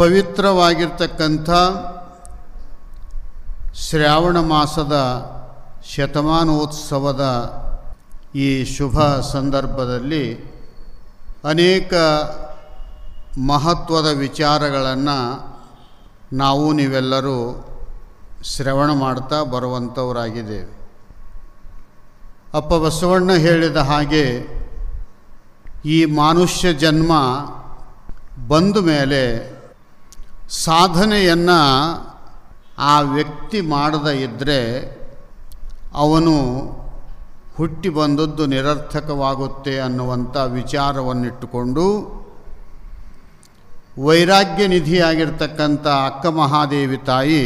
ಪವಿತ್ರವಾಗಿರ್ತಕ್ಕಂಥ ಶ್ರಾವಣ ಮಾಸದ ಶತಮಾನೋತ್ಸವದ ಈ ಶುಭ ಸಂದರ್ಭದಲ್ಲಿ ಅನೇಕ ಮಹತ್ವದ ವಿಚಾರಗಳನ್ನು ನಾವು ನೀವೆಲ್ಲರೂ ಶ್ರವಣ ಮಾಡ್ತಾ ಬರುವಂಥವರಾಗಿದ್ದೇವೆ. ಅಪ್ಪ ಬಸವಣ್ಣ ಹೇಳಿದ ಹಾಗೆ ಈ ಮಾನುಷ್ಯ ಜನ್ಮ ಬಂದ ಮೇಲೆ ಸಾಧನೆಯನ್ನು ಆ ವ್ಯಕ್ತಿ ಮಾಡದೇ ಇದ್ದರೆ ಅವನು ಹುಟ್ಟಿ ಬಂದದ್ದು ನಿರರ್ಥಕವಾಗುತ್ತೆ ಅನ್ನುವಂಥ ವಿಚಾರವನ್ನಿಟ್ಟುಕೊಂಡು ವೈರಾಗ್ಯ ನಿಧಿಯಾಗಿರ್ತಕ್ಕಂಥ ಅಕ್ಕ ಮಹಾದೇವಿ ತಾಯಿ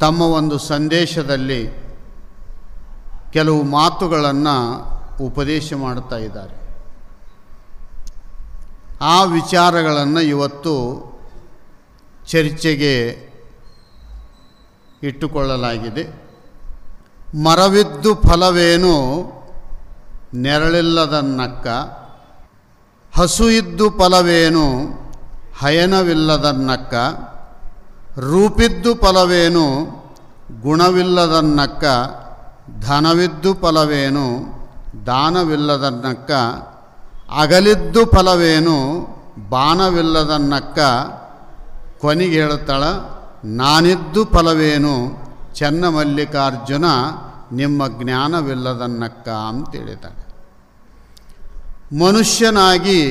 ತಮ್ಮ ಒಂದು ಸಂದೇಶದಲ್ಲಿ ಕೆಲವು ಮಾತುಗಳನ್ನು ಉಪದೇಶ ಮಾಡ್ತಾ ಇದ್ದಾರೆ. ಆ ವಿಚಾರಗಳನ್ನು ಇವತ್ತು ಚರ್ಚೆಗೆ ಇಟ್ಟುಕೊಳ್ಳಲಾಗಿದೆ. ಮರವಿದ್ದು ಫಲವೇನು ನೆರಳಿಲ್ಲದನ್ನಕ್ಕ, ಹಸು ಇದ್ದು ಫಲವೇನು ಹಯನವಿಲ್ಲದನ್ನಕ್ಕ, ರೂಪಿದ್ದು ಫಲವೇನು ಗುಣವಿಲ್ಲದನ್ನಕ್ಕ, ಧನವಿದ್ದು ಫಲವೇನು ದಾನವಿಲ್ಲದನ್ನಕ್ಕ, ಅಗಲಿದ್ದು ಫಲವೇನು ಬಾಣವಿಲ್ಲದನ್ನಕ್ಕ, ಕೊನೆಗೆ ಹೇಳ್ತಾಳ ನಾನಿದ್ದು ಫಲವೇನು ಚನ್ನಮಲ್ಲಿಕಾರ್ಜುನ ನಿಮ್ಮ ಜ್ಞಾನವಿಲ್ಲದನ್ನಕ್ಕ ಅಂತೇಳಿದ್ದಾಳೆ. ಮನುಷ್ಯನಾಗಿ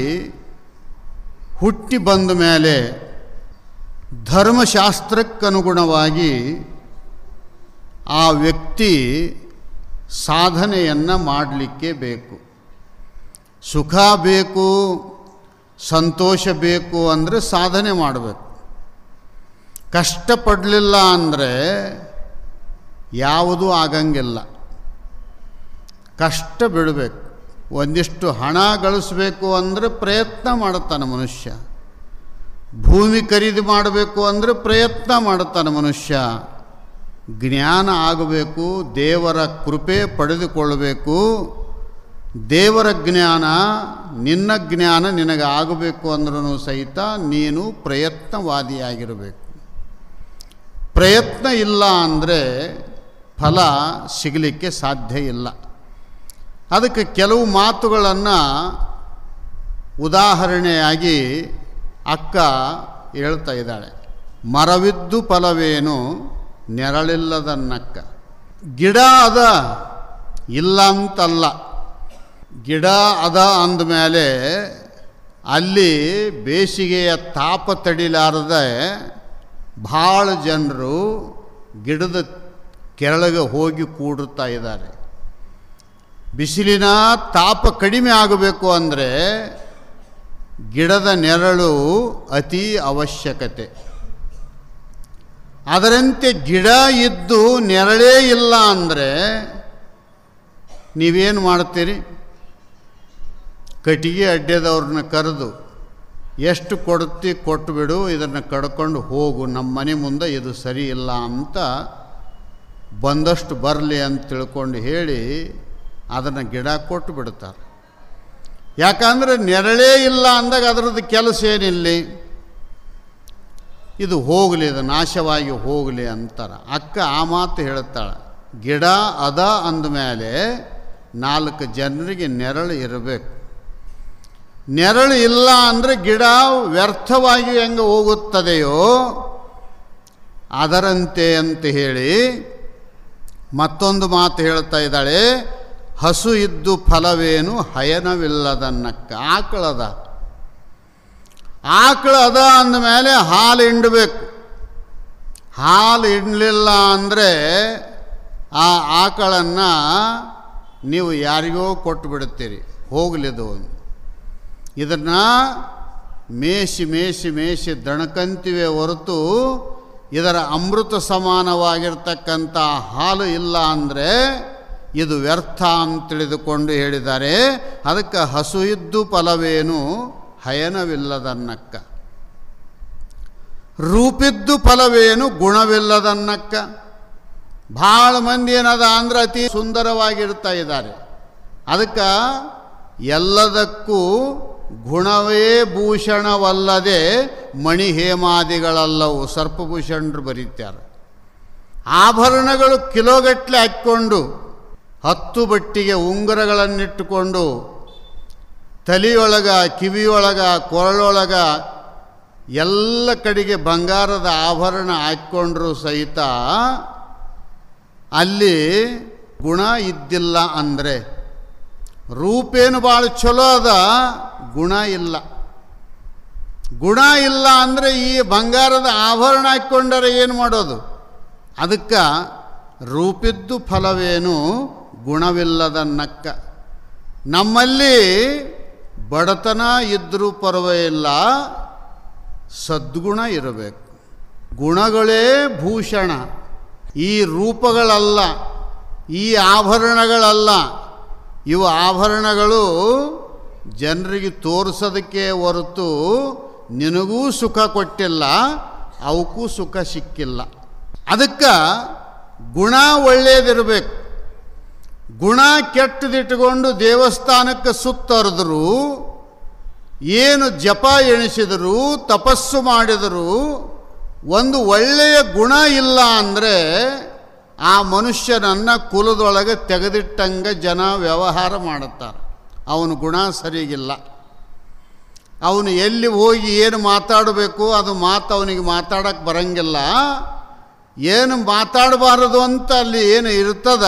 ಹುಟ್ಟಿ ಬಂದ ಮೇಲೆ ಧರ್ಮಶಾಸ್ತ್ರಕ್ಕನುಗುಣವಾಗಿ ಆ ವ್ಯಕ್ತಿ ಸಾಧನೆಯನ್ನು ಮಾಡಲಿಕ್ಕೆ ಬೇಕು. ಸುಖ ಬೇಕು, ಸಂತೋಷ ಬೇಕು ಅಂದರೆ ಸಾಧನೆ ಮಾಡಬೇಕು. ಕಷ್ಟಪಡಲಿಲ್ಲ ಅಂದರೆ ಯಾವುದೂ ಆಗಂಗಿಲ್ಲ. ಕಷ್ಟ ಬಿಡಬೇಕು. ಒಂದಿಷ್ಟು ಹಣ ಗಳಿಸಬೇಕು ಅಂದರೆ ಪ್ರಯತ್ನ ಮಾಡುತ್ತಾನೆ ಮನುಷ್ಯ. ಭೂಮಿ ಖರೀದಿ ಮಾಡಬೇಕು ಅಂದರೆ ಪ್ರಯತ್ನ ಮಾಡುತ್ತಾನೆ ಮನುಷ್ಯ. ಜ್ಞಾನ ಆಗಬೇಕು, ದೇವರ ಕೃಪೆ ಪಡೆದುಕೊಳ್ಳಬೇಕು. ದೇವರ ಜ್ಞಾನ, ನಿನ್ನ ಜ್ಞಾನ ನಿನಗೆ ಆಗಬೇಕು ಅಂದ್ರೂ ಸಹಿತ ನೀನು ಪ್ರಯತ್ನವಾದಿಯಾಗಿರಬೇಕು. ಪ್ರಯತ್ನ ಇಲ್ಲ ಅಂದರೆ ಫಲ ಸಿಗಲಿಕ್ಕೆ ಸಾಧ್ಯ ಇಲ್ಲ. ಅದಕ್ಕೆ ಕೆಲವು ಮಾತುಗಳನ್ನು ಉದಾಹರಣೆಯಾಗಿ ಅಕ್ಕ ಹೇಳ್ತಾ ಇದ್ದಾಳೆ. ಮರವಿದ್ದು ಫಲವೇನು ನೆರಳಿಲ್ಲದನ್ನಕ್ಕ. ಗಿಡ ಅದ ಇಲ್ಲ ಅಂತಲ್ಲ, ಗಿಡ ಅದ ಅಂದಮೇಲೆ ಅಲ್ಲಿ ಬೇಸಿಗೆಯ ತಾಪ ತಡಿಲಾರದೆ ಭಾಳ ಜನರು ಗಿಡದ ಕೆಳಗೆ ಹೋಗಿ ಕೂಡುತ್ತಾ ಇದ್ದಾರೆ. ಬಿಸಿಲಿನ ತಾಪ ಕಡಿಮೆ ಆಗಬೇಕು ಅಂದರೆ ಗಿಡದ ನೆರಳು ಅತಿ ಅವಶ್ಯಕತೆ. ಅದರಂತೆ ಗಿಡ ಇದ್ದು ನೆರಳೇ ಇಲ್ಲ ಅಂದರೆ ನೀವೇನು ಮಾಡ್ತೀರಿ? ಕಟ್ಟಿಗೆ ಅಡ್ಡೆದವ್ರನ್ನ ಕರೆದು ಎಷ್ಟು ಕೊಡ್ತಿ ಕೊಟ್ಟುಬಿಡು, ಇದನ್ನು ಕಡ್ಕೊಂಡು ಹೋಗು, ನಮ್ಮ ಮನೆ ಮುಂದೆ ಇದು ಸರಿ ಇಲ್ಲ ಅಂತ ಬಂದಷ್ಟು ಬರಲಿ ಅಂತ ತಿಳ್ಕೊಂಡು ಹೇಳಿ ಅದನ್ನು ಗಿಡ ಕೊಟ್ಟು ಬಿಡ್ತಾರೆ. ಯಾಕಂದರೆ ನೆರಳೇ ಇಲ್ಲ ಅಂದಾಗ ಅದರದ್ದು ಕೆಲಸ ಏನಿಲ್ಲಿ, ಇದು ಹೋಗಲಿ, ಇದು ನಾಶವಾಗಿ ಹೋಗಲಿ ಅಂತಾರೆ. ಅಕ್ಕ ಆ ಮಾತು ಹೇಳ್ತಾಳೆ. ಗಿಡ ಅದ ಅಂದಮೇಲೆ 4 ಜನರಿಗೆ ನೆರಳು ಇರಬೇಕು. ನೆರಳು ಇಲ್ಲ ಅಂದರೆ ಗಿಡ ವ್ಯರ್ಥವಾಗಿ ಹೆಂಗೆ ಹೋಗುತ್ತದೆಯೋ ಅದರಂತೆ ಅಂತ ಹೇಳಿ ಮತ್ತೊಂದು ಮಾತು ಹೇಳ್ತಾ ಇದ್ದಾಳೆ. ಹಸು ಇದ್ದು ಫಲವೇನು ಹಯನವಿಲ್ಲದನ್ನಕ್ಕ. ಆಕಳದ ಅಂದಮೇಲೆ ಹಾಲು ಹಿಂಡಬೇಕು. ಹಾಲು ಹಿಂಡಲಿಲ್ಲ ಅಂದರೆ ಆ ಆಕಳನ್ನು ನೀವು ಯಾರಿಗೋ ಕೊಟ್ಟು ಬಿಡುತ್ತೀರಿ, ಹೋಗಲಿದು. ಇದನ್ನು ಮೇಷಿ ಮೇಷಿ ಮೇಷಿ ದಣಕಂತಿವೆ ಹೊರತು ಇದರ ಅಮೃತ ಸಮಾನವಾಗಿರ್ತಕ್ಕಂಥ ಹಾಲು ಇಲ್ಲ ಅಂದರೆ ಇದು ವ್ಯರ್ಥ ಅಂತ ತಿಳಿದುಕೊಂಡು ಹೇಳಿದ್ದಾರೆ. ಅದಕ್ಕೆ ಹಸು ಇದ್ದು ಫಲವೇನು ಹಯನವಿಲ್ಲದನ್ನಕ್ಕ, ರೂಪಿದ್ದು ಫಲವೇನು ಗುಣವಿಲ್ಲದನ್ನಕ್ಕ. ಭಾಳ ಮಂದಿ ಏನದ ಅಂದರೆ ಅತಿ ಸುಂದರವಾಗಿರ್ತಾ ಇದ್ದಾರೆ. ಅದಕ್ಕೆ ಎಲ್ಲದಕ್ಕೂ ಗುಣವೇ ಭೂಷಣವಲ್ಲದೆ ಮಣಿ ಹೇಮಾದಿಗಳಲ್ಲವು ಸರ್ಪಭೂಷಣರು ಬರೀತಾರೆ. ಆಭರಣಗಳು ಕಿಲೋಗಟ್ಟಲೆ ಹಾಕ್ಕೊಂಡು 10 ಬಟ್ಟಿಗೆ ಉಂಗುರಗಳನ್ನಿಟ್ಟುಕೊಂಡು ತಲೆಯೊಳಗ ಕಿವಿಯೊಳಗ ಕೊರಳೊಳಗ ಎಲ್ಲ ಕಡೆಗೆ ಬಂಗಾರದ ಆಭರಣ ಹಾಕ್ಕೊಂಡ್ರೂ ಸಹಿತ ಅಲ್ಲಿ ಗುಣ ಇದ್ದಿಲ್ಲ ಅಂದರೆ ರೂಪೇನು ಭಾಳ ಚಲೋ ಅದ, ಗುಣ ಇಲ್ಲ. ಗುಣ ಇಲ್ಲ ಅಂದರೆ ಈ ಬಂಗಾರದ ಆಭರಣ ಹಾಕ್ಕೊಂಡರೆ ಏನು ಮಾಡೋದು? ಅದಕ್ಕೆ ರೂಪಿದ್ದು ಫಲವೇನು ಗುಣವಿಲ್ಲದ ನಕ್ಕ. ನಮ್ಮಲ್ಲಿ ಬಡತನ ಇದ್ದರೂ ಪರವಾಗಿಲ್ಲ, ಸದ್ಗುಣ ಇರಬೇಕು. ಗುಣಗಳೇ ಭೂಷಣ, ಈ ರೂಪಗಳಲ್ಲ, ಈ ಆಭರಣಗಳಲ್ಲ. ಇವು ಆಭರಣಗಳು ಜನರಿಗೆ ತೋರಿಸೋದಕ್ಕೆ ಹೊರತು ನಿನಗೂ ಸುಖ ಕೊಟ್ಟಿಲ್ಲ, ಅವಕ್ಕೂ ಸುಖ ಸಿಕ್ಕಿಲ್ಲ. ಅದಕ್ಕೆ ಗುಣ ಒಳ್ಳೆಯದಿರಬೇಕು. ಗುಣ ಕೆಟ್ಟದಿಟ್ಟುಕೊಂಡು ದೇವಸ್ಥಾನಕ್ಕೆ ಸುತ್ತರಿದ್ರು, ಏನು ಜಪ ಎಣಿಸಿದರು, ತಪಸ್ಸು ಮಾಡಿದರು, ಒಂದು ಒಳ್ಳೆಯ ಗುಣ ಇಲ್ಲ ಅಂದರೆ ಆ ಮನುಷ್ಯನನ್ನು ಕುಲದೊಳಗೆ ತೆಗೆದಿಟ್ಟಂಗೆ ಜನ ವ್ಯವಹಾರ ಮಾಡುತ್ತಾರೆ. ಅವನ ಗುಣ ಸರಿಗಿಲ್ಲ. ಅವನು ಎಲ್ಲಿ ಹೋಗಿ ಏನು ಮಾತಾಡಬೇಕು ಅದು ಮಾತು ಅವನಿಗೆ ಮಾತಾಡೋಕ್ಕೆ ಬರಂಗಿಲ್ಲ. ಏನು ಮಾತಾಡಬಾರದು ಅಂತ ಅಲ್ಲಿ ಏನು ಇರ್ತದ,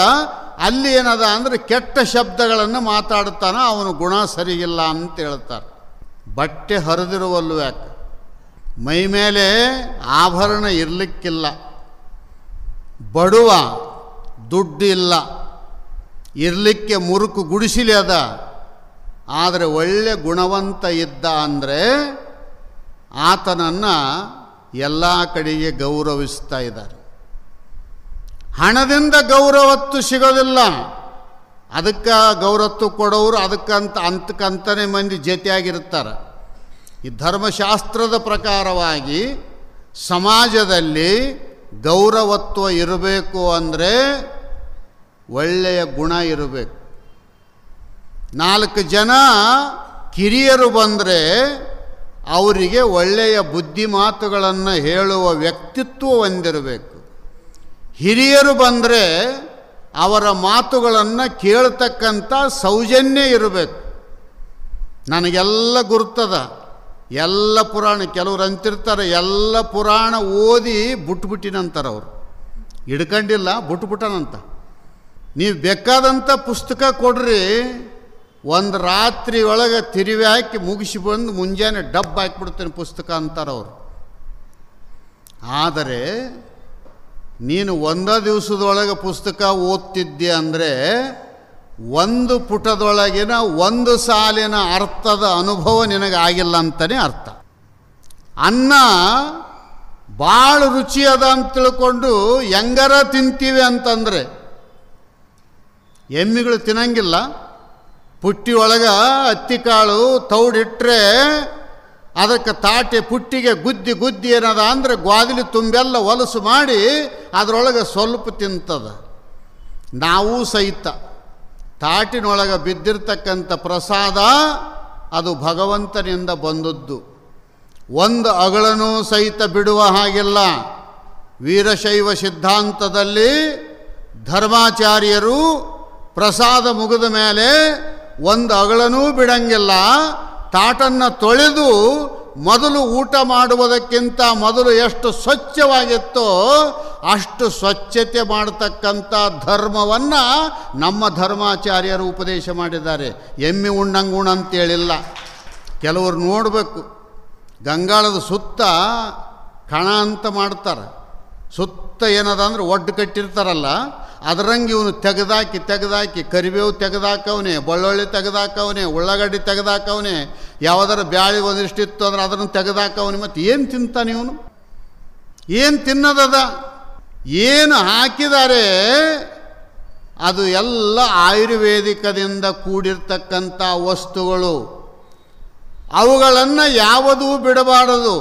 ಅಲ್ಲಿ ಏನದ ಅಂದರೆ ಕೆಟ್ಟ ಶಬ್ದಗಳನ್ನು ಮಾತಾಡ್ತಾನೆ, ಅವನ ಗುಣ ಸರಿಗಿಲ್ಲ ಅಂತ ಹೇಳ್ತಾರೆ. ಬಟ್ಟೆ ಹರಿದಿರುವಲ್ಲು ಯಾಕೆ? ಮೈ ಮೇಲೆ ಆಭರಣ ಇರಲಿಕ್ಕಿಲ್ಲ, ಬಡವ, ದುಡ್ಡು ಇಲ್ಲ, ಇರಲಿಕ್ಕೆ ಮುರುಕು ಗುಡಿಸಿಲಿ ಅದ, ಆದರೆ ಒಳ್ಳೆ ಗುಣವಂತ ಇದ್ದ ಅಂದರೆ ಆತನನ್ನು ಎಲ್ಲ ಕಡೆಗೆ ಗೌರವಿಸ್ತಾ ಇದ್ದಾರೆ. ಹಣದಿಂದ ಗೌರವತ್ತು ಸಿಗೋದಿಲ್ಲ, ಅದಕ್ಕೆ ಗೌರವತ್ತು ಕೊಡೋರು ಅದಕ್ಕಂತನೇ ಮಂದಿ ಜೊತೆಯಾಗಿರ್ತಾರೆ. ಈ ಧರ್ಮಶಾಸ್ತ್ರದ ಪ್ರಕಾರವಾಗಿ ಸಮಾಜದಲ್ಲಿ ಗೌರವತ್ವ ಇರಬೇಕು ಅಂದರೆ ಒಳ್ಳೆಯ ಗುಣ ಇರಬೇಕು. 4 ಜನ ಕಿರಿಯರು ಬಂದರೆ ಅವರಿಗೆ ಒಳ್ಳೆಯ ಬುದ್ಧಿ ಮಾತುಗಳನ್ನು ಹೇಳುವ ವ್ಯಕ್ತಿತ್ವ ಹೊಂದಿರಬೇಕು. ಹಿರಿಯರು ಬಂದರೆ ಅವರ ಮಾತುಗಳನ್ನು ಕೇಳ್ತಕ್ಕಂಥ ಸೌಜನ್ಯ ಇರಬೇಕು. ನನಗೆಲ್ಲ ಗುರ್ತದ, ಎಲ್ಲ ಪುರಾಣ, ಕೆಲವ್ರು ಅಂತಿರ್ತಾರೆ ಎಲ್ಲ ಪುರಾಣ ಓದಿ ಬಿಟ್ಬಿಟ್ಟಿನಂತಾರೆ. ಅವರು ಹಿಡ್ಕೊಂಡಿಲ್ಲ, ಬಿಟ್ಬಿಟ್ಟನಂತ. ನೀವು ಬೇಕಾದಂಥ ಪುಸ್ತಕ ಕೊಡ್ರಿ, ಒಂದು ರಾತ್ರಿ ಒಳಗೆ ತಿರುವಿ ಹಾಕಿ ಮುಗಿಸಿ ಬಂದು ಮುಂಜಾನೆ ಡಬ್ಬ ಹಾಕಿಬಿಡ್ತೇನೆ ಪುಸ್ತಕ ಅಂತಾರೆ ಅವರು. ಆದರೆ ನೀನು ಒಂದೇ ದಿವಸದೊಳಗೆ ಪುಸ್ತಕ ಓದ್ತಿದ್ದೆ ಅಂದರೆ ಒಂದು ಪುಟದೊಳಗಿನ ಒಂದು ಸಾಲಿನ ಅರ್ಥದ ಅನುಭವ ನಿನಗಾಗಿಲ್ಲ ಅಂತಲೇ ಅರ್ಥ. ಅನ್ನ ಭಾಳ ರುಚಿ ಅದ ಅಂತ ತಿಳ್ಕೊಂಡು ಹೆಂಗಾರ ತಿಂತೀವಿ ಅಂತಂದರೆ ಎಮ್ಮಿಗಳು ತಿನ್ನಂಗಿಲ್ಲ. ಪುಟ್ಟಿ ಒಳಗೆ ಹತ್ತಿ ಕಾಳು ತೌಡಿಟ್ರೆ ಅದಕ್ಕೆ ತಾಟೆ ಪುಟ್ಟಿಗೆ ಗುದ್ದಿ ಏನದ ಅಂದರೆ ಗ್ವಾದಿಲಿ ತುಂಬೆಲ್ಲ ಹೊಲಸು ಮಾಡಿ ಅದರೊಳಗೆ ಸ್ವಲ್ಪ ತಿಂತದ. ನಾವು ಸಹಿತ ತಾಟಿನೊಳಗೆ ಬಿದ್ದಿರ್ತಕ್ಕಂಥ ಪ್ರಸಾದ ಅದು ಭಗವಂತನಿಂದ ಬಂದದ್ದು. ಒಂದು ಅಗಳನೂ ಸಹಿತ ಬಿಡುವ ಹಾಗಿಲ್ಲ. ವೀರಶೈವ ಸಿದ್ಧಾಂತದಲ್ಲಿ ಧರ್ಮಾಚಾರ್ಯರು ಪ್ರಸಾದ ಮುಗಿದ ಮೇಲೆ ಒಂದು ಅಗಳನೂ ಬಿಡಂಗಿಲ್ಲ. ತಾಟನ್ನು ತೊಳೆದು ಮೊದಲು ಊಟ ಮಾಡುವುದಕ್ಕಿಂತ ಮೊದಲು ಎಷ್ಟು ಸ್ವಚ್ಛವಾಗಿತ್ತೋ ಅಷ್ಟು ಸ್ವಚ್ಛತೆ ಮಾಡತಕ್ಕಂಥ ಧರ್ಮವನ್ನು ನಮ್ಮ ಧರ್ಮಾಚಾರ್ಯರು ಉಪದೇಶ ಮಾಡಿದ್ದಾರೆ. ಎಮ್ಮೆ ಉಣ್ಣಂಗೆ ಉಣ ಅಂತೇಳಿಲ್ಲ. ಕೆಲವರು ನೋಡಬೇಕು, ಗಂಗಾಳದ ಸುತ್ತ ಕಣ ಅಂತ ಮಾಡ್ತಾರೆ. ಸುತ್ತ ಏನದ ಅಂದ್ರೆ ಒಡ್ಡು ಕಟ್ಟಿರ್ತಾರಲ್ಲ, ಅದರಂಗೆ ಇವನು ತೆಗೆದಾಕಿ ಕರಿಬೇವು ತೆಗೆದಾಕವನೆ, ಬೆಳ್ಳುಳ್ಳಿ ತೆಗೆದಾಕವನೆ, ಉಳ್ಳಾಗಡ್ಡಿ ತೆಗೆದಾಕವನೆ, ಯಾವುದರ ಬ್ಯಾಳಿ ಒಂದಿಷ್ಟಿತ್ತು ಅಂದ್ರೆ ಅದನ್ನು ತೆಗೆದಾಕವನೆ. ಮತ್ತು ಏನು ತಿಂತಾನೆ ಇವನು? ಏನು ತಿನ್ನೋದದ? ಏನು ಹಾಕಿದ್ದಾರೆ ಅದು ಎಲ್ಲ ಆಯುರ್ವೇದಿಕದಿಂದ ಕೂಡಿರ್ತಕ್ಕಂಥ ವಸ್ತುಗಳು. ಅವುಗಳನ್ನು ಯಾವುದೂ ಬಿಡಬಾರದು.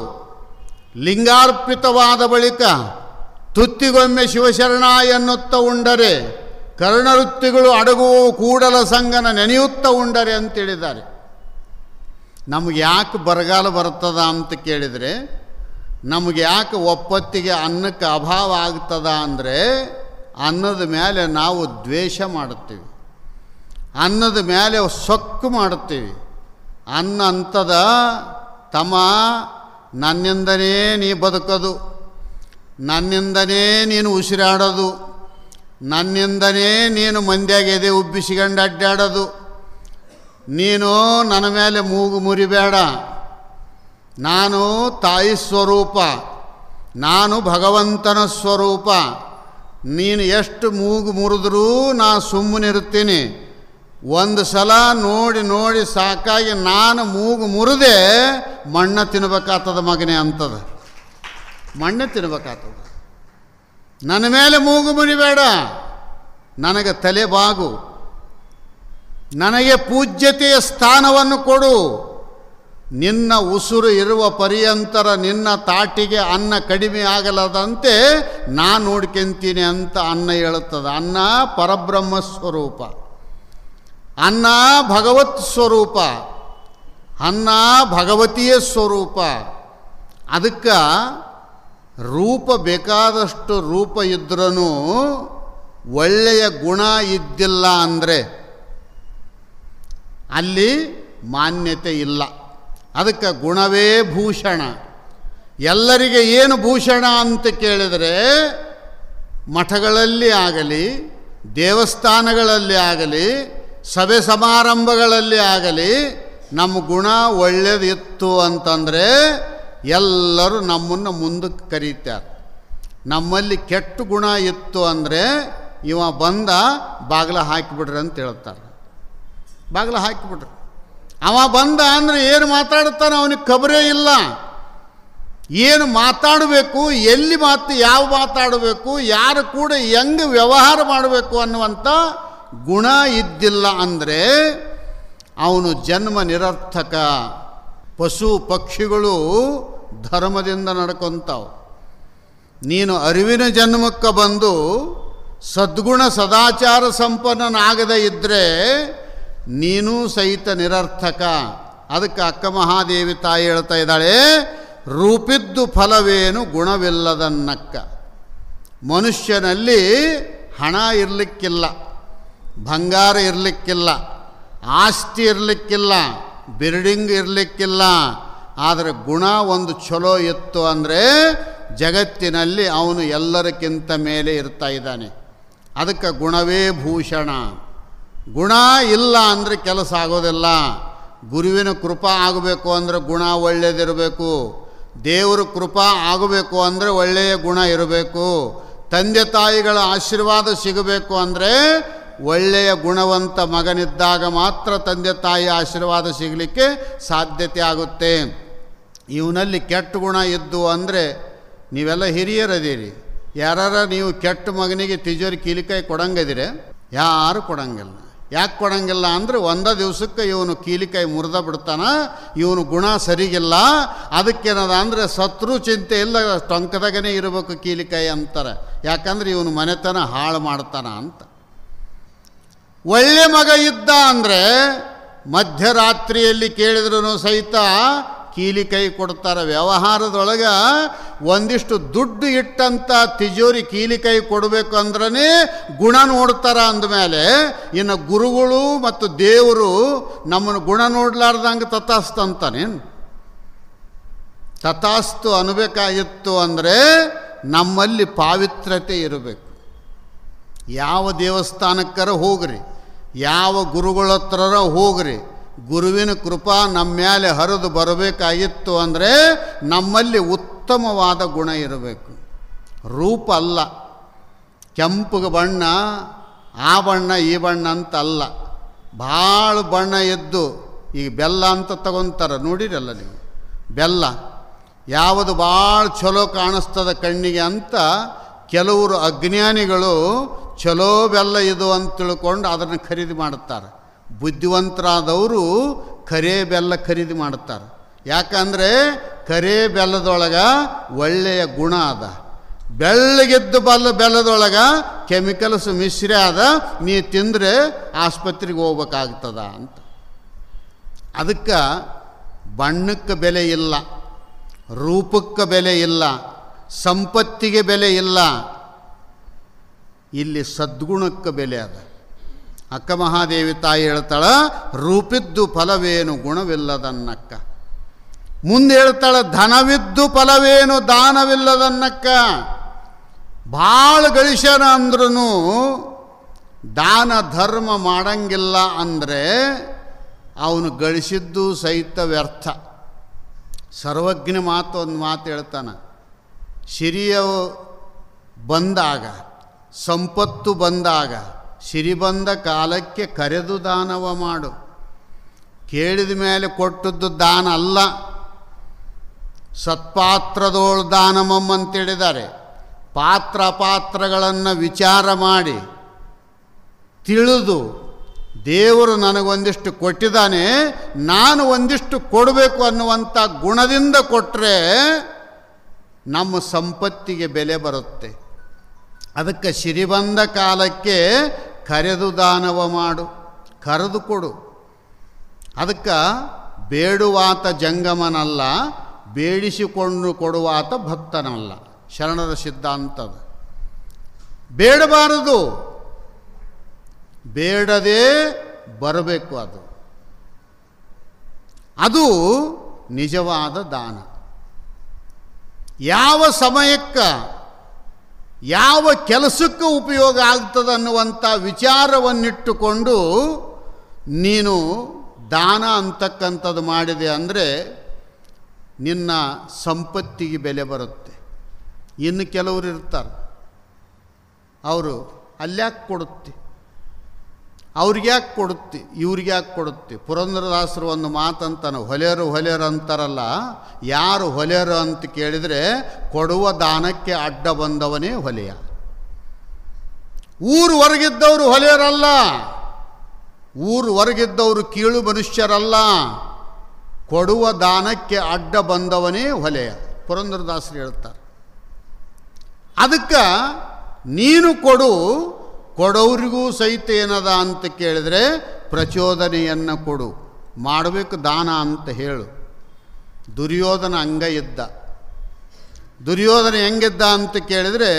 ಲಿಂಗಾರ್ಪಿತವಾದ ಬಳಿಕ ತುತ್ತಿಗೊಮ್ಮೆ ಶಿವಶರಣ ಎನ್ನುತ್ತ ಉಂಡರೆ ಕರ್ಣವೃತ್ತಿಗಳು ಅಡಗುವ ಕೂಡಲ ಸಂಗನ ನೆನೆಯುತ್ತ ಉಂಡರೆ ಅಂತೇಳಿದ್ದಾರೆ. ನಮಗೆ ಯಾಕೆ ಬರಗಾಲ ಬರ್ತದ ಅಂತ ಕೇಳಿದರೆ, ನಮಗೆ ಯಾಕೆ ಒಪ್ಪತ್ತಿಗೆ ಅನ್ನಕ್ಕೆ ಅಭಾವ ಆಗ್ತದ ಅಂದರೆ, ಅನ್ನದ ಮೇಲೆ ನಾವು ದ್ವೇಷ ಮಾಡುತ್ತೀವಿ, ಅನ್ನದ ಮೇಲೆ ಸೊಕ್ಕು ಮಾಡುತ್ತೀವಿ. ಅನ್ನ ಅಂತದ, ತಮ್ಮ ನನ್ನಿಂದನೇ ನೀ ಬದುಕೋದು, ನನ್ನಿಂದನೇ ನೀನು ಉಸಿರಾಡೋದು, ನನ್ನಿಂದನೇ ನೀನು ಮಂದ್ಯಾಗ ಎದೆ ಉಬ್ಬಿಸಿಕೊಂಡು ಅಡ್ಡಾಡೋದು, ನೀನು ನನ್ನ ಮೇಲೆ ಮೂಗು ಮುರಿಬೇಡ, ನಾನು ತಾಯಿ ಸ್ವರೂಪ, ನಾನು ಭಗವಂತನ ಸ್ವರೂಪ, ನೀನು ಎಷ್ಟು ಮೂಗು ಮುರಿದ್ರೂ ನಾ ಸುಮ್ಮನಿರ್ತೀನಿ. ಒಂದು ಸಲ ನೋಡಿ ನೋಡಿ ಸಾಕಾಗಿ ನಾನು ಮೂಗು ಮುರಿದೆ ಮಣ್ಣ ತಿನ್ಬೇಕಾಗ್ತದ ಮಗನೇ ಅಂತದ, ಮಣ್ಣೆ ತಿನ್ಬೇಕಾಗ್ತದ. ನನ್ನ ಮೇಲೆ ಮೂಗು ಮುರಿಬೇಡ, ನನಗೆ ತಲೆ ಬಾಗು, ನನಗೆ ಪೂಜ್ಯತೆಯ ಸ್ಥಾನವನ್ನು ಕೊಡು, ನಿನ್ನ ಉಸುರು ಇರುವ ಪರ್ಯಂತರ ನಿನ್ನ ತಾಟಿಗೆ ಅನ್ನ ಕಡಿಮೆ ಆಗಲದಂತೆ ನಾನು ನೋಡ್ಕೊಂತೀನಿ ಅಂತ ಅನ್ನ ಹೇಳುತ್ತದೆ. ಅನ್ನ ಪರಬ್ರಹ್ಮ ಸ್ವರೂಪ, ಅನ್ನ ಭಗವತ್ ಸ್ವರೂಪ, ಅನ್ನ ಭಗವತಿಯ ಸ್ವರೂಪ. ಅದಕ್ಕೆ ರೂಪ ಬೇಕಾದಷ್ಟು ರೂಪ ಇದ್ರೂ ಒಳ್ಳೆಯ ಗುಣ ಇದ್ದಿಲ್ಲ ಅಂದರೆ ಅಲ್ಲಿ ಮಾನ್ಯತೆ ಇಲ್ಲ. ಅದಕ್ಕೆ ಗುಣವೇ ಭೂಷಣ. ಎಲ್ಲರಿಗೆ ಏನು ಭೂಷಣ ಅಂತ ಕೇಳಿದರೆ, ಮಠಗಳಲ್ಲಿ ಆಗಲಿ, ದೇವಸ್ಥಾನಗಳಲ್ಲಿ ಆಗಲಿ, ಸಭೆ ಸಮಾರಂಭಗಳಲ್ಲಿ ಆಗಲಿ ನಮ್ಮ ಗುಣ ಒಳ್ಳೆಯದಿತ್ತು ಅಂತಂದರೆ ಎಲ್ಲರೂ ನಮ್ಮನ್ನು ಮುಂದಕ್ಕೆ ಕರೀತಾರೆ. ನಮ್ಮಲ್ಲಿ ಕೆಟ್ಟ ಗುಣ ಇತ್ತು ಅಂದರೆ ಇವ ಬಂದ ಬಾಗಿಲ ಹಾಕಿಬಿಡ್ರಿ ಅಂತ ಹೇಳ್ತಾರೆ. ಬಾಗಿಲ ಹಾಕಿಬಿಡ್ರಿ. ಅವ ಬಂದ ಅಂದರೆ ಏನು ಮಾತಾಡ್ತಾನೆ ಅವನಿಗೆ ಖಬರೇ ಇಲ್ಲ. ಏನು ಮಾತಾಡಬೇಕು, ಎಲ್ಲಿ ಯಾವ ಮಾತಾಡಬೇಕು, ಯಾರು ಕೂಡ ಹೆಂಗೆ ವ್ಯವಹಾರ ಮಾಡಬೇಕು ಅನ್ನುವಂಥ ಗುಣ ಇದ್ದಿಲ್ಲ ಅಂದರೆ ಅವನು ಜನ್ಮ ನಿರರ್ಥಕ. ಪಶು ಪಕ್ಷಿಗಳು ಧರ್ಮದಿಂದ ನಡ್ಕೊತಾವು. ನೀನು ಅರಿವಿನ ಜನ್ಮಕ್ಕೆ ಬಂದು ಸದ್ಗುಣ ಸದಾಚಾರ ಸಂಪನ್ನನಾಗದೇ ಇದ್ದರೆ ನೀನು ಸಹಿತ ನಿರರ್ಥಕ. ಅದಕ್ಕೆ ಅಕ್ಕ ಮಹಾದೇವಿ ತಾಯಿ ಹೇಳ್ತಾ ಇದ್ದಾಳೆ, ರೂಪಿದ್ದು ಫಲವೇನು ಗುಣವಿಲ್ಲದನ್ನಕ್ಕ. ಮನುಷ್ಯನಲ್ಲಿ ಹಣ ಇರಲಿಕ್ಕಿಲ್ಲ, ಬಂಗಾರ ಇರಲಿಕ್ಕಿಲ್ಲ, ಆಸ್ತಿ ಇರಲಿಕ್ಕಿಲ್ಲ, ಬಿಲ್ಡಿಂಗ್ ಇರಲಿಕ್ಕಿಲ್ಲ, ಆದರೆ ಗುಣ ಒಂದು ಚಲೋ ಇತ್ತು ಅಂದರೆ ಜಗತ್ತಿನಲ್ಲಿ ಅವನು ಎಲ್ಲರಿಗಿಂತ ಮೇಲೆ ಇರ್ತಾ ಇದ್ದಾನೆ. ಅದಕ್ಕೆ ಗುಣವೇ ಭೂಷಣ. ಗುಣ ಇಲ್ಲ ಅಂದರೆ ಕೆಲಸ ಆಗೋದಿಲ್ಲ. ಗುರುವಿನ ಕೃಪಾ ಆಗಬೇಕು ಅಂದರೆ ಗುಣ ಒಳ್ಳೆಯದಿರಬೇಕು. ದೇವರ ಕೃಪಾ ಆಗಬೇಕು ಅಂದರೆ ಒಳ್ಳೆಯ ಗುಣ ಇರಬೇಕು. ತಂದೆ ತಾಯಿಗಳ ಆಶೀರ್ವಾದ ಸಿಗಬೇಕು ಅಂದರೆ ಒಳ್ಳೆಯ ಗುಣವಂತ ಮಗನಿದ್ದಾಗ ಮಾತ್ರ ತಂದೆ ತಾಯಿ ಆಶೀರ್ವಾದ ಸಿಗಲಿಕ್ಕೆ ಸಾಧ್ಯತೆ ಆಗುತ್ತೆ. ಇವನಲ್ಲಿ ಕೆಟ್ಟ ಗುಣ ಇದ್ದು ಅಂದರೆ, ನೀವೆಲ್ಲ ಹಿರಿಯರದೀರಿ, ಯಾರ ನೀವು ಕೆಟ್ಟ ಮಗನಿಗೆ ತಿಜೋರಿ ಕೀಲಿಕಾಯಿ ಕೊಡಂಗಿದ್ದೀರಿ? ಯಾರು ಕೊಡಂಗಿಲ್ಲ. ಯಾಕೆ ಕೊಡಂಗಿಲ್ಲ ಅಂದರೆ ಒಂದೇ ದಿವಸಕ್ಕೆ ಇವನು ಕೀಲಿಕಾಯಿ ಮುರಿದ ಬಿಡ್ತಾನ, ಇವನು ಗುಣ ಸರಿಗಿಲ್ಲ. ಅದಕ್ಕೇನದ ಅಂದರೆ ಸತ್ರು ಚಿಂತೆ ಇಲ್ಲ, ಟೊಂಕದಾಗನೇ ಇರಬೇಕು ಕೀಲಿಕಾಯಿ ಅಂತಾರೆ. ಯಾಕಂದ್ರೆ ಇವನು ಮನೆತನ ಹಾಳು ಮಾಡ್ತಾನ ಅಂತ. ಒಳ್ಳೆ ಮಗ ಇದ್ದ ಅಂದರೆ ಮಧ್ಯರಾತ್ರಿಯಲ್ಲಿ ಕೇಳಿದ್ರೂ ಸಹಿತ ಕೀಲಿಕಾಯಿ ಕೊಡ್ತಾರೆ. ವ್ಯವಹಾರದೊಳಗೆ ಒಂದಿಷ್ಟು ದುಡ್ಡು ಇಟ್ಟಂಥ ತಿಜೋರಿ ಕೀಲಿಕಾಯಿ ಕೊಡಬೇಕು ಅಂದ್ರೇ ಗುಣ ನೋಡ್ತಾರೆ. ಅಂದಮೇಲೆ ಇನ್ನು ಗುರುಗಳು ಮತ್ತು ದೇವರು ನಮ್ಮನ್ನು ಗುಣ ನೋಡ್ಲಾರ್ದಂಗೆ ತಥಾಸ್ತು ಅಂತಾನೇನು? ತಥಾಸ್ತು ಅನ್ನಬೇಕಾಗಿತ್ತು ಅಂದರೆ ನಮ್ಮಲ್ಲಿ ಪಾವಿತ್ರತೆ ಇರಬೇಕು. ಯಾವ ದೇವಸ್ಥಾನಕ್ಕರ ಹೋಗ್ರಿ, ಯಾವ ಗುರುಗಳ ಹತ್ರರ ಹೋಗ್ರಿ, ಗುರುವಿನ ಕೃಪಾ ನಮ್ಮ ಮೇಲೆ ಹರಿದು ಬರಬೇಕಾಗಿತ್ತು ಅಂದರೆ ನಮ್ಮಲ್ಲಿ ಉತ್ತಮವಾದ ಗುಣ ಇರಬೇಕು. ರೂಪ ಅಲ್ಲ, ಕೆಂಪುಗೆ ಬಣ್ಣ, ಆ ಬಣ್ಣ ಈ ಬಣ್ಣ ಅಂತ ಅಲ್ಲ. ಭಾಳ ಬಣ್ಣ ಎದ್ದು ಈಗ ಬೆಲ್ಲ ಅಂತ ತಗೊತಾರೆ, ನೋಡಿರಲ್ಲ ನೀವು? ಬೆಲ್ಲ ಯಾವುದು ಭಾಳ ಚಲೋ ಕಾಣಿಸ್ತದ ಕಣ್ಣಿಗೆ ಅಂತ ಕೆಲವರು ಅಜ್ಞಾನಿಗಳು ಚಲೋ ಬೆಲ್ಲ ಇದು ಅಂತ ತಿಳ್ಕೊಂಡು ಅದನ್ನು ಖರೀದಿ ಮಾಡುತ್ತಾರೆ. ಬುದ್ಧಿವಂತರಾದವರು ಕರೇ ಬೆಲ್ಲ ಖರೀದಿ ಮಾಡುತ್ತಾರೆ. ಯಾಕಂದರೆ ಕರೇ ಬೆಲ್ಲದೊಳಗೆ ಒಳ್ಳೆಯ ಗುಣ ಅದ. ಬೆಳ್ಳಗಿದ್ದು ಬೆಲ್ಲದೊಳಗೆ ಕೆಮಿಕಲ್ಸ್ ಮಿಶ್ರ ಅದ, ನೀ ತಿಂದರೆ ಆಸ್ಪತ್ರೆಗೆ ಹೋಗ್ಬೇಕಾಗ್ತದ ಅಂತ. ಅದಕ್ಕೆ ಬಣ್ಣಕ್ಕೆ ಬೆಲೆ ಇಲ್ಲ, ರೂಪಕ್ಕೆ ಬೆಲೆ ಇಲ್ಲ, ಸಂಪತ್ತಿಗೆ ಬೆಲೆ ಇಲ್ಲ. ಇಲ್ಲಿ ಸದ್ಗುಣಕ್ಕೆ ಬೆಲೆ ಅದ. ಅಕ್ಕ ಮಹಾದೇವಿ ತಾಯಿ ಹೇಳ್ತಾಳ, ರೂಪಿದ್ದು ಫಲವೇನು ಗುಣವಿಲ್ಲದನ್ನಕ್ಕ. ಮುಂದೆ ಹೇಳ್ತಾಳೆ, ಧನವಿದ್ದು ಫಲವೇನು ದಾನವಿಲ್ಲದನ್ನಕ್ಕ. ಭಾಳ ಗಳಿಸ್ಯಾನ ಅಂದ್ರೂ ದಾನ ಧರ್ಮ ಮಾಡಂಗಿಲ್ಲ ಅಂದರೆ ಅವನು ಗಳಿಸಿದ್ದು ಸಹಿತ ವ್ಯರ್ಥ. ಸರ್ವಜ್ಞ ಮಾತು ಒಂದು ಮಾತು ಹೇಳ್ತಾನೆ, ಸಿರಿಯ ಬಂದಾಗ, ಸಂಪತ್ತು ಬಂದಾಗ, ಸಿರಿ ಬಂದ ಕಾಲಕ್ಕೆ ಕರೆದು ದಾನವ ಮಾಡು. ಕೇಳಿದ ಮೇಲೆ ಕೊಟ್ಟದ್ದು ದಾನ ಅಲ್ಲ. ಸತ್ಪಾತ್ರದೋಳು ದಾನಮಮ್ಮ ಅಂತೇಳಿದ್ದಾರೆ. ಪಾತ್ರಗಳನ್ನು ವಿಚಾರ ಮಾಡಿ ತಿಳಿದು ದೇವರು ನನಗೊಂದಿಷ್ಟು ಕೊಟ್ಟಿದ್ದಾನೆ, ನಾನು ಒಂದಿಷ್ಟು ಕೊಡಬೇಕು ಅನ್ನುವಂಥ ಗುಣದಿಂದ ಕೊಟ್ಟರೆ ನಮ್ಮ ಸಂಪತ್ತಿಗೆ ಬೆಲೆ ಬರುತ್ತೆ. ಅದಕ್ಕೆ ಸಿರಿ ಬಂದ ಕಾಲಕ್ಕೆ ಕರೆದು ದಾನವ ಮಾಡು, ಕರೆದು ಕೊಡು. ಅದಕ್ಕೆ ಬೇಡುವಾತ ಜಂಗಮನಲ್ಲ, ಬೇಡಿಸಿಕೊಂಡು ಕೊಡುವಾತ ಭಕ್ತನಲ್ಲ. ಶರಣರ ಸಿದ್ಧಾಂತದ ಬೇಡಬಾರದು, ಬೇಡದೇ ಬರಬೇಕು. ಅದು ನಿಜವಾದ ದಾನ. ಯಾವ ಸಮಯಕ್ಕೆ ಯಾವ ಕೆಲಸಕ್ಕೆ ಉಪಯೋಗ ಆಗ್ತದೆ ಅನ್ನುವಂಥ ವಿಚಾರವನ್ನಿಟ್ಟುಕೊಂಡು ನೀನು ದಾನ ಅಂತಕ್ಕಂಥದ್ದು ಮಾಡಿದೆ ಅಂದರೆ ನಿನ್ನ ಸಂಪತ್ತಿಗೆ ಬೆಲೆ ಬರುತ್ತೆ. ಇನ್ನು ಕೆಲವರು ಇರ್ತಾರೆ, ಅವರು ಅಲ್ಯಾಕೆ ಕೊಡುತ್ತೆ, ಅವ್ರಿಗೆ ಯಾಕೆ ಕೊಡುತ್ತೆ, ಇವ್ರಿಗೆ ಯಾಕೆ ಕೊಡುತ್ತೆ. ಪುರಂದರದಾಸರು ಒಂದು ಮಾತಂತಾನೆ, ಹೊಲೆಯರು ಹೊಲೆಯರು ಅಂತಾರಲ್ಲ, ಯಾರು ಹೊಲೆಯರು ಅಂತ ಕೇಳಿದರೆ ಕೊಡುವ ದಾನಕ್ಕೆ ಅಡ್ಡ ಬಂದವನೇ ಹೊಲೆಯ. ಊರು ಹೊರಗಿದ್ದವರು ಹೊಲೆಯರಲ್ಲ, ಊರು ಹೊರಗಿದ್ದವರು ಕೀಳು ಮನುಷ್ಯರಲ್ಲ, ಕೊಡುವ ದಾನಕ್ಕೆ ಅಡ್ಡ ಬಂದವನೇ ಹೊಲೆಯ. ಪುರಂದರದಾಸರು ಹೇಳ್ತಾರೆ. ಅದಕ್ಕೆ ನೀನು ಕೊಡು, ಕೊಡೋರಿಗೂ ಸಹಿತ ಏನದ ಅಂತ ಕೇಳಿದರೆ ಪ್ರಚೋದನೆಯನ್ನು ಕೊಡು, ಮಾಡಬೇಕು ದಾನ ಅಂತ ಹೇಳು. ದುರ್ಯೋಧನ ಹಂಗ ಇದ್ದ. ದುರ್ಯೋಧನ ಹೆಂಗಿದ್ದ ಅಂತ ಕೇಳಿದರೆ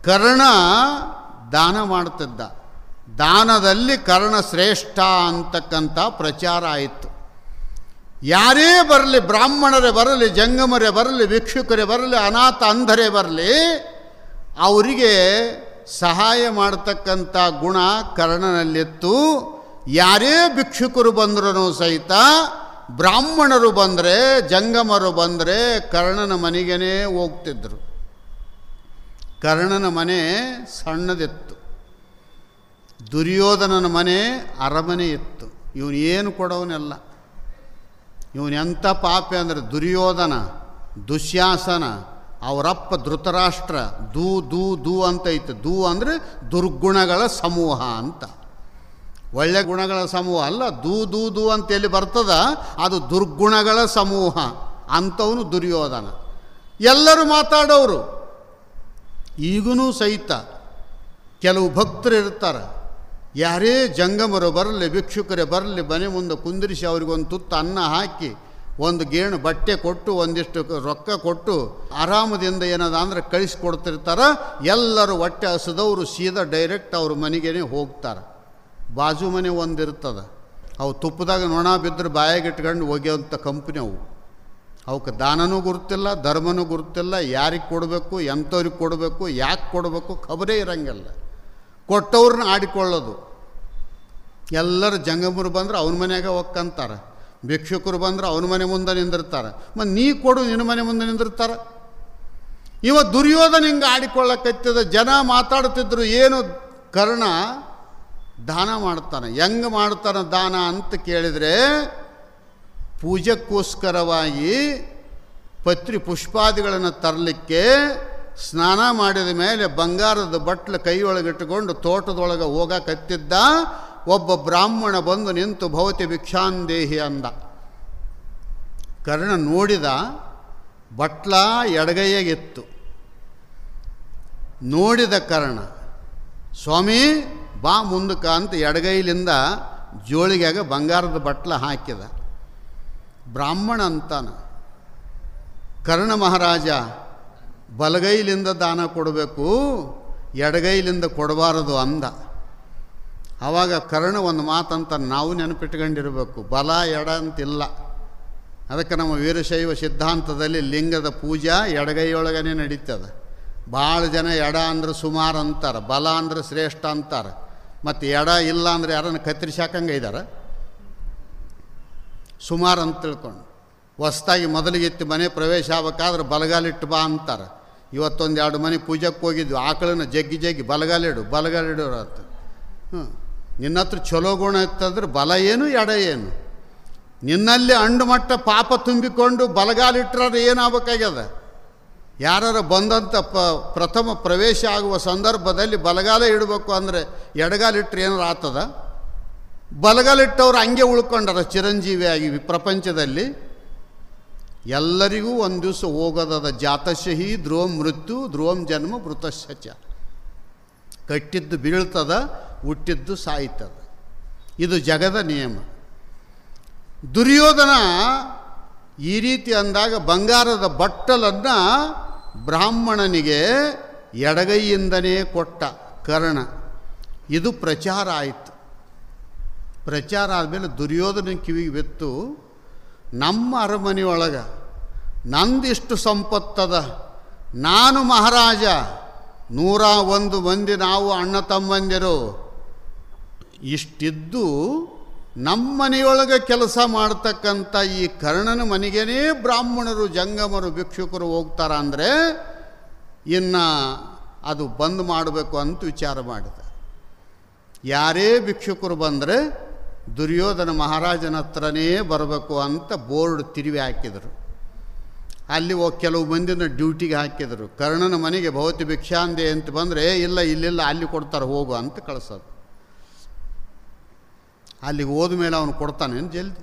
ಕರ್ಣ ದಾನ ಮಾಡ್ತಿದ್ದ. ದಾನದಲ್ಲಿ ಕರ್ಣ ಶ್ರೇಷ್ಠ ಅಂತಕ್ಕಂಥ ಪ್ರಚಾರ ಆಯಿತು. ಯಾರೇ ಬರಲಿ, ಬ್ರಾಹ್ಮಣರೇ ಬರಲಿ, ಜಂಗಮರೇ ಬರಲಿ, ಭಿಕ್ಷುಕರೇ ಬರಲಿ, ಅನಾಥ ಅಂಧರೇ ಬರಲಿ, ಅವರಿಗೆ ಸಹಾಯ ಮಾಡತಕ್ಕಂಥ ಗುಣ ಕರ್ಣನಲ್ಲಿತ್ತು. ಯಾರೇ ಭಿಕ್ಷುಕರು ಬಂದರೂ ಸಹಿತ, ಬ್ರಾಹ್ಮಣರು ಬಂದರೆ, ಜಂಗಮರು ಬಂದರೆ ಕರ್ಣನ ಮನೆಗೇ ಹೋಗ್ತಿದ್ರು. ಕರ್ಣನ ಮನೆ ಸಣ್ಣದಿತ್ತು, ದುರ್ಯೋಧನನ ಮನೆ ಅರಮನೆ ಇತ್ತು. ಇವನು ಏನು ಕೊಡೋನೆಲ್ಲ. ಇವನು ಎಂಥ ಪಾಪಿ ಅಂದರೆ ದುರ್ಯೋಧನ, ದುಶ್ಯಾಸನ, ಅವರಪ್ಪ ಧೃತರಾಷ್ಟ್ರ. ದೂ ದೂ ದೂ ಅಂತ ಐತೆ. ದೂ ಅಂದರೆ ದುರ್ಗುಣಗಳ ಸಮೂಹ ಅಂತ. ಒಳ್ಳೆ ಗುಣಗಳ ಸಮೂಹ ಅಲ್ಲ. ದೂ ದೂ ದೂ ಅಂತ ಎಲ್ಲಿ ಬರ್ತದ, ಅದು ದುರ್ಗುಣಗಳ ಸಮೂಹ. ಅಂಥವನು ದುರ್ಯೋಧನ. ಎಲ್ಲರೂ ಮಾತಾಡೋರು. ಈಗೂ ಸಹಿತ ಕೆಲವು ಭಕ್ತರು ಇರ್ತಾರೆ, ಯಾರೇ ಜಂಗಮರು ಬರಲಿ, ಭಿಕ್ಷುಕರೇ ಬರಲಿ, ಮನೆ ಮುಂದೆ ಕುಂದಿರಿಸಿ ಅವ್ರಿಗೊಂದು ತುತ್ತು ಅನ್ನ ಹಾಕಿ, ಒಂದು ಗೇಣು ಬಟ್ಟೆ ಕೊಟ್ಟು, ಒಂದಿಷ್ಟು ರೊಕ್ಕ ಕೊಟ್ಟು ಆರಾಮದಿಂದ ಏನದ ಅಂದರೆ ಕಳಿಸ್ಕೊಡ್ತಿರ್ತಾರೆ. ಎಲ್ಲರೂ ಹೊಟ್ಟೆ ಹಸಿದವರು ಸೀದಾ ಡೈರೆಕ್ಟ್ ಅವ್ರ ಮನೆಗೇ ಹೋಗ್ತಾರೆ. ಬಾಜು ಮನೆ ಒಂದಿರ್ತದೆ, ಅವು ತುಪ್ಪದಾಗ ನೊಣ ಬಿದ್ದರೆ ಬಾಯಾಗಿಟ್ಕೊಂಡು ಒಗೆಯುವಂಥ ಕಂಪ್ನಿ ಅವು. ಅವಕ್ಕೆ ದಾನನೂ ಗುರುತಿಲ್ಲ, ಧರ್ಮನೂ ಗುರುತಿಲ್ಲ, ಯಾರಿಗೆ ಕೊಡಬೇಕು, ಎಂಥವ್ರಿಗೆ ಕೊಡಬೇಕು, ಯಾಕೆ ಕೊಡಬೇಕು ಖಬರೇ ಇರಂಗಿಲ್ಲ. ಕೊಟ್ಟವ್ರನ್ನ ಆಡಿಕೊಳ್ಳೋದು. ಎಲ್ಲರೂ ಜಂಗಮರು ಬಂದ್ರೆ ಅವನ ಮನೆಯಾಗ ಒಕ್ಕಂತಾರೆ, ಭಿಕ್ಷುಕರು ಬಂದ್ರೆ ಅವನ ಮನೆ ಮುಂದೆ ನಿಂದಿರ್ತಾರೆ. ಮತ್ತು ನೀ ಕೊಡು, ನಿನ್ನ ಮನೆ ಮುಂದೆ ನಿಂದಿರ್ತಾರೆ. ಇವ ದುರ್ಯೋಧನ ಹಿಂಗೆ ಆಡಿಕೊಳ್ಳಕತ್ತಿದ. ಜನ ಮಾತಾಡ್ತಿದ್ರು, ಏನು ಕರ್ಣ ದಾನ ಮಾಡ್ತಾನೆ. ಹೆಂಗೆ ಮಾಡ್ತಾನೆ ದಾನ ಅಂತ ಕೇಳಿದರೆ, ಪೂಜೆಗೋಸ್ಕರವಾಗಿ ಪತ್ರಿ ಪುಷ್ಪಾದಿಗಳನ್ನು ತರಲಿಕ್ಕೆ ಸ್ನಾನ ಮಾಡಿದ ಮೇಲೆ ಬಂಗಾರದ ಬಟ್ಲು ಕೈಯೊಳಗಿಟ್ಟುಕೊಂಡು ತೋಟದೊಳಗೆ ಹೋಗಕತ್ತಿದ್ದ. ಒಬ್ಬ ಬ್ರಾಹ್ಮಣ ಬಂದು ನಿಂತು ಭವತಿ ಭಿಕ್ಷಾಂದೇಹಿ ಅಂದ. ಕರ್ಣ ನೋಡಿದ, ಬಟ್ಲ ಎಡಗೈಯಾಗಿತ್ತು. ನೋಡಿದ ಕರ್ಣ, ಸ್ವಾಮಿ ಬಾ ಮುಂದಕ್ಕೆ ಅಂತ ಎಡಗೈಲಿಂದ ಜೋಳಿಗೆಯಾಗ ಬಂಗಾರದ ಬಟ್ಲ ಹಾಕಿದ. ಬ್ರಾಹ್ಮಣ ಅಂತಾನ. ಕರ್ಣ ಮಹಾರಾಜ ಬಲಗೈಲಿಂದ ದಾನ ಕೊಡಬೇಕು, ಎಡಗೈಲಿಂದ ಕೊಡಬಾರದು ಅಂದ. ಆವಾಗ ಕರ್ಣ ಒಂದು ಮಾತಂತ ನಾವು ನೆನಪಿಟ್ಕೊಂಡಿರಬೇಕು, ಬಲ ಎಡ ಅಂತಿಲ್ಲ. ಅದಕ್ಕೆ ನಮ್ಮ ವೀರಶೈವ ಸಿದ್ಧಾಂತದಲ್ಲಿ ಲಿಂಗದ ಪೂಜಾ ಎಡಗೈಯೊಳಗನೆ ನಡೀತದೆ. ಭಾಳ ಜನ ಎಡ ಅಂದ್ರೆ ಸುಮಾರು ಅಂತಾರೆ, ಬಲ ಅಂದ್ರೆ ಶ್ರೇಷ್ಠ ಅಂತಾರೆ. ಮತ್ತು ಎಡ ಇಲ್ಲ ಅಂದರೆ ಯಾರನ್ನು ಕತ್ತರಿಸಾಕಂಗೆ ಇದ್ದಾರೆ, ಸುಮಾರು ಅಂತ ತಿಳ್ಕೊಂಡು. ಹೊಸ್ದಾಗಿ ಮೊದಲಿಗೆತ್ತಿ ಮನೆ ಪ್ರವೇಶ ಆಗ್ಬೇಕಾದ್ರೆ ಬಲಗಾಲಿಟ್ಟು ಬಾ ಅಂತಾರೆ. ಇವತ್ತೊಂದು 2 ಮನೆ ಪೂಜೆಗೆ ಹೋಗಿದ್ವಿ, ಆಕಳನ್ನ ಜಗ್ಗಿ ಬಲಗಾಲಿಡು ಅಂತ. ನಿನ್ನ ಹತ್ರ ಚಲೋ ಗುಣ ಇತ್ತಂದ್ರೆ ಬಲ ಏನು ಎಡ ಏನು? ನಿನ್ನಲ್ಲಿ ಅಂಡು ಮಟ್ಟ ಪಾಪ ತುಂಬಿಕೊಂಡು ಬಲಗಾಲಿಟ್ರೆ ಏನಾಗಬೇಕಾಗ್ಯದ? ಯಾರು ಬಂದಂಥ ಪ್ರಥಮ ಪ್ರವೇಶ ಆಗುವ ಸಂದರ್ಭದಲ್ಲಿ ಬಲಗಾಲ ಇಡಬೇಕು ಅಂದರೆ ಎಡಗಾಲಿಟ್ರೆ ಏನಾರು ಆಗ್ತದ? ಬಲಗಾಲಿಟ್ಟವ್ರು ಹಂಗೆ ಉಳ್ಕೊಂಡಾರ ಚಿರಂಜೀವಿಯಾಗಿ ಪ್ರಪಂಚದಲ್ಲಿ. ಎಲ್ಲರಿಗೂ ಒಂದು ದಿವಸ ಹೋಗೋದದ. ಜಾತಶಹಿ ಧ್ರುವಂ ಮೃತ್ಯು ಧ್ರುವಂ ಜನ್ಮ ಮೃತಶ್ಚ. ಕಟ್ಟಿದ್ದು ಬೀಳ್ತದ, ಹುಟ್ಟಿದ್ದು ಸಾಯ್ತದ. ಇದು ಜಗದ ನಿಯಮ. ದುರ್ಯೋಧನ ಈ ರೀತಿ ಅಂದಾಗ ಬಂಗಾರದ ಬಟ್ಟಲನ್ನು ಬ್ರಾಹ್ಮಣನಿಗೆ ಎಡಗೈಯಿಂದನೇ ಕೊಟ್ಟ ಕರ್ಣ. ಇದು ಪ್ರಚಾರ ಆಯಿತು. ಪ್ರಚಾರ ಆದಮೇಲೆ ದುರ್ಯೋಧನ ಕಿವಿಗೆ ಬಿತ್ತು, ನಮ್ಮ ಅರಮನೆಯೊಳಗೆ ನಂದಿಷ್ಟು ಸಂಪತ್ತದ, ನಾನು ಮಹಾರಾಜ, 101 ಮಂದಿ ನಾವು ಅಣ್ಣ ತಮ್ಮಂದಿರು, ಇಷ್ಟಿದ್ದು ನಮ್ಮ ಮನೆಯೊಳಗೆ ಕೆಲಸ ಮಾಡ್ತಕ್ಕಂಥ ಈ ಕರ್ಣನ ಮನೆಗೇನೇ ಬ್ರಾಹ್ಮಣರು ಜಂಗಮರು ಭಿಕ್ಷುಕರು ಹೋಗ್ತಾರ ಅಂದರೆ ಇನ್ನು ಅದು ಬಂದ್ ಮಾಡಬೇಕು ಅಂತ ವಿಚಾರ ಮಾಡಿದ. ಯಾರೇ ಭಿಕ್ಷುಕರು ಬಂದರೆ ದುರ್ಯೋಧನ ಮಹಾರಾಜನ ಹತ್ರನೇ ಬರಬೇಕು ಅಂತ ಬೋರ್ಡ್ ತಿರುವಿ ಹಾಕಿದರು. ಅಲ್ಲಿ ಕೆಲವು ಮಂದಿನ ಡ್ಯೂಟಿಗೆ ಹಾಕಿದರು. ಕರ್ಣನ ಮನೆಗೆ ಭವತಿ ಭಿಕ್ಷಾಂದೆ ಅಂತ ಬಂದರೆ ಇಲ್ಲಿಲ್ಲ ಅಲ್ಲಿ ಕೊಡ್ತಾರೆ ಹೋಗು ಅಂತ ಕಳಿಸೋದು. ಅಲ್ಲಿಗೆ ಹೋದ್ಮೇಲೆ ಅವನು ಕೊಡ್ತಾನೇನು ಜಲ್ದಿ?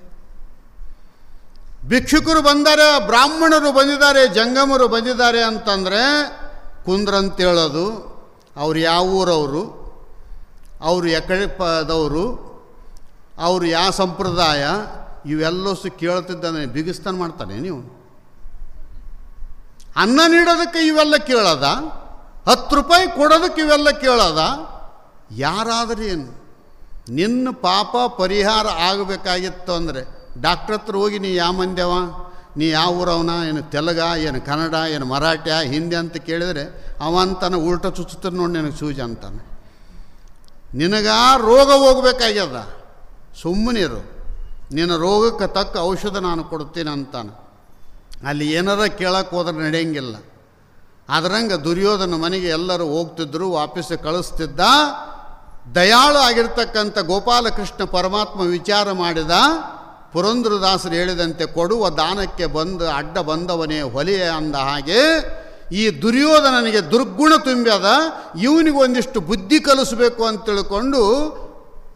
ಭಿಕ್ಷುಕರು ಬಂದಾರೆ, ಬ್ರಾಹ್ಮಣರು ಬಂದಿದ್ದಾರೆ, ಜಂಗಮರು ಬಂದಿದ್ದಾರೆ ಅಂತಂದರೆ ಕುಂದ್ರಂತೇಳೋದು, ಅವ್ರು ಯಾವ ಊರವರು, ಅವರು ಎಕಡೆ ಪದವರು, ಅವರು ಯಾವ ಸಂಪ್ರದಾಯ, ಇವೆಲ್ಲಸು ಕೇಳ್ತಿದ್ದಾನೆ. ಬಿಗಿಸ್ತಾನ ಮಾಡ್ತಾನೆ. ನೀವು ಅನ್ನ ನೀಡೋದಕ್ಕೆ ಇವೆಲ್ಲ ಕೇಳೋದ? 10 ರೂಪಾಯಿ ಕೊಡೋದಕ್ಕೆ ಇವೆಲ್ಲ ಕೇಳೋದ? ಯಾರಾದರೂ ಏನು? ನಿನ್ನ ಪಾಪ ಪರಿಹಾರ ಆಗಬೇಕಾಗಿತ್ತು ಅಂದರೆ ಡಾಕ್ಟ್ರ್ ಹತ್ರ ಹೋಗಿ ನೀ ಯಾವ ಮಂದ್ಯವ, ನೀ ಯಾವ ಊರವನ, ಏನು ತೆಲುಗ, ಏನು ಕನ್ನಡ, ಏನು ಮರಾಠ್ಯ, ಹಿಂದಿ ಅಂತ ಕೇಳಿದರೆ ಅವಂತಾನೆ ಉಲ್ಟ ಚುಚ್ಚುತ್ತಾರೆ ನೋಡಿ ನಿನಗೆ ಸೂಜಿ ಅಂತಾನೆ. ನಿನಗ ರೋಗ ಹೋಗ್ಬೇಕಾಗ್ಯದ, ಸುಮ್ಮನಿರು, ನಿನ್ನ ರೋಗಕ್ಕೆ ತಕ್ಕ ಔಷಧ ನಾನು ಕೊಡ್ತೀನಿ ಅಂತಾನೆ. ಅಲ್ಲಿ ಏನಾರ ಕೇಳಕ್ಕೆ ಹೋದ್ರೆ ನಡೆಯಂಗಿಲ್ಲ. ಅದರಂಗೆ ದುರ್ಯೋಧನ ಮನೆಗೆ ಎಲ್ಲರೂ ಹೋಗ್ತಿದ್ರು, ವಾಪಸ್ ಕಳಿಸ್ತಿದ್ದ. ದಯಾಳು ಆಗಿರ್ತಕ್ಕಂಥ ಗೋಪಾಲಕೃಷ್ಣ ಪರಮಾತ್ಮ ವಿಚಾರ ಮಾಡಿದ. ಪುರಂದರದಾಸರು ಹೇಳಿದಂತೆ ಕೊಡುವ ದಾನಕ್ಕೆ ಅಡ್ಡ ಬಂದವನೇ ಹೊಲೆಯ ಅಂದ ಹಾಗೆ ಈ ದುರ್ಯೋಧನನಿಗೆ ದುರ್ಗುಣ ತುಂಬ್ಯದ. ಇವನಿಗೆ ಒಂದಿಷ್ಟು ಬುದ್ಧಿ ಕಲಿಸಬೇಕು ಅಂತ ತಿಳ್ಕೊಂಡು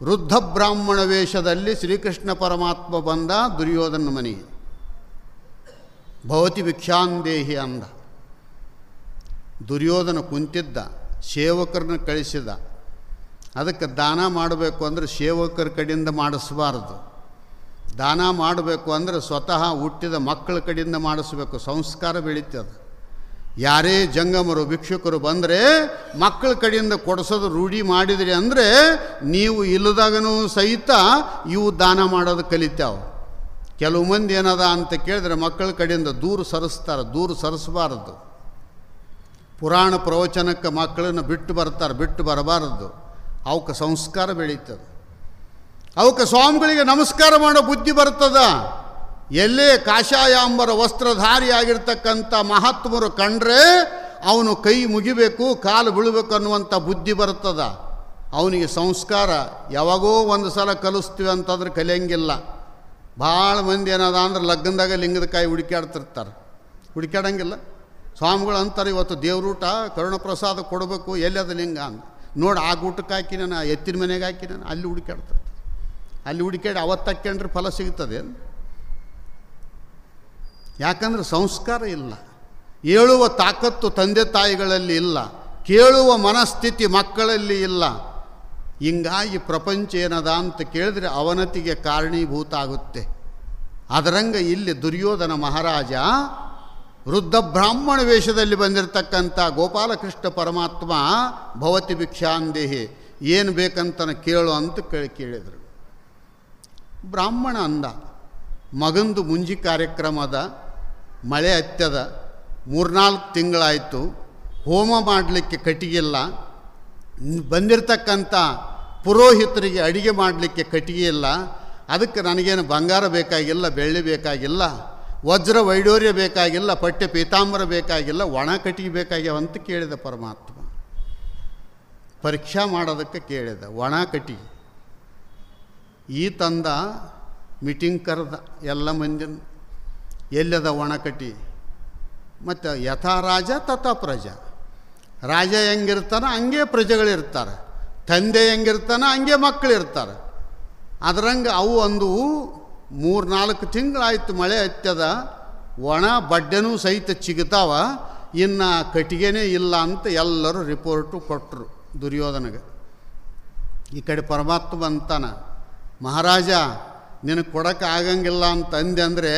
ವೃದ್ಧ ಬ್ರಾಹ್ಮಣ ವೇಷದಲ್ಲಿ ಶ್ರೀಕೃಷ್ಣ ಪರಮಾತ್ಮ ಬಂದ ದುರ್ಯೋಧನ ಮನೆಗೆ. ಭವತಿ ಭಿಕ್ಷಾಂದೇಹಿ ಅಂದ. ದುರ್ಯೋಧನ ಕುಂತಿದ್ದ, ಸೇವಕರನ್ನ ಕಳಿಸಿದ. ಅದಕ್ಕೆ ದಾನ ಮಾಡಬೇಕು ಅಂದರೆ ಸೇವಕರ ಕಡೆಯಿಂದ ಮಾಡಿಸಬಾರ್ದು. ದಾನ ಮಾಡಬೇಕು ಅಂದರೆ ಸ್ವತಃ ಹುಟ್ಟಿದ ಮಕ್ಕಳ ಕಡೆಯಿಂದ ಮಾಡಿಸ್ಬೇಕು. ಸಂಸ್ಕಾರ ಬೆಳೀತದೆ. ಯಾರೇ ಜಂಗಮರು ಭಿಕ್ಷುಕರು ಬಂದರೆ ಮಕ್ಕಳ ಕಡೆಯಿಂದ ಕೊಡಿಸೋದು ರೂಢಿ ಮಾಡಿದ್ರಿ ಅಂದರೆ ನೀವು ಇಲ್ಲದಾಗನೂ ಸಹಿತ ಇವು ದಾನ ಮಾಡೋದು ಕಲಿತಾವೆ. ಕೆಲವು ಮಂದಿ ಏನದ ಅಂತ ಕೇಳಿದ್ರೆ ಮಕ್ಕಳ ಕಡೆಯಿಂದ ದೂರ ಸರಿಸ್ತಾರೆ. ದೂರ ಸರಿಸಬಾರದು. ಪುರಾಣ ಪ್ರವಚನಕ್ಕೆ ಮಕ್ಕಳನ್ನು ಬಿಟ್ಟು ಬರಬಾರದು. ಅವಕ್ಕೆ ಸಂಸ್ಕಾರ ಬೆಳೀತದೆ. ಅವಕ್ಕೆ ಸ್ವಾಮಿಗಳಿಗೆ ನಮಸ್ಕಾರ ಮಾಡೋ ಬುದ್ಧಿ ಬರ್ತದ. ಎಲ್ಲೇ ಕಾಷಾಯಾಂಬರ ವಸ್ತ್ರಧಾರಿಯಾಗಿರ್ತಕ್ಕಂಥ ಮಹಾತ್ಮರು ಕಂಡ್ರೆ ಅವನು ಕೈ ಮುಗಿಬೇಕು, ಕಾಲು ಬೀಳಬೇಕು ಅನ್ನುವಂಥ ಬುದ್ಧಿ ಬರ್ತದ. ಅವನಿಗೆ ಸಂಸ್ಕಾರ ಯಾವಾಗೋ ಒಂದು ಸಲ ಕಲಿಸ್ತೀವಿ ಅಂತಂದ್ರೆ ಕಲಿಯಂಗಿಲ್ಲ. ಭಾಳ ಮಂದಿ ಏನದ ಅಂದ್ರೆ ಲಗ್ನದಾಗ ಲಿಂಗದ ಕಾಯಿ ಹುಡುಕ್ಯಾಡಂಗಿಲ್ಲ. ಸ್ವಾಮಿಗಳು ಅಂತಾರೆ ಇವತ್ತು ದೇವ್ರೂಟ ಕರುಣಪ್ರಸಾದ ಕೊಡಬೇಕು, ಎಲ್ಲದ ಲಿಂಗ ಅಂತ ನೋಡಿ. ಆ ಊಟಕ್ಕೆ ಹಾಕಿ ನಾನು ಎತ್ತಿನ ಮನೆಗೆ ಹಾಕಿ ನಾನು ಅಲ್ಲಿ ಹುಡುಕ್ಯಾಡ್ತಾರೆ. ಅಲ್ಲಿ ಹುಡುಕ್ಯಾಡಿ ಅವತ್ತಕ್ಕೊಂಡ್ರೆ ಫಲ ಸಿಗ್ತದೆ. ಯಾಕಂದ್ರೆ ಸಂಸ್ಕಾರ ಇಲ್ಲ. ಹೇಳುವ ತಾಕತ್ತು ತಂದೆ ತಾಯಿಗಳಲ್ಲಿ ಇಲ್ಲ. ಕೇಳುವ ಮನಸ್ಥಿತಿ ಮಕ್ಕಳಲ್ಲಿ ಇಲ್ಲ. ಹಿಂಗಾಗಿ ಪ್ರಪಂಚ ಏನದ ಅಂತ ಕೇಳಿದ್ರೆ ಅವನತಿಗೆ ಕಾರಣೀಭೂತ ಆಗುತ್ತೆ. ಅದರಂಗ ಇಲ್ಲಿ ದುರ್ಯೋಧನ ಮಹಾರಾಜ ವೃದ್ಧ ಬ್ರಾಹ್ಮಣ ವೇಷದಲ್ಲಿ ಬಂದಿರತಕ್ಕಂಥ ಗೋಪಾಲಕೃಷ್ಣ ಪರಮಾತ್ಮ ಭವತಿ ಭಿಕ್ಷಾಂದೇಹಿ ಏನು ಬೇಕಂತನ ಕೇಳು ಅಂತ ಕೇಳಿದರು. ಬ್ರಾಹ್ಮಣ ಅಂದ, ಮಗಂದು ಮುಂಜಿ ಕಾರ್ಯಕ್ರಮದ, ಮಳೆ ಹತ್ಯದ, 3-4 ತಿಂಗಳಾಯಿತು, ಹೋಮ ಮಾಡಲಿಕ್ಕೆ ಕಟ್ಟಿಗೆಲ್ಲ, ಬಂದಿರತಕ್ಕಂಥ ಪುರೋಹಿತರಿಗೆ ಅಡಿಗೆ ಮಾಡಲಿಕ್ಕೆ ಕಟ್ಟಿಗೆ ಇಲ್ಲ, ಅದಕ್ಕೆ ನನಗೇನು ಬಂಗಾರ ಬೇಕಾಗಿಲ್ಲ, ಬೆಳ್ಳಿ ಬೇಕಾಗಿಲ್ಲ, ವಜ್ರ ವೈಡೂರ್ಯ ಬೇಕಾಗಿಲ್ಲ, ಪಠ್ಯ ಪೀತಾಂಬರ ಬೇಕಾಗಿಲ್ಲ, ಒಣ ಕಟ್ಟಿಗೆ ಬೇಕಾಗ್ಯಾವಂತ ಕೇಳಿದ ಪರಮಾತ್ಮ. ಪರೀಕ್ಷಾ ಮಾಡೋದಕ್ಕೆ ಕೇಳಿದ, ಒಣ ಕಟ್ಟಿಗೆ. ಈ ತಂದ ಮೀಟಿಂಗ್ ಕರೆದ ಎಲ್ಲ ಮಂದಿನ, ಎಲ್ಲದ ಒಣ ಕಟ್ಟಿಗೆ. ಮತ್ತು ಯಥಾ ರಾಜ ತಥಾ ಪ್ರಜಾ, ರಾಜ ಹೆಂಗಿರ್ತಾನೆ ಹಂಗೆ ಪ್ರಜೆಗಳಿರ್ತಾರೆ, ತಂದೆ ಹೆಂಗಿರ್ತಾನೆ ಹಂಗೆ ಮಕ್ಕಳಿರ್ತಾರೆ. ಅದರಂಗೆ ಅವು ಒಂದು 3-4 ತಿಂಗಳಾಯ್ತು, ಮಳೆ ಹತ್ಯದ, ಒಣ ಬಡ್ಡೆನೂ ಸಹಿತ ಚಿಗುತ್ತಾವ, ಇನ್ನು ಕಟ್ಟಿಗೆನೇ ಇಲ್ಲ ಅಂತ ಎಲ್ಲರೂ ರಿಪೋರ್ಟು ಕೊಟ್ಟರು ದುರ್ಯೋಧನಗೆ. ಈ ಕಡೆ ಪರಮಾತ್ಮ ಅಂತಾನ, ಮಹಾರಾಜ ನಿನಗೆ ಕೊಡೋಕೆ ಆಗಂಗಿಲ್ಲ ಅಂತ ಅಂದೆ ಅಂದರೆ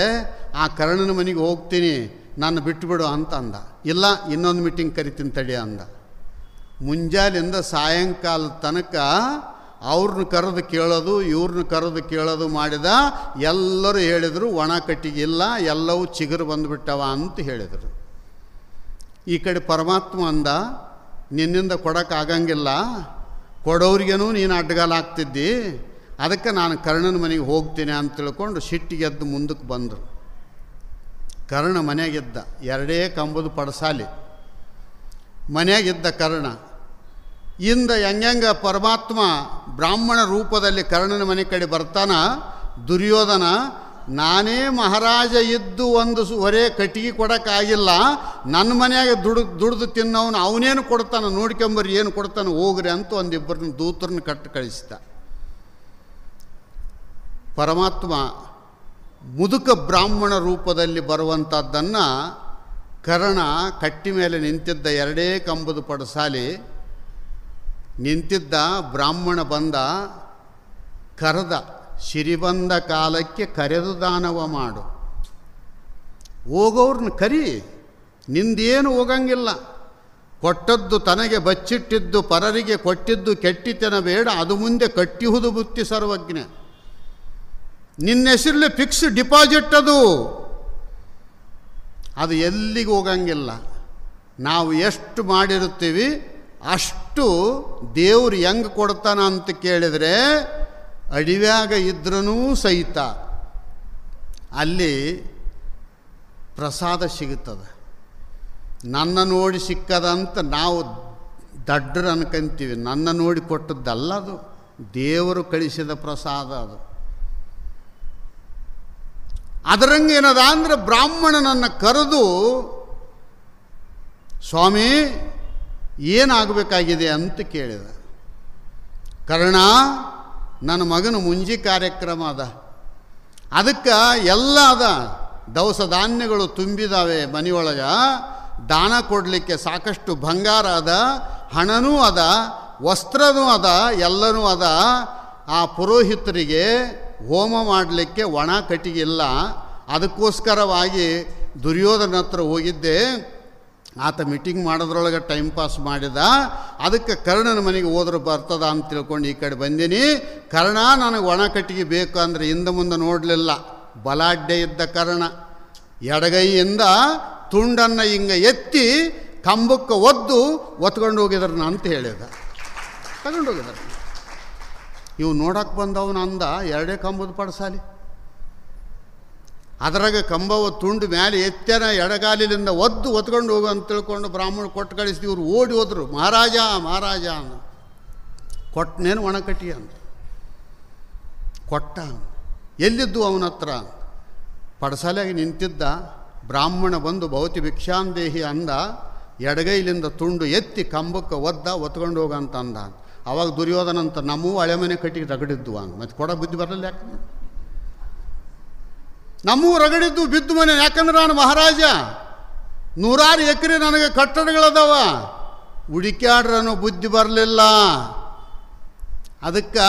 ಆ ಕರ್ಣನ ಮನೆಗೆ ಹೋಗ್ತೀನಿ, ನಾನು ಬಿಟ್ಟುಬಿಡು ಅಂತ ಅಂದ. ಇಲ್ಲ, ಇನ್ನೊಂದು ಮೀಟಿಂಗ್ ಕರಿತೀನಿ ತಡಿ ಅಂದ. ಮುಂಜಾನೆಯಿಂದ ಸಾಯಂಕಾಲ ತನಕ ಅವ್ರನ್ನ ಕರೆದು ಕೇಳೋದು, ಇವ್ರನ್ನ ಕರೆದು ಕೇಳೋದು ಮಾಡಿದ. ಎಲ್ಲರೂ ಹೇಳಿದರು ಒಣ ಕಟ್ಟಿಗೆ ಇಲ್ಲ, ಎಲ್ಲವೂ ಚಿಗುರು ಬಂದುಬಿಟ್ಟವ ಅಂತ ಹೇಳಿದರು. ಈ ಕಡೆ ಪರಮಾತ್ಮ ಅಂದ, ನಿನ್ನಿಂದ ಕೊಡೋಕ್ಕಾಗಂಗಿಲ್ಲ, ಕೊಡೋರಿಗೇನೂ ನೀನು ಅಡ್ಡಗಾಲ ಆಗ್ತಿದ್ದಿ, ಅದಕ್ಕೆ ನಾನು ಕರ್ಣನ ಮನೆಗೆ ಹೋಗ್ತೀನಿ ಅಂತ ತಿಳ್ಕೊಂಡು ಸಿಟ್ಟಿಗೆದ್ದು ಮುಂದಕ್ಕೆ ಬಂದರು. ಕರ್ಣ ಮನೆಯಾಗಿದ್ದ, 2 ಕಂಬದ ಪಡಸಾಲಿ ಮನೆಯಾಗಿದ್ದ ಕರ್ಣ. ಇಂದ ಹೆಂಗ ಪರಮಾತ್ಮ ಬ್ರಾಹ್ಮಣ ರೂಪದಲ್ಲಿ ಕರ್ಣನ ಮನೆ ಕಡೆ ಬರ್ತಾನ, ದುರ್ಯೋಧನ ನಾನೇ ಮಹಾರಾಜ ಇದ್ದು ಒಂದು ಹೊರೆ ಕಟ್ಟಿಗೆ ಕೊಡೋಕ್ಕಾಗಿಲ್ಲ, ನನ್ನ ಮನೆಯಾಗ ದುಡ್ದು ತಿನ್ನವನು ಅವನೇನು ಕೊಡ್ತಾನೆ, ನೋಡ್ಕೊಂಬರ್ರಿ ಏನು ಕೊಡ್ತಾನೆ ಹೋಗ್ರಿ ಅಂತ ಒಂದಿಬ್ಬರನ್ನ ದೂತರನ್ನ ಕಟ್ಟು ಕಳಿಸಿದ. ಪರಮಾತ್ಮ ಮುದುಕ ಬ್ರಾಹ್ಮಣ ರೂಪದಲ್ಲಿ ಬರುವಂಥದ್ದನ್ನು ಕರ್ಣ ಕಟ್ಟಿ ಮೇಲೆ ನಿಂತಿದ್ದ, 2 ಕಂಬದ ಪಡಸಾಲಿ ನಿಂತಿದ್ದ ಬ್ರಾಹ್ಮಣ ಬಂದ, ಕರೆದ, ಸಿರಿಬಂದ ಕಾಲಕ್ಕೆ ಕರೆದು ದಾನವ ಮಾಡು, ಹೋಗೋರ್ನ ಕರಿ, ನಿಂದೇನು ಹೋಗಂಗಿಲ್ಲ, ಕೊಟ್ಟದ್ದು ತನಗೆ ಬಚ್ಚಿಟ್ಟಿದ್ದು ಪರರಿಗೆ ಕೊಟ್ಟಿದ್ದು ಕೆಟ್ಟಿತನ ಬೇಡ, ಅದು ಮುಂದೆ ಕಟ್ಟಿಹುದು ಬುತ್ತಿ ಸರ್ವಜ್ಞ, ನಿನ್ನ ಹೆಸರಲ್ಲಿ ಫಿಕ್ಸ್ ಡಿಪಾಸಿಟ್ ಅದು ಎಲ್ಲಿಗೆ ಹೋಗಂಗಿಲ್ಲ. ನಾವು ಎಷ್ಟು ಮಾಡಿರುತ್ತೀವಿ ಅಷ್ಟು ದೇವ್ರು ಹೆಂಗೆ ಕೊಡ್ತಾನ ಅಂತ ಕೇಳಿದರೆ, ಅಡಿವ್ಯಾಗ ಇದ್ರೂ ಸಹಿತ ಅಲ್ಲಿ ಪ್ರಸಾದ ಸಿಗುತ್ತದೆ. ನನ್ನ ನೋಡಿ ಸಿಕ್ಕದಂತ ನಾವು ದಡ್ಡರು ಅನ್ಕೊಂತೀವಿ, ನನ್ನ ನೋಡಿ ಕೊಟ್ಟದ್ದಲ್ಲ, ಅದು ದೇವರು ಕಳಿಸಿದ ಪ್ರಸಾದ. ಅದು ಅದರಂಗೇನದ ಅಂದರೆ ಬ್ರಾಹ್ಮಣನನ್ನು ಕರೆದು, ಸ್ವಾಮಿ ಏನಾಗಬೇಕಾಗಿದೆ ಅಂತ ಕೇಳಿದ. ಕರ್ಣ, ನನ್ನ ಮಗನ ಮುಂಜಿ ಕಾರ್ಯಕ್ರಮ ಅದ, ಅದಕ್ಕೆ ಎಲ್ಲ ಅದ, ದವಸ ಧಾನ್ಯಗಳು ತುಂಬಿದಾವೆ ಮನೆಯೊಳಗೆ, ದಾನ ಕೊಡಲಿಕ್ಕೆ ಸಾಕಷ್ಟು ಬಂಗಾರ ಅದ, ಹಣನೂ ಅದ, ವಸ್ತ್ರನೂ ಅದ, ಎಲ್ಲನೂ ಅದ. ಆ ಪುರೋಹಿತರಿಗೆ ಹೋಮ ಮಾಡಲಿಕ್ಕೆ ಒಣ ಕಟ್ಟಿಗೆ ಇಲ್ಲ, ಅದಕ್ಕೋಸ್ಕರವಾಗಿ ದುರ್ಯೋಧನ ಹತ್ರ ಹೋಗಿದ್ದೆ. ಆತ ಮೀಟಿಂಗ್ ಮಾಡೋದ್ರೊಳಗೆ ಟೈಮ್ ಪಾಸ್ ಮಾಡಿದ, ಅದಕ್ಕೆ ಕರ್ಣನ ಮನೆಗೆ ಹೋದ್ರೆ ಬರ್ತದ ಅಂತ ತಿಳ್ಕೊಂಡು ಈ ಕಡೆ ಬಂದೀನಿ. ಕರ್ಣ ನನಗೆ ಒಣ ಕಟ್ಟಿಗೆ ಬೇಕು ಅಂದರೆ ಹಿಂದೆ ಮುಂದೆ ನೋಡಲಿಲ್ಲ, ಬಲಾಢ್ಯ ಇದ್ದ ಕರ್ಣ ಎಡಗೈಯಿಂದ ತುಂಡನ್ನು ಹಿಂಗೆ ಎತ್ತಿ ಕಂಬಕ್ಕೆ ಒತ್ಕೊಂಡು ಹೋಗಿದ್ರು ಅಂತ ಹೇಳಿದ. ತಗೊಂಡು ಹೋಗಿದ್ದಾರೆ. ಇವು ನೋಡಕ್ಕೆ ಬಂದವನು ಅಂದ, 2 ಕಂಬದ ಪಡಸಾಲಿ, ಅದರಾಗ ಕಂಬವ ತುಂಡು ಮೇಲೆ ಎತ್ತನ ಎಡಗಾಲಿನಿಂದ ಒತ್ಕೊಂಡು ಹೋಗು ಅಂತ ತಿಳ್ಕೊಂಡು ಬ್ರಾಹ್ಮಣ ಕೊಟ್ಟು ಕಳಿಸ್ತೀವಿ. ಇವರು ಓಡಿ ಹೋದರು, ಮಹಾರಾಜ ಮಹಾರಾಜ ಅಂದ. ಕೊಟ್ಟನೇನು ಒಣ ಕಟ್ಟಿ ಅಂತ ಕೊಟ್ಟ. ಎಲ್ಲಿದ್ದು ಅವನ ಹತ್ರ? ಪಡಸಾಲೆಯಾಗಿ ನಿಂತಿದ್ದ. ಬ್ರಾಹ್ಮಣ ಬಂದು ಭವತಿ ಭಿಕ್ಷಾಂದೇಹಿ ಅಂದ, ಎಡಗೈಲಿಂದ ತುಂಡು ಎತ್ತಿ ಕಂಬಕ್ಕೆ ಒತ್ಕೊಂಡು ಹೋಗಂತ ಅಂದ. ಅವಾಗ ದುರ್ಯೋಧನ ಅಂತ, ನಮ್ಮೂ ಹಳೆ ಮನೆ ಕಟ್ಟಿಗೆ ರಗಡಿದ್ದು ಅಂದ. ಮತ್ತು ಕೊಡ ಬುದ್ಧಿ ಬರಲ್ಲ, ಯಾಕಂದ್ರೆ ನಮ್ಮೂ ರಗಡಿದ್ದು ಬಿದ್ದು ಮನೆ, ಯಾಕಂದ್ರೆ ನಾನು ಮಹಾರಾಜ, 100 ಎಕರೆ ನನಗೆ ಕಟ್ಟಡಗಳದಾವ, ಹುಡುಕ್ಯಾಡ್ರನೋ ಬುದ್ಧಿ ಬರಲಿಲ್ಲ. ಅದಕ್ಕೆ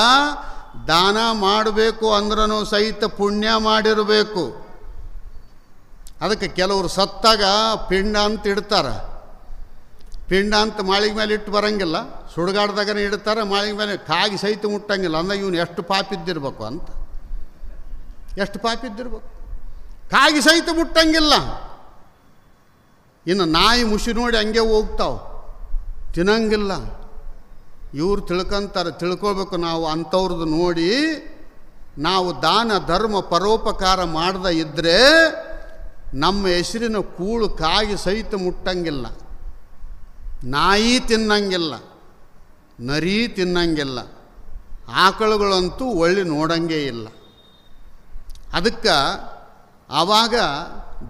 ದಾನ ಮಾಡಬೇಕು ಅಂದ್ರೂ ಸಹಿತ ಪುಣ್ಯ ಮಾಡಿರಬೇಕು. ಅದಕ್ಕೆ ಕೆಲವರು ಸತ್ತಾಗ ಪಿಂಡ ಅಂತ ಇಡ್ತಾರೆ. ಪಿಂಡ ಅಂತ ಮಾಳಿಗೆ ಮೇಲೆ ಇಟ್ಟು ಬರೋಂಗಿಲ್ಲ, ಸುಡುಗಾಡ್ದಾಗನೇ ಇಡ್ತಾರೆ, ಮಾಳಿಗೆ ಮೇಲೆ ಕಾಗಿ ಸಹಿತ ಮುಟ್ಟಂಗಿಲ್ಲ. ಅಂದಾಗ ಇವನು ಎಷ್ಟು ಪಾಪಿದ್ದಿರ್ಬೇಕು ಅಂತ, ಎಷ್ಟು ಪಾಪಿದ್ದಿರ್ಬೇಕು. ಕಾಗಿ ಸಹಿತ ಮುಟ್ಟಂಗಿಲ್ಲ. ಇನ್ನು ನಾಯಿ ಮುಷಿ ನೋಡಿ ಹಂಗೆ ಹೋಗ್ತಾವೆ, ತಿನ್ನಂಗಿಲ್ಲ. ಇವ್ರು ತಿಳ್ಕೊಂತಾರೆ. ತಿಳ್ಕೊಳ್ಬೇಕು ನಾವು ಅಂಥವ್ರದ್ದು ನೋಡಿ. ನಾವು ದಾನ ಧರ್ಮ ಪರೋಪಕಾರ ಮಾಡದ ಇದ್ದರೆ ನಮ್ಮ ಹೆಸರಿನ ಕೂಳು ಕಾಗಿ ಸಹಿತ ಮುಟ್ಟಂಗಿಲ್ಲ. ನಾಯಿ ತಿನ್ನಂಗಿಲ್ಲ, ನರಿ ತಿನ್ನಂಗಿಲ್ಲ, ಆಕಳುಗಳಂತೂ ಒಳ್ಳೆ ನೋಡಂಗೇ ಇಲ್ಲ. ಅದಕ್ಕೆ ಆವಾಗ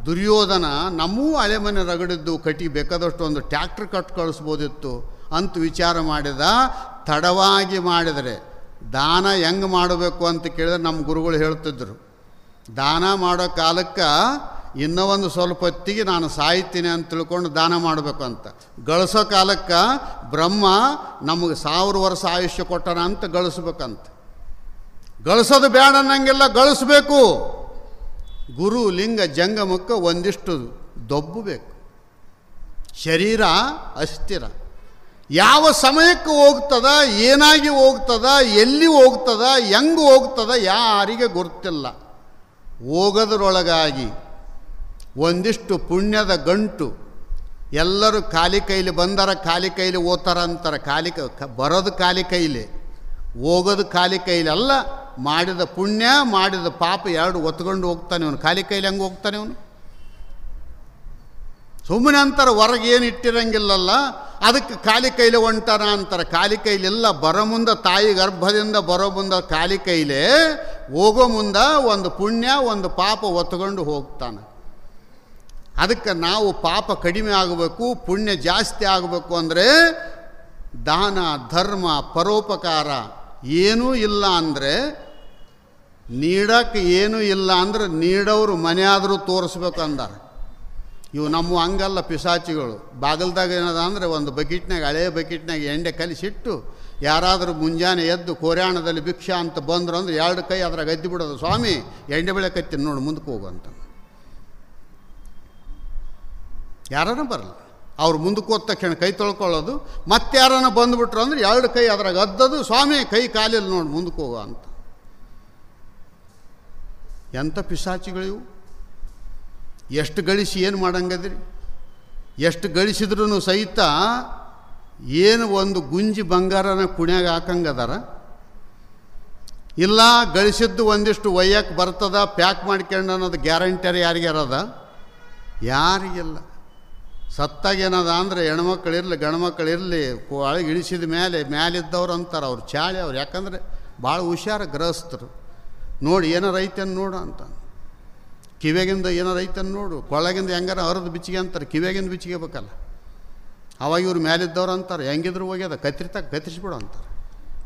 ದುರ್ಯೋಧನ ನಮ್ಮೂ ಹಳೆ ಮನೆ ರಗಡಿದ್ದು ಕಟಿ ಬೇಕಾದಷ್ಟು ಒಂದು ಟ್ಯಾಕ್ಟ್ರ್ ಕಟ್ ಕಳಿಸ್ಬೋದಿತ್ತು ಅಂತ ವಿಚಾರ ಮಾಡಿದ. ತಡವಾಗಿ ಮಾಡಿದರೆ ದಾನ ಹೆಂಗೆ ಮಾಡಬೇಕು ಅಂತ ಕೇಳಿದ್ರೆ ನಮ್ಮ ಗುರುಗಳು ಹೇಳ್ತಿದ್ರು, ದಾನ ಮಾಡೋ ಕಾಲಕ್ಕೆ ಇನ್ನೂ ಒಂದು ಸ್ವಲ್ಪ ಹೊತ್ತಿಗೆ ನಾನು ಸಾಯ್ತೀನಿ ಅಂತ ತಿಳ್ಕೊಂಡು ದಾನ ಮಾಡಬೇಕು ಅಂತ. ಗಳಿಸೋ ಕಾಲಕ್ಕೆ ಬ್ರಹ್ಮ ನಮಗೆ 1000 ವರ್ಷ ಆಯುಷ್ಯ ಕೊಟ್ಟನ ಅಂತ ಗಳಿಸ್ಬೇಕಂತ. ಗಳಿಸೋದು ಬೇಡ ಅನ್ನಂಗೆಲ್ಲ ಗಳಿಸ್ಬೇಕು. ಗುರು ಲಿಂಗ ಜಂಗಮಕ್ಕೆ ಒಂದಿಷ್ಟು ದೊಬ್ಬು ಬೇಕು. ಶರೀರ ಅಸ್ಥಿರ, ಯಾವ ಸಮಯಕ್ಕೆ ಹೋಗ್ತದ, ಏನಾಗಿ ಹೋಗ್ತದ, ಎಲ್ಲಿ ಹೋಗ್ತದ, ಹೆಂಗೆ ಹೋಗ್ತದ ಯಾರಿಗೆ ಗೊತ್ತಿಲ್ಲ. ಹೋಗೋದ್ರೊಳಗಾಗಿ ಒಂದಿಷ್ಟು ಪುಣ್ಯದ ಗಂಟು. ಎಲ್ಲರೂ ಖಾಲಿ ಕೈಲಿ ಬಂದಾರ, ಖಾಲಿ ಕೈಲಿ ಓದ್ತಾರ ಅಂತಾರೆ. ಬರೋದು ಖಾಲಿ ಕೈಲಿ, ಹೋಗೋದು ಖಾಲಿ ಕೈಲಿ ಅಲ್ಲ. ಮಾಡಿದ ಪುಣ್ಯ ಮಾಡಿದ ಪಾಪ ಎರಡು ಒತ್ಕೊಂಡು ಹೋಗ್ತಾನೆ ಅವನು. ಖಾಲಿ ಕೈಲಿ ಹೆಂಗೆ ಹೋಗ್ತಾನೆ ಅವನು? ಸುಮ್ಮನೆ ಅಂತಾರೆ, ಹೊರಗೆ ಏನು ಇಟ್ಟಿರಂಗಿಲ್ಲಲ್ಲ, ಅದಕ್ಕೆ ಖಾಲಿ ಕೈಲಿ ಹೊಂಟಾರ ಅಂತಾರೆ. ಖಾಲಿ ಕೈಲಿಲ್ಲ. ಬರೋ ಮುಂದೆ ತಾಯಿ ಗರ್ಭದಿಂದ ಬರೋ ಮುಂದೆ ಖಾಲಿ ಕೈಲೇ, ಹೋಗೋ ಮುಂದೆ ಒಂದು ಪುಣ್ಯ ಒಂದು ಪಾಪ ಒತ್ಕೊಂಡು ಹೋಗ್ತಾನೆ. ಅದಕ್ಕೆ ನಾವು ಪಾಪ ಕಡಿಮೆ ಆಗಬೇಕು, ಪುಣ್ಯ ಜಾಸ್ತಿ ಆಗಬೇಕು ಅಂದರೆ ದಾನ ಧರ್ಮ ಪರೋಪಕಾರ ಏನೂ ಇಲ್ಲ ಅಂದರೆ, ನೀಡಕ್ಕೆ ಏನೂ ಇಲ್ಲ ಅಂದರೆ ನೀಡೋರು ಮನೆಯಾದರೂ ತೋರಿಸ್ಬೇಕು ಅಂದಾರೆ. ಇವು ನಮ್ಮ ಹಂಗಲ್ಲ ಪಿಶಾಚಿಗಳು. ಬಾಗಿಲ್ದಾಗ ಏನದ ಅಂದರೆ ಒಂದು ಬಕೆಟ್ನಾಗ, ಹಳೆ ಬಕೆಟ್ನಾಗ ಎಣ್ಣೆ ಕಲಿಸಿಟ್ಟು ಯಾರಾದರೂ ಮುಂಜಾನೆ ಎದ್ದು ಕೋರ್ಯಾಣದಲ್ಲಿ ಭಿಕ್ಷಾ ಅಂತ ಬಂದರು ಅಂದ್ರೆ 2 ಕೈ ಅದ್ರಾಗ ಎದ್ದು ಬಿಡೋದು. ಸ್ವಾಮಿ ಎಣ್ಣೆ ಬೆಳಕತ್ತೀನಿ ನೋಡಿ ಮುಂದಕ್ಕೆ ಹೋಗು ಅಂತ. ಯಾರನ್ನ ಬರಲ್ಲ, ಅವ್ರು ಮುಂದಕ್ಕೆ ಹೋದ ತಕ್ಷಣ ಕೈ ತೊಳ್ಕೊಳ್ಳೋದು. ಮತ್ತೆ ಯಾರನ್ನ ಬಂದುಬಿಟ್ರು ಅಂದ್ರೆ 2 ಕೈ ಅದ್ರಾಗ ಅದ್ದದು. ಸ್ವಾಮಿ ಕೈ ಕಾಲಿಲ್ಲ ನೋಡಿ ಮುಂದಕ್ಕೆ ಹೋಗೋ ಅಂತ. ಎಂಥ ಪಿಶಾಚಿಗಳಿವು! ಎಷ್ಟು ಗಳಿಸಿ ಏನು ಮಾಡಂಗದ್ರಿ? ಎಷ್ಟು ಗಳಿಸಿದ್ರೂ ಸಹಿತ ಏನು ಒಂದು ಗುಂಜಿ ಬಂಗಾರನ ಕುಣ್ಯಾಗ ಹಾಕಂಗದಾರ? ಇಲ್ಲ ಗಳಿಸಿದ್ದು ಒಂದಿಷ್ಟು ಒಯ್ಯಕ್ಕೆ ಬರ್ತದ, ಪ್ಯಾಕ್ ಮಾಡ್ಕೊಂಡು ಅನ್ನೋದು ಗ್ಯಾರಂಟಿಯರ್ ಯಾರಿಗ್ಯಾರದ? ಯಾರಿಗೆಲ್ಲ. ಸತ್ತಾಗೇನದ ಅಂದರೆ ಹೆಣ್ಮಕ್ಳಿರಲಿ ಗಂಡ್ಮಕ್ಳಿರಲಿ ಒಳಗೆ ಇಳಿಸಿದ ಮೇಲಿದ್ದವ್ರು ಅಂತಾರೆ. ಅವ್ರು ಚಾಳಿ ಅವ್ರು, ಯಾಕಂದರೆ ಭಾಳ ಹುಷಾರ ಗೃಹಸ್ಥರು. ನೋಡಿ ಏನಾರು ಐತೇನು ನೋಡು ಅಂತ. ಕಿವಿಯಾಗಿಂದ ಏನಾರು ಐತನ್ನು ನೋಡು, ಕೊಳ್ಳಗಿಂದ ಹೆಂಗಾರ ಹರಿದು ಬಿಚ್ಚಿಗೆ ಅಂತಾರೆ, ಕಿವಿಯಾಗಿಂದ ಬಿಚ್ಚಿಗೆಬೇಕಲ್ಲ. ಅವಾಗ ಇವ್ರು ಮೇಲಿದ್ದವ್ರು ಅಂತಾರೆ, ಹೆಂಗಿದ್ರು ಹೋಗ್ಯದ ಕತ್ತರಿಸ್ಬಿಡು ಅಂತಾರೆ.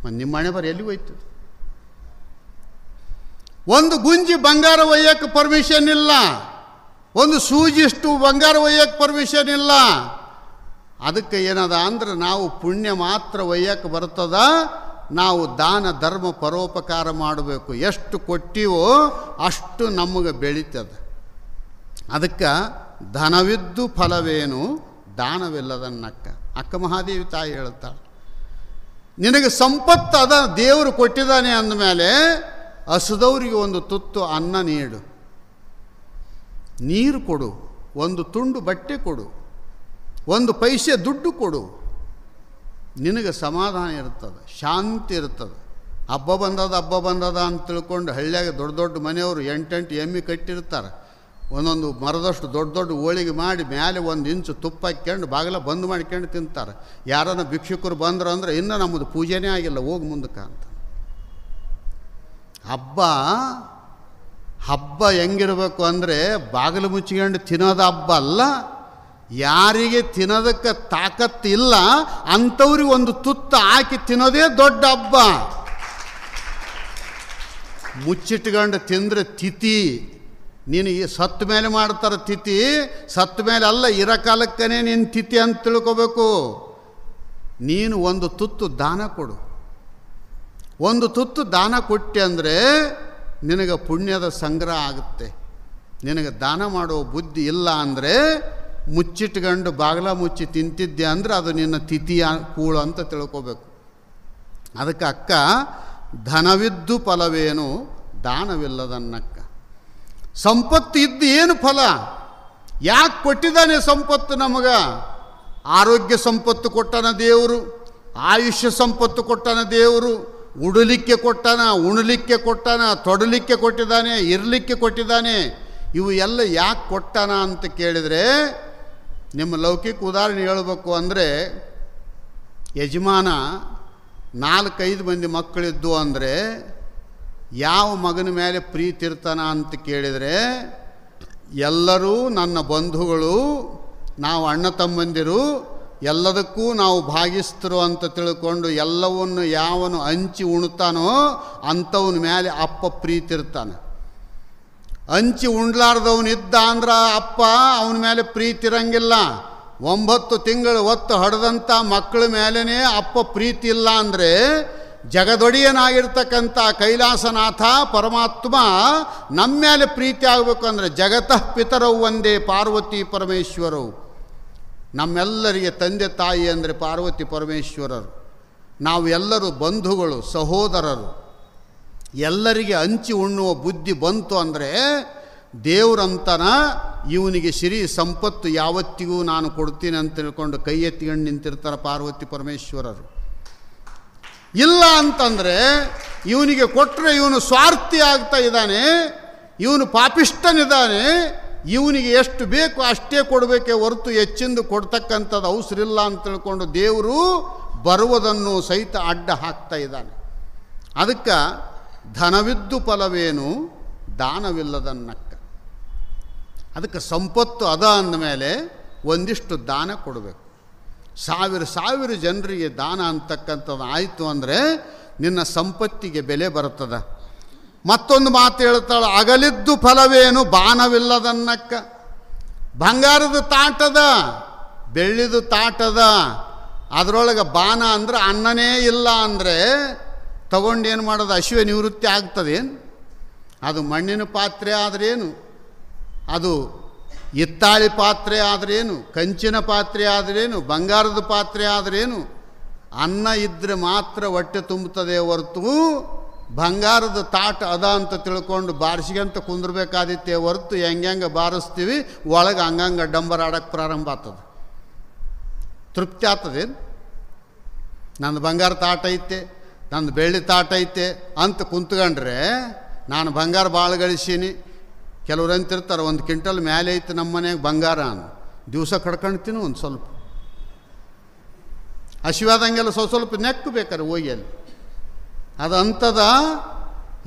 ಮತ್ತು ನಿಮ್ಮ ಮನೆ ಬರ ಎಲ್ಲಿ ಹೋಯ್ತು? ಒಂದು ಗುಂಜಿ ಬಂಗಾರ ಒಯ್ಯಕ್ಕೆ ಪರ್ಮಿಷನ್ ಇಲ್ಲ, ಒಂದು ಸೂಜಿಷ್ಟು ಬಂಗಾರ ಒಯ್ಯಕ್ಕೆ ಪರ್ಮಿಷನ್ ಇಲ್ಲ. ಅದಕ್ಕೆ ಏನದ ಅಂದ್ರೆ ನಾವು ಪುಣ್ಯ ಮಾತ್ರ ಒಯ್ಯಕ್ಕೆ ಬರ್ತದ. ನಾವು ದಾನ ಧರ್ಮ ಪರೋಪಕಾರ ಮಾಡಬೇಕು. ಎಷ್ಟು ಕೊಟ್ಟಿವೋ ಅಷ್ಟು ನಮಗೆ ಬೆಳೀತದೆ. ಅದಕ್ಕೆ ಧನವಿದ್ದು ಫಲವೇನು, ದಾನವಿಲ್ಲದನ್ನಕ್ಕ. ಅಕ್ಕ ಮಹಾದೇವಿ ತಾಯಿ ಹೇಳ್ತಾಳೆ, ನಿನಗೆ ಸಂಪತ್ತು ಅದ ದೇವರು ಕೊಟ್ಟಿದ್ದಾನೆ ಅಂದಮೇಲೆ ಹಸಿದವರಿಗೆ ಒಂದು ತುತ್ತು ಅನ್ನ ನೀಡು, ನೀರು ಕೊಡು, ಒಂದು ತುಂಡು ಬಟ್ಟೆ ಕೊಡು, ಒಂದು ಪೈಸೆ ದುಡ್ಡು ಕೊಡು. ನಿನಗೆ ಸಮಾಧಾನ ಇರ್ತದೆ, ಶಾಂತಿ ಇರ್ತದೆ. ಹಬ್ಬ ಬಂದದ ಅಂತ ತಿಳ್ಕೊಂಡು ಹಳ್ಳಿಯಾಗ ದೊಡ್ಡ ದೊಡ್ಡ ಮನೆಯವರು 8 ಎಮ್ಮೆ ಕಟ್ಟಿರ್ತಾರೆ. ಒಂದೊಂದು ಮರದಷ್ಟು ದೊಡ್ಡ ಹೋಳಿಗೆ ಮಾಡಿ ಮೇಲೆ 1 ಇಂಚು ತುಪ್ಪ ಹಾಕ್ಕೊಂಡು ಬಾಗಿಲ ಬಂದ್ ಮಾಡ್ಕೊಂಡು ತಿಂತಾರೆ. ಯಾರನ್ನ ಭಿಕ್ಷುಕರು ಬಂದ್ರು ಅಂದರೆ ಇನ್ನೂ ನಮ್ಮದು ಪೂಜೆನೇ ಆಗಿಲ್ಲ, ಹೋಗಿ ಮುಂದಕ್ಕೆ ಅಂತ. ಹಬ್ಬ ಹೆಂಗಿರಬೇಕು ಅಂದರೆ ಬಾಗಿಲು ಮುಚ್ಚಿಕೊಂಡು ತಿನ್ನೋದು ಹಬ್ಬ ಅಲ್ಲ. ಯಾರಿಗೆ ತಿನ್ನೋದಕ್ಕೆ ತಾಕತ್ತಿಲ್ಲ ಅಂಥವ್ರಿಗೆ ಒಂದು ತುತ್ತ ಹಾಕಿ ತಿನ್ನೋದೇ ದೊಡ್ಡ ಹಬ್ಬ. ಮುಚ್ಚಿಟ್ಕೊಂಡು ತಿಂದರೆ ತಿಥಿ. ನೀನು ಈ ಸತ್ತ ಮೇಲೆ ಮಾಡ್ತಾರೆ ತಿಥಿ, ಸತ್ತ ಮೇಲೆ ಅಲ್ಲ, ಇರೋ ಕಾಲಕ್ಕನೇ ನೀನು ತಿಥಿ ಅಂತ ತಿಳ್ಕೋಬೇಕು. ನೀನು ಒಂದು ತುತ್ತು ದಾನ ಕೊಡು, ಒಂದು ತುತ್ತು ದಾನ ಕೊಟ್ಟೆ ಅಂದರೆ ನಿನಗೆ ಪುಣ್ಯದ ಸಂಗ್ರಹ ಆಗುತ್ತೆ. ನಿನಗೆ ದಾನ ಮಾಡೋ ಬುದ್ಧಿ ಇಲ್ಲ ಅಂದರೆ ಮುಚ್ಚಿಟ್ಕೊಂಡು ಬಾಗಿಲ ಮುಚ್ಚಿ ತಿಂತಿದ್ದೆ ಅಂದರೆ ಅದು ನಿನ್ನ ತಿಥಿಯ ಕೂಳು ಅಂತ ತಿಳ್ಕೋಬೇಕು. ಅದಕ್ಕೆ ಅಕ್ಕ, ಧನವಿದ್ದು ಫಲವೇನು ದಾನವಿಲ್ಲದನ್ನಕ್ಕ. ಸಂಪತ್ತು ಇದ್ದು ಏನು ಫಲ? ಯಾಕೆ ಕೊಟ್ಟಿದ್ದಾನೆ ಸಂಪತ್ತು ನಮಗೆ? ಆರೋಗ್ಯ ಸಂಪತ್ತು ಕೊಟ್ಟನ ದೇವರು, ಆಯುಷ್ಯ ಸಂಪತ್ತು ಕೊಟ್ಟನ ದೇವರು, ಉಡಲಿಕ್ಕೆ ಕೊಟ್ಟನ, ಉಣಲಿಕ್ಕೆ ಕೊಟ್ಟನ, ತೊಡಲಿಕ್ಕೆ ಕೊಟ್ಟಿದ್ದಾನೆ, ಇರಲಿಕ್ಕೆ ಕೊಟ್ಟಿದ್ದಾನೆ. ಇವು ಎಲ್ಲ ಯಾಕೆ ಕೊಟ್ಟನ ಅಂತ ಕೇಳಿದರೆ, ನಿಮ್ಮ ಲೌಕಿಕ ಉದಾಹರಣೆ ಹೇಳಬೇಕು ಅಂದರೆ, ಯಜಮಾನ 4-5 ಮಂದಿ ಮಕ್ಕಳಿದ್ದು ಅಂದರೆ ಯಾವ ಮಗನ ಮೇಲೆ ಪ್ರೀತಿ ಇರ್ತಾನ ಅಂತ ಕೇಳಿದರೆ, ಎಲ್ಲರೂ ನನ್ನ ಬಂಧುಗಳು, ನಾವು ಅಣ್ಣ ತಮ್ಮಂದಿರು, ಎಲ್ಲದಕ್ಕೂ ನಾವು ಭಾಗಿಸ್ತರು ಅಂತ ತಿಳ್ಕೊಂಡು ಎಲ್ಲವನ್ನು ಯಾವನು ಹಂಚಿ ಉಣ್ತಾನೋ ಅಂಥವನ ಮೇಲೆ ಅಪ್ಪ ಪ್ರೀತಿ ಇರ್ತಾನೆ. ಹಂಚಿ ಉಣ್ಲಾರ್ದವನಿದ್ದ ಅಂದ್ರೆ ಅಪ್ಪ ಅವನ ಮೇಲೆ ಪ್ರೀತಿ ಇರಂಗಿಲ್ಲ. 9 ತಿಂಗಳು ಹೊತ್ತು ಹಡ್ದಂಥ ಮಕ್ಕಳ ಮೇಲೇ ಅಪ್ಪ ಪ್ರೀತಿ ಇಲ್ಲ ಅಂದರೆ, ಜಗದೊಡೆಯನಾಗಿರ್ತಕ್ಕಂಥ ಕೈಲಾಸನಾಥ ಪರಮಾತ್ಮ ನಮ್ಮ ಮೇಲೆ ಪ್ರೀತಿ ಆಗಬೇಕು ಅಂದರೆ, ಜಗತಃ ಪಿತರವು ಒಂದೇ ಪಾರ್ವತಿ ಪರಮೇಶ್ವರವು. ನಮ್ಮೆಲ್ಲರಿಗೆ ತಂದೆ ತಾಯಿ ಅಂದರೆ ಪಾರ್ವತಿ ಪರಮೇಶ್ವರರು. ನಾವು ಎಲ್ಲರೂ ಬಂಧುಗಳು, ಸಹೋದರರು. ಎಲ್ಲರಿಗೆ ಹಂಚಿ ಉಣ್ಣುವ ಬುದ್ಧಿ ಬಂತು ಅಂದರೆ ದೇವರಂತನ ಇವನಿಗೆ ಸಿರಿ ಸಂಪತ್ತು ಯಾವತ್ತಿಗೂ ನಾನು ಕೊಡ್ತೀನಿ ಅಂತ ತಿಳ್ಕೊಂಡು ಕೈ ಎತ್ತಿಕೊಂಡು ನಿಂತಿರ್ತಾರೆ ಪಾರ್ವತಿ ಪರಮೇಶ್ವರರು. ಇಲ್ಲ ಅಂತಂದರೆ ಇವನಿಗೆ ಕೊಟ್ಟರೆ ಇವನು ಸ್ವಾರ್ಥಿ ಆಗ್ತಾ ಇದ್ದಾನೆ, ಇವನು ಪಾಪಿಷ್ಟನಿದ್ದಾನೆ, ಇವನಿಗೆ ಎಷ್ಟು ಬೇಕು ಅಷ್ಟೇ ಕೊಡಬೇಕೇ ಹೊರತು ಹೆಚ್ಚಿಂದು ಕೊಡ್ತಕ್ಕಂಥದ್ದು ಅವಸರ ಇಲ್ಲ ಅಂತ ತಿಳ್ಕೊಂಡು ದೇವರು ಬರುವುದನ್ನು ಸಹಿತ ಅಡ್ಡ ಹಾಕ್ತಾ ಇದ್ದಾನೆ. ಅದಕ್ಕೆ ಧನವಿದ್ದು ಫಲವೇನು ದಾನವಿಲ್ಲದನ್ನಕ್ಕ. ಅದಕ್ಕೆ ಸಂಪತ್ತು ಅದ ಅಂದಮೇಲೆ ಒಂದಿಷ್ಟು ದಾನ ಕೊಡಬೇಕು. ಸಾವಿರ ಜನರಿಗೆ ದಾನ ಅಂತಕ್ಕಂಥದ್ದು ಆಯಿತು ಅಂದರೆ ನಿನ್ನ ಸಂಪತ್ತಿಗೆ ಬೆಲೆ ಬರ್ತದೆ. ಮತ್ತೊಂದು ಮಾತು ಹೇಳ್ತಾಳೆ, ಅಗಲಿದ್ದು ಫಲವೇನು ಬಾನವಿಲ್ಲದನ್ನಕ್ಕ. ಬಂಗಾರದ ತಾಟದ, ಬೆಳ್ಳಿದು ತಾಟದ, ಅದರೊಳಗೆ ಬಾನ ಅಂದರೆ ಅನ್ನನೇ ಇಲ್ಲ ಅಂದರೆ ತಗೊಂಡೇನು ಮಾಡೋದು? ಹಸಿವೆ ನಿವೃತ್ತಿ ಆಗ್ತದೇನು? ಅದು ಮಣ್ಣಿನ ಪಾತ್ರೆ ಆದ್ರೇನು, ಅದು ಹಿತ್ತಾಳಿ ಪಾತ್ರೆ ಆದ್ರೇನು, ಕಂಚಿನ ಪಾತ್ರೆ ಆದ್ರೇನು, ಬಂಗಾರದ ಪಾತ್ರೆ ಆದ್ರೇನು, ಅನ್ನ ಇದ್ದರೆ ಮಾತ್ರ ಹೊಟ್ಟೆ ತುಂಬುತ್ತದೆ ಹೊರತು ಬಂಗಾರದ ತಾಟ ಅದ ಅಂತ ತಿಳ್ಕೊಂಡು ಬಾರಿಸಿಗಂತ ಕುಂದ್ರಬೇಕಾದಿತ್ತೆ ಹೊರತು ಹೆಂಗೆ ಬಾರಿಸ್ತೀವಿ ಒಳಗೆ ಹಂಗಂಗೆ ಡಂಬರ್ ಆಡೋಕ್ಕೆ ಪ್ರಾರಂಭ ಆಗ್ತದೆ. ತೃಪ್ತಿ ಆಗ್ತದೇನು? ನಂದು ಬಂಗಾರ ತಾಟ ಐತೆ, ನಂದು ಬೆಳ್ಳಿ ತಾಟ ಐತೆ ಅಂತ ಕುಂತ್ಕೊಂಡ್ರೆ ನಾನು ಬಂಗಾರ ಭಾಳ ಗಳಿಸೀನಿ. ಕೆಲವ್ರು ಅಂತಿರ್ತಾರೆ 1 ಕ್ವಿಂಟಲ್ ಮೇಲೆ ಐತೆ ನಮ್ಮ ಮನೆಗೆ ಬಂಗಾರ ಅನ್ನು, ದಿವಸ ಕಡ್ಕೊಳ್ತೀನಿ ಒಂದು ಸ್ವಲ್ಪ ಹಸಿವಾದಂಗೆಲ್ಲ ಸ್ವಲ್ಪ ನೆಕ್ಕು ಬೇಕಾರೆ ಹೋಗಿ ಅಲ್ಲಿ ಅದು ಅಂಥದ.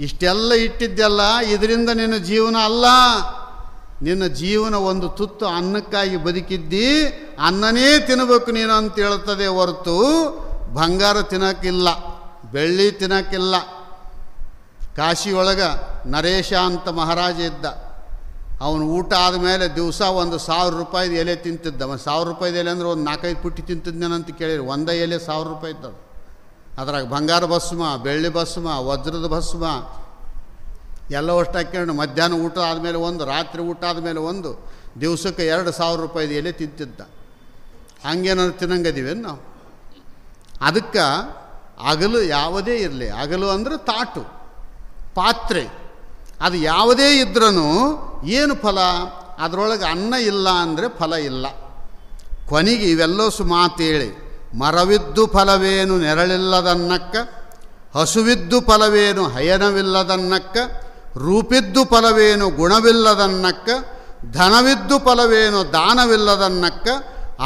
ಇಷ್ಟೆಲ್ಲ ಇಟ್ಟಿದ್ದೆಲ್ಲ ಇದರಿಂದ ನಿನ್ನ ಜೀವನ ಅಲ್ಲ. ನಿನ್ನ ಜೀವನ ಒಂದು ತುತ್ತು ಅನ್ನಕ್ಕಾಗಿ ಬದುಕಿದ್ದಿ, ಅನ್ನನೇ ತಿನ್ನಬೇಕು ನೀನು ಅಂತ ಹೇಳ್ತದೆ ಹೊರತು ಬಂಗಾರ ತಿನ್ನೋಕ್ಕಿಲ್ಲ, ಬೆಳ್ಳಿ ತಿನ್ನೋಕ್ಕಿಲ್ಲ. ಕಾಶಿಯೊಳಗೆ ನರೇಶ ಅಂತ ಮಹಾರಾಜ ಇದ್ದ. ಅವನು ಊಟ ಆದಮೇಲೆ ದಿವಸ 1,000 ರೂಪಾಯಿದು ಎಲೆ ತಿಂತಿದ್ದ. 1,000 ರೂಪಾಯಿದು ಎಲೆ ಅಂದರೆ ಒಂದು 4-5 ಪುಟ್ಟಿ ತಿಂತಿದ್ದೇನಂತ ಕೇಳಿರಿ. ಒಂದೇ ಎಲೆ 1,000 ರೂಪಾಯಿ ಇದ್ದದು. ಅದ್ರಾಗ ಬಂಗಾರ ಭಸ್ಮ, ಬೆಳ್ಳಿ ಭಸ್ಮ, ವಜ್ರದ ಭಸ್ಮ ಎಲ್ಲ ಅಷ್ಟು ಹಾಕ್ಕೊಂಡು ಮಧ್ಯಾಹ್ನ ಊಟ ಆದಮೇಲೆ ಒಂದು, ರಾತ್ರಿ ಊಟ ಆದಮೇಲೆ ಒಂದು, ದಿವಸಕ್ಕೆ 2,000 ರೂಪಾಯಿದು ಎಲೆ ತಿಂತಿದ್ದ. ಹಂಗೇನಾದ್ರು ತಿನ್ನಂಗದೀವೇನು ನಾವು? ಅದಕ್ಕೆ ಅಗಲು ಯಾವುದೇ ಇರಲಿ, ಅಗಲು ಅಂದರೆ ತಾಟು, ಪಾತ್ರೆ, ಅದು ಯಾವುದೇ ಇದ್ರೂ ಏನು ಫಲ? ಅದರೊಳಗೆ ಅನ್ನ ಇಲ್ಲ ಅಂದರೆ ಫಲ ಇಲ್ಲ. ಕೊನೆಗೆ ಇವೆಲ್ಲಸು ಮಾತೇಳಿ, ಮರವಿದ್ದು ಫಲವೇನು ನೆರಳಿಲ್ಲದನ್ನಕ್ಕ, ಹಸುವಿದ್ದು ಫಲವೇನು ಹಯನವಿಲ್ಲದನ್ನಕ್ಕ, ರೂಪಿದ್ದು ಫಲವೇನು ಗುಣವಿಲ್ಲದನ್ನಕ್ಕ, ಧನವಿದ್ದು ಫಲವೇನು ದಾನವಿಲ್ಲದನ್ನಕ್ಕ,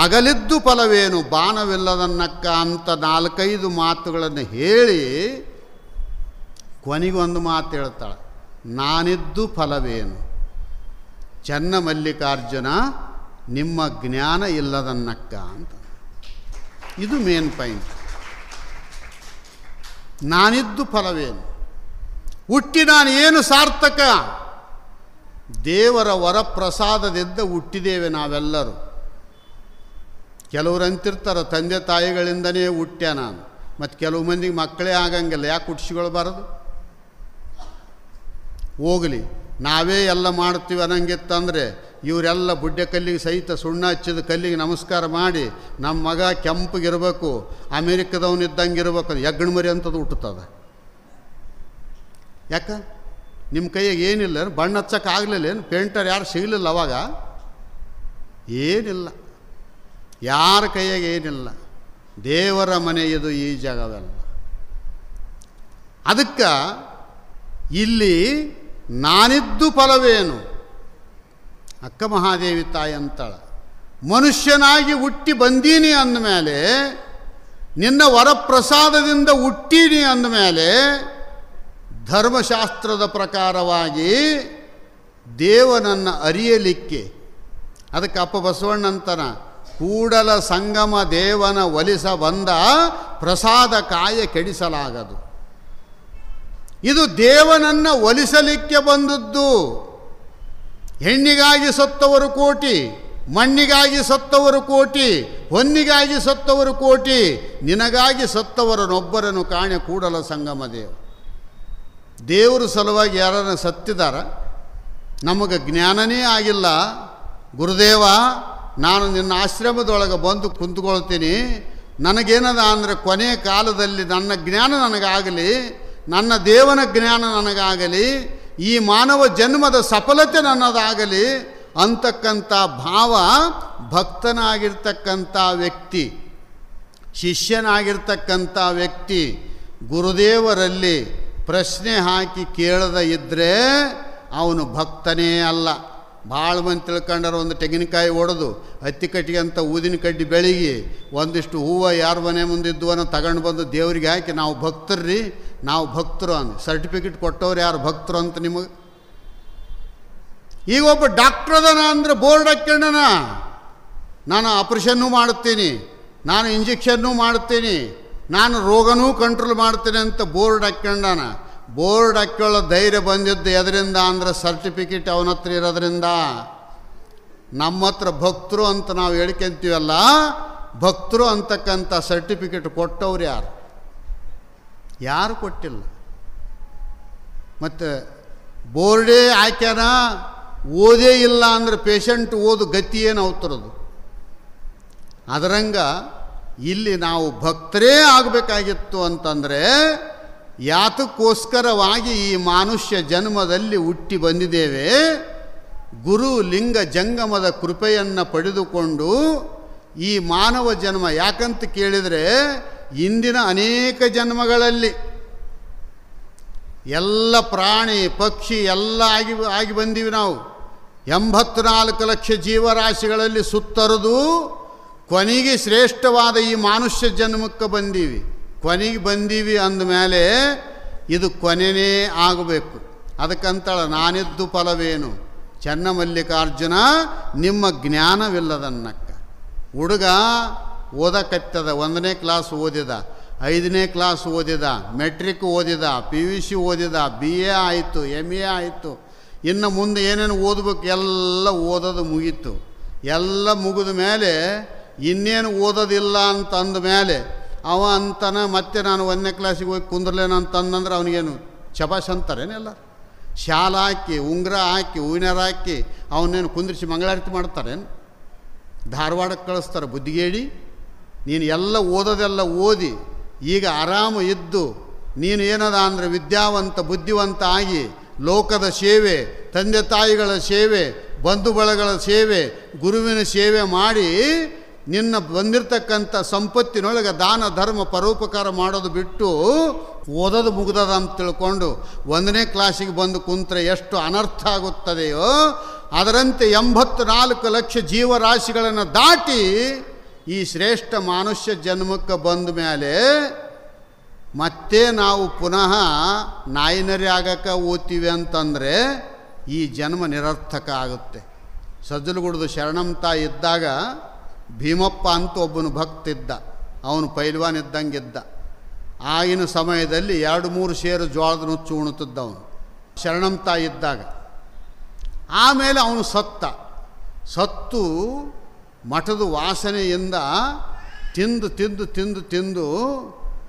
ಅಗಲಿದ್ದು ಫಲವೇನು ಬಾನವಿಲ್ಲದನ್ನಕ್ಕ ಅಂತ 4-5 ಮಾತುಗಳನ್ನು ಹೇಳಿ ಕೊನೆಗೊಂದು ಮಾತು ಹೇಳ್ತಾಳೆ, ನಾನಿದ್ದು ಫಲವೇನು ಚನ್ನಮಲ್ಲಿಕಾರ್ಜುನ ನಿಮ್ಮ ಜ್ಞಾನ ಇಲ್ಲದನ್ನಕ್ಕ ಅಂತ. ಇದು ಮೇನ್ ಪಾಯಿಂಟ್. ನಾನಿದ್ದು ಫಲವೇನು? ಹುಟ್ಟಿ ನಾನು ಏನು ಸಾರ್ಥಕ? ದೇವರ ವರಪ್ರಸಾದದಿಂದ ಹುಟ್ಟಿದ್ದೇವೆ ನಾವೆಲ್ಲರೂ. ಕೆಲವರು ಅಂತಿರ್ತಾರೆ ತಂದೆ ತಾಯಿಗಳಿಂದನೇ ಹುಟ್ಟ್ಯ ನಾನು. ಮತ್ತು ಕೆಲವು ಮಂದಿಗೆ ಮಕ್ಕಳೇ ಆಗಂಗಿಲ್ಲ, ಯಾಕೆ ಹುಟ್ಟಿಸ್ಕೊಳ್ಬಾರದು? ಹೋಗಲಿ, ನಾವೇ ಎಲ್ಲ ಮಾಡ್ತೀವಿ ಅನ್ನಂಗಿತ್ತಂದರೆ ಇವರೆಲ್ಲ ಬುಡ್ಡೆ ಕಲ್ಲಿಗೆ ಸಹಿತ ಸುಣ್ಣ ಹಚ್ಚಿದ ಕಲ್ಲಿಗೆ ನಮಸ್ಕಾರ ಮಾಡಿ ನಮ್ಮ ಮಗ ಕೆಂಪಗಿರ್ಬೇಕು, ಅಮೇರಿಕದವನಿದ್ದಂಗೆ ಇರ್ಬೇಕು, ಅದು ಎಗ್ಗಣ ಮರಿ ಅಂಥದ್ದು ಹುಟ್ಟುತ್ತದೆ. ಯಾಕೆ ನಿಮ್ಮ ಕೈಯಾಗ ಏನಿಲ್ಲ, ಬಣ್ಣ ಹಚ್ಚಕ್ಕಾಗಲಿಲ್ಲ, ಏನು ಪೇಂಟರ್ ಯಾರು ಸಿಗಲಿಲ್ಲ ಅವಾಗ? ಏನಿಲ್ಲ, ಯಾರ ಕೈಯಾಗ ಏನಿಲ್ಲ. ದೇವರ ಮನೆ ಇದು ಈ ಜಗವೆಲ್ಲ. ಅದಕ್ಕೆ ಇಲ್ಲಿ ನಾನಿದ್ದು ಫಲವೇನು? ಅಕ್ಕ ಮಹಾದೇವಿ ತಾಯಿ ಅಂತಾಳ, ಮನುಷ್ಯನಾಗಿ ಹುಟ್ಟಿ ಬಂದೀನಿ ಅಂದಮೇಲೆ, ನಿನ್ನ ವರಪ್ರಸಾದದಿಂದ ಹುಟ್ಟೀನಿ ಅಂದಮೇಲೆ ಧರ್ಮಶಾಸ್ತ್ರದ ಪ್ರಕಾರವಾಗಿ ದೇವನನ್ನು ಅರಿಯಲಿಕ್ಕೆ, ಅದಕ್ಕೆ ಅಪ್ಪ ಬಸವಣ್ಣಂತನ ಕೂಡಲ ಸಂಗಮ ದೇವನ ಒಲಿಸ ಬಂದ ಪ್ರಸಾದ ಕಾಯ ಕೆಡಿಸಲಾಗದು. ಇದು ದೇವನನ್ನು ಒಲಿಸಲಿಕ್ಕೆ ಬಂದದ್ದು. ಹೆಣ್ಣಿಗಾಗಿ ಸತ್ತವರು ಕೋಟಿ, ಮಣ್ಣಿಗಾಗಿ ಸತ್ತವರು ಕೋಟಿ, ಹೊನ್ನಿಗಾಗಿ ಸತ್ತವರು ಕೋಟಿ, ನಿನಗಾಗಿ ಸತ್ತವರನ್ನೊಬ್ಬರನ್ನು ಕಾಣೆ ಕೂಡಲ ಸಂಗಮ ದೇವ. ದೇವರು ಸಲುವಾಗಿ ಯಾರನ್ನ ಸತ್ತಿದಾರ? ನಮಗೆ ಜ್ಞಾನನೇ ಆಗಿಲ್ಲ, ಗುರುದೇವ ನಾನು ನಿನ್ನ ಆಶ್ರಮದೊಳಗೆ ಬಂದು ಕುಂತ್ಕೊಳ್ತೀನಿ, ನನಗೇನದ ಅಂದರೆ ಕೊನೆಯ ಕಾಲದಲ್ಲಿ ನನ್ನ ಜ್ಞಾನ ನನಗಾಗಲಿ, ನನ್ನ ದೇವನ ಜ್ಞಾನ ನನಗಾಗಲಿ, ಈ ಮಾನವ ಜನ್ಮದ ಸಫಲತೆ ನನ್ನದಾಗಲಿ ಅಂತಕ್ಕಂಥ ಭಾವ ಭಕ್ತನಾಗಿರ್ತಕ್ಕಂಥ ವ್ಯಕ್ತಿ, ಶಿಷ್ಯನಾಗಿರ್ತಕ್ಕಂಥ ವ್ಯಕ್ತಿ ಗುರುದೇವರಲ್ಲಿ ಪ್ರಶ್ನೆ ಹಾಕಿ ಕೇಳದ ಇದ್ದರೆ ಅವನು ಭಕ್ತನೇ ಅಲ್ಲ. ಭಾಳ ಮಂದಿ ತಿಳ್ಕೊಂಡಾರ, ಒಂದು ತೆಂಗಿನಕಾಯಿ ಒಡೆದು ಹತ್ತಿ ಕಟ್ಟಿಗೆ ಅಂತ ಊದಿನ ಕಡ್ಡಿ ಬೆಳಿಗ್ಗೆ ಒಂದಿಷ್ಟು ಹೂವು ಯಾರ ಮನೆ ಮುಂದಿದ್ವನ್ನ ತಗೊಂಡು ಬಂದು ದೇವರಿಗೆ ಹಾಕಿ ನಾವು ಭಕ್ತರ್ರಿ, ನಾವು ಭಕ್ತರು ಅಂದು ಸರ್ಟಿಫಿಕೇಟ್ ಕೊಟ್ಟವ್ರು ಯಾರು ಭಕ್ತರು ಅಂತ ನಿಮಗೆ? ಈಗ ಒಬ್ಬ ಡಾಕ್ಟ್ರ್ ಅದನ ಅಂದರೆ ಬೋರ್ಡ್ ಹಾಕ್ಕೊಂಡನ, ನಾನು ಆಪ್ರೇಷನ್ನೂ ಮಾಡ್ತೀನಿ, ನಾನು ಇಂಜೆಕ್ಷನ್ನೂ ಮಾಡ್ತೀನಿ, ನಾನು ರೋಗನೂ ಕಂಟ್ರೋಲ್ ಮಾಡ್ತೀನಿ ಅಂತ ಬೋರ್ಡ್ ಹಾಕ್ಕೊಂಡಾನ. ಬೋರ್ಡ್ ಹಾಕ್ಕೊಳ್ಳೋ ಧೈರ್ಯ ಬಂದಿದ್ದು ಎದರಿಂದ ಅಂದರೆ ಸರ್ಟಿಫಿಕೇಟ್ ಅವನ ಹತ್ರ ಇರೋದ್ರಿಂದ. ನಮ್ಮ ಹತ್ರ ಭಕ್ತರು ಅಂತ ನಾವು ಹೇಳ್ಕೊಂತೀವಲ್ಲ, ಭಕ್ತರು ಅಂತಕ್ಕಂಥ ಸರ್ಟಿಫಿಕೇಟ್ ಕೊಟ್ಟವ್ರು ಯಾರು? ಯಾರು ಕೊಟ್ಟಿಲ್ಲ. ಮತ್ತು ಬೋರ್ಡೇ ಹಾಕ್ಯಾನ, ಓದೇ ಇಲ್ಲ ಅಂದರೆ ಪೇಷಂಟ್ ಓದು ಗತಿ ಏನು ಅವತರದು? ಅದರಂಗ ಇಲ್ಲಿ ನಾವು ಭಕ್ತರೇ ಆಗಬೇಕಾಗಿತ್ತು ಅಂತಂದರೆ ಯಾತಕ್ಕೋಸ್ಕರವಾಗಿ ಈ ಮಾನುಷ್ಯ ಜನ್ಮದಲ್ಲಿ ಹುಟ್ಟಿ ಬಂದಿದ್ದೇವೆ? ಗುರು ಲಿಂಗ ಜಂಗಮದ ಕೃಪೆಯನ್ನು ಪಡೆದುಕೊಂಡು ಈ ಮಾನವ ಜನ್ಮ ಯಾಕಂತ ಕೇಳಿದರೆ, ಇಂದಿನ ಅನೇಕ ಜನ್ಮಗಳಲ್ಲಿ ಎಲ್ಲ ಪ್ರಾಣಿ ಪಕ್ಷಿ ಎಲ್ಲ ಆಗಿ ಬಂದೀವಿ ನಾವು. 84 ಲಕ್ಷ ಜೀವರಾಶಿಗಳಲ್ಲಿ ಸುತ್ತರಿದು ಕೊನೆಗೆ ಶ್ರೇಷ್ಠವಾದ ಈ ಮಾನುಷ್ಯ ಜನ್ಮಕ್ಕೆ ಬಂದೀವಿ. ಕೊನೆಗೆ ಬಂದೀವಿ ಅಂದಮೇಲೆ ಇದು ಕೊನೆಯೇ ಆಗಬೇಕು. ಅದಕ್ಕಂತಳ ನಾನಿದ್ದು ಫಲವೇನು? ಚನ್ನಮಲ್ಲಿಕಾರ್ಜುನ ನಿಮ್ಮ ಜ್ಞಾನವಿಲ್ಲದನ್ನಕ್ಕ. ಹುಡುಗ ಓದಕತ್ತದ, 1ನೇ ಕ್ಲಾಸ್ ಓದಿದ, 5ನೇ ಕ್ಲಾಸ್ ಓದಿದ, ಮೆಟ್ರಿಕ್ ಓದಿದ, PUC ಓದಿದ, BA ಆಯಿತು, MA ಆಯಿತು, ಇನ್ನು ಮುಂದೆ ಏನೇನು ಓದಬೇಕು ಎಲ್ಲ ಓದೋದು ಮುಗೀತು. ಎಲ್ಲ ಮುಗಿದ ಮೇಲೆ ಇನ್ನೇನು ಓದೋದಿಲ್ಲ ಅಂತಂದ ಮೇಲೆ ಅವ ಅಂತಾನೆ ಮತ್ತೆ ನಾನು 1ನೇ ಕ್ಲಾಸಿಗೆ ಹೋಗಿ ಕುಂದ್ರಲೇನಂತಂದ್ರೆ ಅವನಿಗೇನು ಶಬಾಷ್ ಅಂತಾರೇನೆಲ್ಲ? ಶಾಲ ಹಾಕಿ ಉಂಗುರ ಹಾಕಿ ಹೂವಿನಾರ ಹಾಕಿ ಅವನೇನು ಕುಂದ್ರಿಸಿ ಮಂಗಳಾರತಿ ಮಾಡ್ತಾರೇನು? ಧಾರವಾಡಕ್ಕೆ ಕಳಿಸ್ತಾರೆ ಬುದ್ಧಿಗೇಡಿ. ನೀನು ಎಲ್ಲ ಓದೋದೆಲ್ಲ ಓದಿ ಈಗ ಆರಾಮ ಇದ್ದು ನೀನು ಏನದ ಅಂದರೆ ವಿದ್ಯಾವಂತ ಬುದ್ಧಿವಂತ ಆಗಿ ಲೋಕದ ಸೇವೆ, ತಂದೆ ತಾಯಿಗಳ ಸೇವೆ, ಬಂಧು ಬಳಗಳ ಸೇವೆ, ಗುರುವಿನ ಸೇವೆ ಮಾಡಿ ನಿನ್ನ ಬಂದಿರತಕ್ಕಂಥ ಸಂಪತ್ತಿನೊಳಗೆ ದಾನ ಧರ್ಮ ಪರೋಪಕಾರ ಮಾಡೋದು ಬಿಟ್ಟು ಓದೋದು ಮುಗ್ದದ ಅಂತ ತಿಳ್ಕೊಂಡು 1ನೇ ಕ್ಲಾಸಿಗೆ ಬಂದು ಕುಂತ್ರೆ ಎಷ್ಟು ಅನರ್ಥ ಆಗುತ್ತದೆಯೋ, ಅದರಂತೆ 84 ಲಕ್ಷ ಜೀವರಾಶಿಗಳನ್ನು ದಾಟಿ ಈ ಶ್ರೇಷ್ಠ ಮನುಷ್ಯ ಜನ್ಮಕ್ಕೆ ಬಂದ ಮೇಲೆ ಮತ್ತೆ ನಾವು ಪುನಃ ನಾಯಿನರಿ ಆಗಕ್ಕೆ ಓದ್ತೀವಿ ಅಂತಂದರೆ ಈ ಜನ್ಮ ನಿರರ್ಥಕ ಆಗುತ್ತೆ. ಸಜ್ಜಲಗುಡದ ಶರಣಂತ ಇದ್ದಾಗ ಭೀಮಪ್ಪ ಅಂತ ಒಬ್ಬನು ಭಕ್ತ ಇದ್ದ, ಅವನು ಪೈಲ್ವಾನ್ ಇದ್ದಂಗಿದ್ದ. ಆಗಿನ ಸಮಯದಲ್ಲಿ 2-3 ಸೇರು ಜೋಳದ ನುಚ್ಚು ಉಣುತ್ತಿದ್ದವನು ಶರಣಂತ ಇದ್ದಾಗ. ಆಮೇಲೆ ಅವನು ಸತ್ತು ಮಠದ ವಾಸನೆಯಿಂದ ತಿಂದು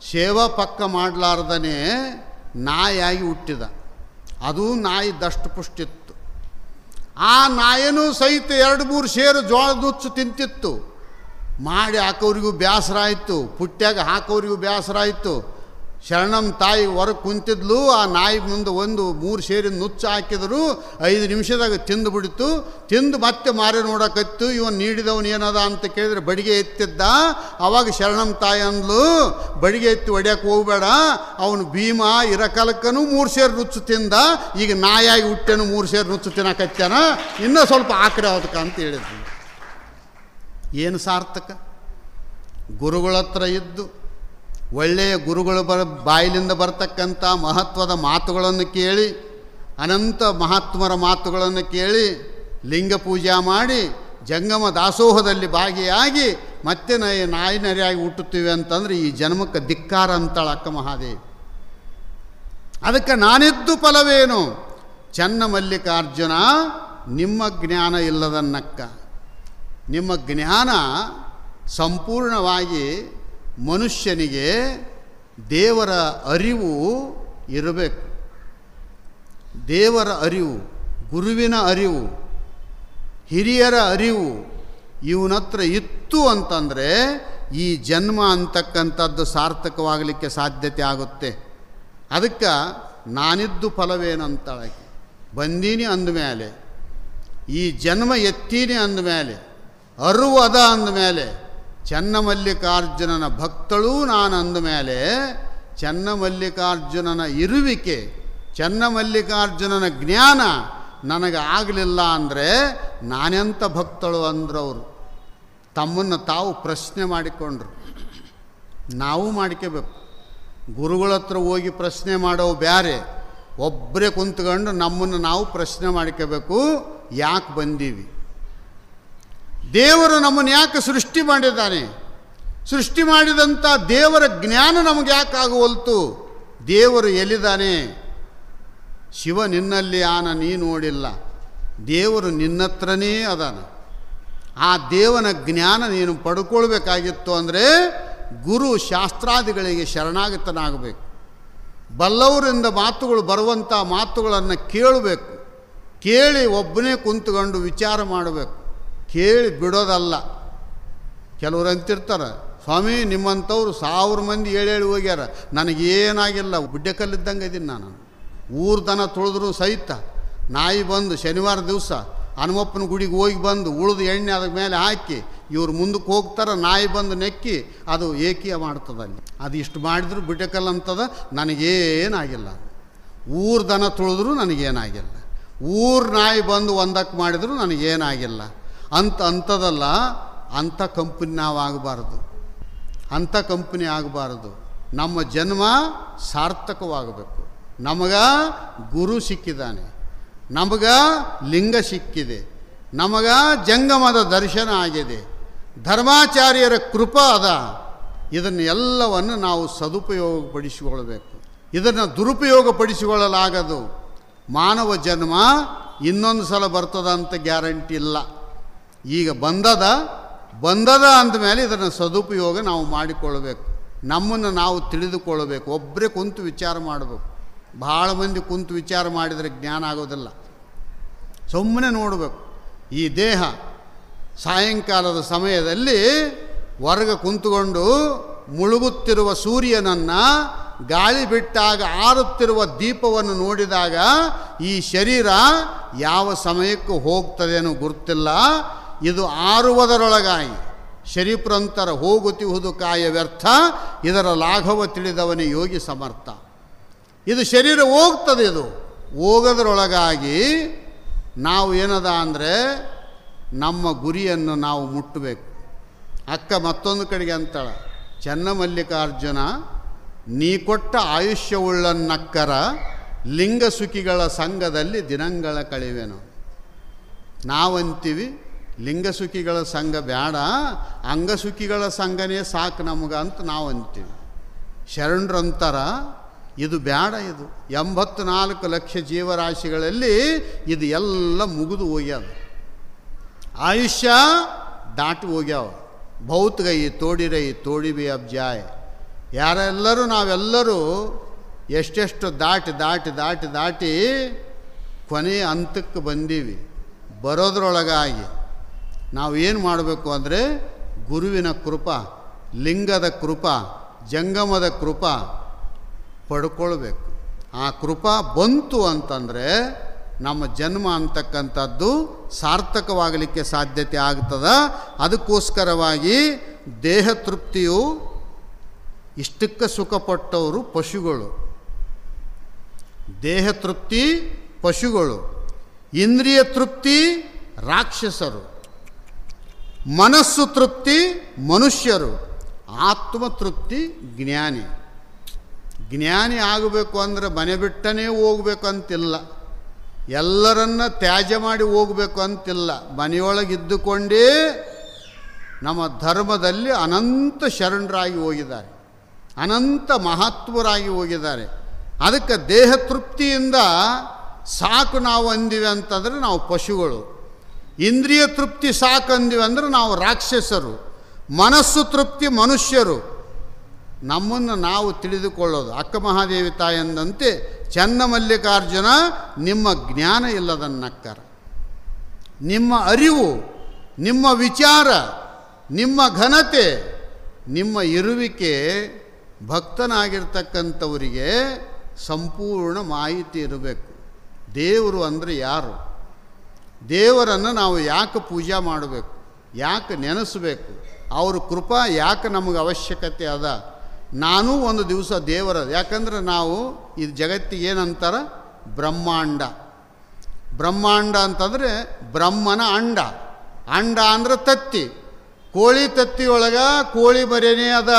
ಸೇವಾ ಪಕ್ಕ ಮಾಡಲಾರ್ದನೇ ನಾಯಿಯಾಗಿ ಹುಟ್ಟಿದ. ಅದು ನಾಯಿ ದಷ್ಟಪುಷ್ಟಿತ್ತು. ಆ ನಾಯಿನೂ ಸಹಿತ 2-3 ಸೇರು ಜೋಳದ ನುಚ್ಚು ತಿಂತಿತ್ತು. ಮಾಡಿ ಹಾಕೋರಿಗೂ ಬೇಸರ ಆಯಿತು, ಪುಟ್ಟ್ಯಾಗ ಹಾಕೋರಿಗೂ ಬೇಸರ ಆಯಿತು. ಶರಣಮ್ಮ ತಾಯಿ ಹೊರಗೆ ಕುಂತಿದ್ಲು. ಆ ನಾಯಿ ಮುಂದೆ 3 ಸೇರಿನ ನುಚ್ಚು ಹಾಕಿದ್ರು. 5 ನಿಮಿಷದಾಗ ತಿಂದು ಬಿಡ್ತು. ತಿಂದು ಮತ್ತೆ ಮಾರಿ ನೋಡಕತ್ತು. ಇವನು ನೀಡಿದವನು ಏನದ ಅಂತ ಕೇಳಿದ್ರೆ ಬಡಿಗೆ ಎತ್ತಿದ್ದ. ಅವಾಗ ಶರಣಮ್ಮ ತಾಯಿ ಅಂದ್ಲು, ಬಡಿಗೆ ಎತ್ತಿ ಹೊಡ್ಯಕ್ಕೆ ಹೋಗ್ಬೇಡ, ಅವನು ಭೀಮ ಇರಕಲಕ್ಕನೂ 3 ಸೇರು ನುಚ್ಚು ತಿಂದ, ಈಗ ನಾಯಾಗಿ ಹುಟ್ಟೇನು 3 ಸೇರು ನುಚ್ಚು ತಿನ್ನಕತ್ಯಾನ, ಇನ್ನೂ ಸ್ವಲ್ಪ ಆಕ್ರೆ ಅದಕ್ಕೆ ಅಂತ ಹೇಳಿದ್ವಿ. ಏನು ಸಾರ್ಥಕ? ಗುರುಗಳ ಹತ್ರ ಇದ್ದು ಒಳ್ಳೆಯ ಗುರುಗಳು ಬಾಯಿಲಿಂದ ಬರ್ತಕ್ಕಂಥ ಮಹತ್ವದ ಮಾತುಗಳನ್ನು ಕೇಳಿ, ಅನಂತ ಮಹಾತ್ಮರ ಮಾತುಗಳನ್ನು ಕೇಳಿ, ಲಿಂಗ ಪೂಜೆ ಮಾಡಿ, ಜಂಗಮ ದಾಸೋಹದಲ್ಲಿ ಭಾಗಿಯಾಗಿ ಮತ್ತೆ ನಾಯಿ ನರಿಯಾಗಿ ಹುಟ್ಟುತ್ತೀವಿ ಅಂತಂದರೆ ಈ ಜನ್ಮಕ್ಕೆ ಧಿಕ್ಕಾರ ಅಂತಾಳ ಅಕ್ಕ ಮಹಾದೇವಿ. ಅದಕ್ಕೆ ನಾನಿದ್ದು ಫಲವೇನು? ಚನ್ನ ಮಲ್ಲಿಕಾರ್ಜುನ, ನಿಮ್ಮ ಜ್ಞಾನ ಇಲ್ಲದನ್ನಕ್ಕ. ನಿಮ್ಮ ಜ್ಞಾನ ಸಂಪೂರ್ಣವಾಗಿ ಮನುಷ್ಯನಿಗೆ ದೇವರ ಅರಿವು ಇರಬೇಕು. ದೇವರ ಅರಿವು, ಗುರುವಿನ ಅರಿವು, ಹಿರಿಯರ ಅರಿವು ಇವನತ್ರ ಇತ್ತು ಅಂತಂದರೆ ಈ ಜನ್ಮ ಅಂತಕ್ಕಂಥದ್ದು ಸಾರ್ಥಕವಾಗಲಿಕ್ಕೆ ಸಾಧ್ಯತೆ ಆಗುತ್ತೆ. ಅದಕ್ಕೆ ನಾನಿದ್ದು ಫಲವೇನಂತಾಳೆ. ಬಂದೀನಿ ಅಂದಮೇಲೆ, ಈ ಜನ್ಮ ಎತ್ತೀನಿ ಅಂದಮೇಲೆ, ಅರಿವು ಅದ ಅಂದಮೇಲೆ, ಚನ್ನಮಲ್ಲಿಕಾರ್ಜುನನ ಭಕ್ತಳೂ ನಾನು ಅಂದಮೇಲೆ, ಚನ್ನಮಲ್ಲಿಕಾರ್ಜುನನ ಇರುವಿಕೆ, ಚನ್ನಮಲ್ಲಿಕಾರ್ಜುನನ ಜ್ಞಾನ ನನಗೆ ಆಗಲಿಲ್ಲ ಅಂದರೆ ನಾನೆಂಥ ಭಕ್ತಳು ಅಂದ್ರವರು ತಮ್ಮನ್ನು ತಾವು ಪ್ರಶ್ನೆ ಮಾಡಿಕೊಂಡ್ರು. ನಾವು ಮಾಡ್ಕೋಬೇಕು. ಗುರುಗಳ ಹತ್ರ ಹೋಗಿ ಪ್ರಶ್ನೆ ಮಾಡೋವು ಬೇರೆ, ಒಬ್ಬರೇ ಕುಂತ್ಕೊಂಡು ನಮ್ಮನ್ನು ನಾವು ಪ್ರಶ್ನೆ ಮಾಡ್ಕೋಬೇಕು. ಯಾಕೆ ಬಂದೀವಿ? ದೇವರು ನಮ್ಮನ್ನು ಯಾಕೆ ಸೃಷ್ಟಿ ಮಾಡಿದ್ದಾನೆ? ಸೃಷ್ಟಿ ಮಾಡಿದಂಥ ದೇವರ ಜ್ಞಾನ ನಮಗೆ ಯಾಕೆ ಆಗುವಲ್ತು? ದೇವರು ಎಲ್ಲಿದ್ದಾನೆ? ಶಿವ ನಿನ್ನಲ್ಲಿ ಆನ ನೀ ನೋಡಿಲ್ಲ, ದೇವರು ನಿನ್ನತ್ರನೇ ಅದಾನ. ಆ ದೇವನ ಜ್ಞಾನ ನೀನು ಪಡ್ಕೊಳ್ಬೇಕಾಗಿತ್ತು ಅಂದರೆ ಗುರು ಶಾಸ್ತ್ರಾದಿಗಳಿಗೆ ಶರಣಾಗತನಾಗಬೇಕು. ಬಲ್ಲವರಿಂದ ಮಾತುಗಳು ಬರುವಂಥ ಮಾತುಗಳನ್ನು ಕೇಳಬೇಕು. ಕೇಳಿ ಒಬ್ಬನೇ ಕುಂತ್ಕೊಂಡು ವಿಚಾರ ಮಾಡಬೇಕು, ಕೇಳಿ ಬಿಡೋದಲ್ಲ. ಕೆಲವ್ರು ಅಂತಿರ್ತಾರೆ, ಸ್ವಾಮಿ ನಿಮ್ಮಂಥವ್ರು 1000 ಮಂದಿ ಹೇಳಿ ಹೋಗ್ಯಾರ, ನನಗೇನಾಗಿಲ್ಲ, ಬುಡ್ಡೆಕಲ್ಲಿದ್ದಂಗೆ ಇದ್ದೀನಿ ನಾನು. ಊರು ದನ ತುಳಿದ್ರು ಸಹಿತ ನಾಯಿ ಬಂದು ಶನಿವಾರ ದಿವಸ ಹನುಮಪ್ಪನ ಗುಡಿಗೆ ಹೋಗಿ ಬಂದು ಉಳಿದು ಎಣ್ಣೆ ಅದ್ರ ಮೇಲೆ ಹಾಕಿ ಇವ್ರು ಮುಂದಕ್ಕೆ ಹೋಗ್ತಾರೆ, ನಾಯಿ ಬಂದು ನೆಕ್ಕಿ ಅದು ಏಕೀಯ ಮಾಡ್ತದಲ್ಲಿ. ಅದು ಇಷ್ಟು ಮಾಡಿದ್ರು ಬುಡ್ಡೆಕಲ್ಲು ಅಂತದ, ನನಗೇನಾಗಿಲ್ಲ. ಊರು ದನ ತುಳಿದ್ರು ನನಗೇನಾಗಿಲ್ಲ, ಊರು ನಾಯಿ ಬಂದು ಒಂದಕ್ಕೆ ಮಾಡಿದ್ರು ನನಗೇನಾಗಿಲ್ಲ ಅಂಥದಲ್ಲ. ಅಂಥ ಕಂಪನಿ ನಾವು ಆಗಬಾರ್ದು, ಅಂಥ ಕಂಪನಿ ಆಗಬಾರ್ದು. ನಮ್ಮ ಜನ್ಮ ಸಾರ್ಥಕವಾಗಬೇಕು. ನಮಗ ಗುರು ಸಿಕ್ಕಿದ್ದಾನೆ, ನಮಗ ಲಿಂಗ ಸಿಕ್ಕಿದೆ, ನಮಗ ಜಂಗಮದ ದರ್ಶನ ಆಗಿದೆ, ಧರ್ಮಾಚಾರ್ಯರ ಕೃಪಾ ಅದ. ಇದನ್ನು ಎಲ್ಲವನ್ನು ನಾವು ಸದುಪಯೋಗಪಡಿಸಿಕೊಳ್ಳಬೇಕು. ಇದನ್ನು ದುರುಪಯೋಗಪಡಿಸಿಕೊಳ್ಳಲಾಗದು. ಮಾನವ ಜನ್ಮ ಇನ್ನೊಂದು ಸಲ ಬರ್ತದಂತ ಗ್ಯಾರಂಟಿ ಇಲ್ಲ. ಈಗ ಬಂದದ ಅಂದಮೇಲೆ ಇದನ್ನು ಸದುಪಯೋಗ ನಾವು ಮಾಡಿಕೊಳ್ಳಬೇಕು. ನಮ್ಮನ್ನು ನಾವು ತಿಳಿದುಕೊಳ್ಳಬೇಕು. ಒಬ್ಬರೇ ಕುಂತು ವಿಚಾರ ಮಾಡಬೇಕು. ಭಾಳ ಮಂದಿ ಕುಂತು ವಿಚಾರ ಮಾಡಿದರೆ ಜ್ಞಾನ ಆಗೋದಿಲ್ಲ. ಸುಮ್ಮನೆ ನೋಡಬೇಕು. ಈ ದೇಹ ಸಾಯಂಕಾಲದ ಸಮಯದಲ್ಲಿ ಹೊರಗೆ ಕುಂತುಕೊಂಡು ಮುಳುಗುತ್ತಿರುವ ಸೂರ್ಯನನ್ನು, ಗಾಳಿ ಬಿಟ್ಟಾಗ ಆರುತ್ತಿರುವ ದೀಪವನ್ನು ನೋಡಿದಾಗ ಈ ಶರೀರ ಯಾವ ಸಮಯಕ್ಕೂ ಹೋಗ್ತದೇನೋ ಗುರುತಿಲ್ಲ. ಇದು ಆರುವುದರೊಳಗಾಗಿ ಶರೀಪ್ರಂತರ ಹೋಗುತ್ತಿಹುದು ಕಾಯ ವ್ಯರ್ಥ, ಇದರ ಲಾಘವ ತಿಳಿದವನೇ ಯೋಗಿ ಸಮರ್ಥ. ಇದು ಶರೀರ ಹೋಗ್ತದೆ, ಇದು ಹೋಗೋದ್ರೊಳಗಾಗಿ ನಾವು ಏನದ ಅಂದರೆ ನಮ್ಮ ಗುರಿಯನ್ನು ನಾವು ಮುಟ್ಟಬೇಕು. ಅಕ್ಕ ಮತ್ತೊಂದು ಕಡೆಗೆ ಅಂತಾಳ, ಚನ್ನಮಲ್ಲಿಕಾರ್ಜುನ ನೀ ಕೊಟ್ಟ ಆಯುಷ್ಯವುಳ್ಳನ್ನಕ್ಕರ ಲಿಂಗಸುಖಿಗಳ ಸಂಘದಲ್ಲಿ ದಿನಗಳ ಕಳಿವೆನು. ನಾವಂತೀವಿ ಲಿಂಗಸುಖಿಗಳ ಸಂಘ ಬೇಡ, ಅಂಗಸುಖಿಗಳ ಸಂಘನೇ ಸಾಕು ನಮಗೆ ಅಂತ ನಾವು ಅಂತೀವಿ. ಶರಣರಂತರ ಇದು ಬೇಡ. ಇದು 84 ಲಕ್ಷ ಜೀವರಾಶಿಗಳಲ್ಲಿ ಇದು ಎಲ್ಲ ಮುಗಿದು ಹೋಗ್ಯಾವ, ಆಯುಷ್ಯ ದಾಟಿ ಹೋಗ್ಯಾವ. ಭೌತ್ ಗೈ ತೋಡಿ ರೈ ತೋಡಿ ಬಿ ಅಬ್ ಜಾಯ್, ಯಾರೆಲ್ಲರೂ ನಾವೆಲ್ಲರೂ ಎಷ್ಟೆಷ್ಟು ದಾಟಿ ಕೊನೆಯ ಹಂತಕ್ಕೆ ಬಂದೀವಿ. ಬರೋದ್ರೊಳಗಾಗಿ ನಾವು ಏನು ಮಾಡಬೇಕು ಅಂದರೆ ಗುರುವಿನ ಕೃಪಾ, ಲಿಂಗದ ಕೃಪಾ, ಜಂಗಮದ ಕೃಪಾ ಪಡ್ಕೊಳ್ಬೇಕು. ಆ ಕೃಪಾ ಬಂತು ಅಂತಂದರೆ ನಮ್ಮ ಜನ್ಮ ಅಂತಕ್ಕಂಥದ್ದು ಸಾರ್ಥಕವಾಗಲಿಕ್ಕೆ ಸಾಧ್ಯತೆ ಆಗ್ತದೆ. ಅದಕ್ಕೋಸ್ಕರವಾಗಿ ದೇಹ ತೃಪ್ತಿಯು ಇಷ್ಟಕ್ಕೆ ಸುಖಪಟ್ಟವರು ಪಶುಗಳು. ದೇಹ ತೃಪ್ತಿ ಪಶುಗಳು, ಇಂದ್ರಿಯ ತೃಪ್ತಿ ರಾಕ್ಷಸರು, ಮನಸ್ಸು ತೃಪ್ತಿ ಮನುಷ್ಯರು, ಆತ್ಮತೃಪ್ತಿ ಜ್ಞಾನಿ. ಜ್ಞಾನಿ ಆಗಬೇಕು ಅಂದರೆ ಮನೆ ಬಿಟ್ಟನೇ ಹೋಗ್ಬೇಕಂತಿಲ್ಲ, ಎಲ್ಲರನ್ನ ತ್ಯಾಜ್ಯ ಮಾಡಿ ಹೋಗಬೇಕು ಅಂತಿಲ್ಲ. ಮನೆಯೊಳಗಿದ್ದುಕೊಂಡೇ ನಮ್ಮ ಧರ್ಮದಲ್ಲಿ ಅನಂತ ಶರಣರಾಗಿ ಹೋಗಿದ್ದಾರೆ, ಅನಂತ ಮಹತ್ವರಾಗಿ ಹೋಗಿದ್ದಾರೆ. ಅದಕ್ಕೆ ದೇಹ ತೃಪ್ತಿಯಿಂದ ಸಾಕು ನಾವು ಅಂದಿವಿ ಅಂತಂದರೆ ನಾವು ಪಶುಗಳು, ಇಂದ್ರಿಯ ತೃಪ್ತಿ ಸಾಕು ಅಂದಿವಿ ಅಂದರೆ ನಾವು ರಾಕ್ಷಸರು, ಮನಸ್ಸು ತೃಪ್ತಿ ಮನುಷ್ಯರು. ನಮ್ಮನ್ನು ನಾವು ತಿಳಿದುಕೊಳ್ಳೋದು ಅಕ್ಕ ಮಹಾದೇವಿ ತಾಯಂದಂತೆ ಚನ್ನಮಲ್ಲಿಕಾರ್ಜುನ ನಿಮ್ಮ ಜ್ಞಾನ ಇಲ್ಲದನ್ನಕ್ಕರ, ನಿಮ್ಮ ಅರಿವು, ನಿಮ್ಮ ವಿಚಾರ, ನಿಮ್ಮ ಘನತೆ, ನಿಮ್ಮ ಇರುವಿಕೆ ಭಕ್ತನಾಗಿರ್ತಕ್ಕಂಥವರಿಗೆ ಸಂಪೂರ್ಣ ಮಾಹಿತಿ ಇರಬೇಕು. ದೇವರು ಅಂದರೆ ಯಾರು, ದೇವರನ್ನು ನಾವು ಯಾಕೆ ಪೂಜೆ ಮಾಡಬೇಕು, ಯಾಕೆ ನೆನೆಸಬೇಕು, ಅವ್ರ ಕೃಪಾ ಯಾಕೆ ನಮಗೆ ಅವಶ್ಯಕತೆ ಅದ. ನಾನು ಒಂದು ದಿವಸ ದೇವರ, ಯಾಕಂದ್ರೆ ನಾವು ಈ ಜಗತ್ತಿಗೆ ಏನಂತಾರ ಬ್ರಹ್ಮಾಂಡ. ಬ್ರಹ್ಮಾಂಡ ಅಂತಂದರೆ ಬ್ರಹ್ಮನ ಅಂಡ. ಅಂಡ ಅಂದ್ರೆ ತತ್ತಿ, ಕೋಳಿ ತತ್ತಿಯೊಳಗೆ ಕೋಳಿ ಮರಿನೇ ಅದ.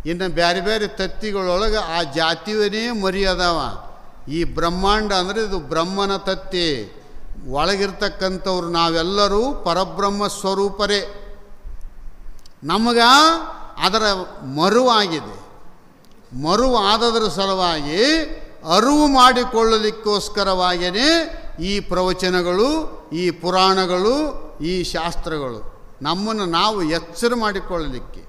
ಇನ್ನು ಬೇರೆ ಬೇರೆ ತತ್ತಿಗಳೊಳಗೆ ಆ ಜಾತಿವನೇ ಮರಿ ಅದಾವ. ಈ ಬ್ರಹ್ಮಾಂಡ ಅಂದರೆ ಇದು ಬ್ರಹ್ಮನ ತತ್ತಿ. ಒಳಗಿರ್ತಕ್ಕಂಥವ್ರು ನಾವೆಲ್ಲರೂ ಪರಬ್ರಹ್ಮ ಸ್ವರೂಪರೇ. ನಮಗೆ ಅದರ ಮರುವಾಗಿದೆ. ಮರುವಾದದ್ರ ಸಲುವಾಗಿ ಅರಿವು ಮಾಡಿಕೊಳ್ಳಲಿಕ್ಕೋಸ್ಕರವಾಗಿಯೇ ಈ ಪ್ರವಚನಗಳು, ಈ ಪುರಾಣಗಳು, ಈ ಶಾಸ್ತ್ರಗಳು. ನಮ್ಮನ್ನು ನಾವು ಎಚ್ಚರ ಮಾಡಿಕೊಳ್ಳಲಿಕ್ಕೆ,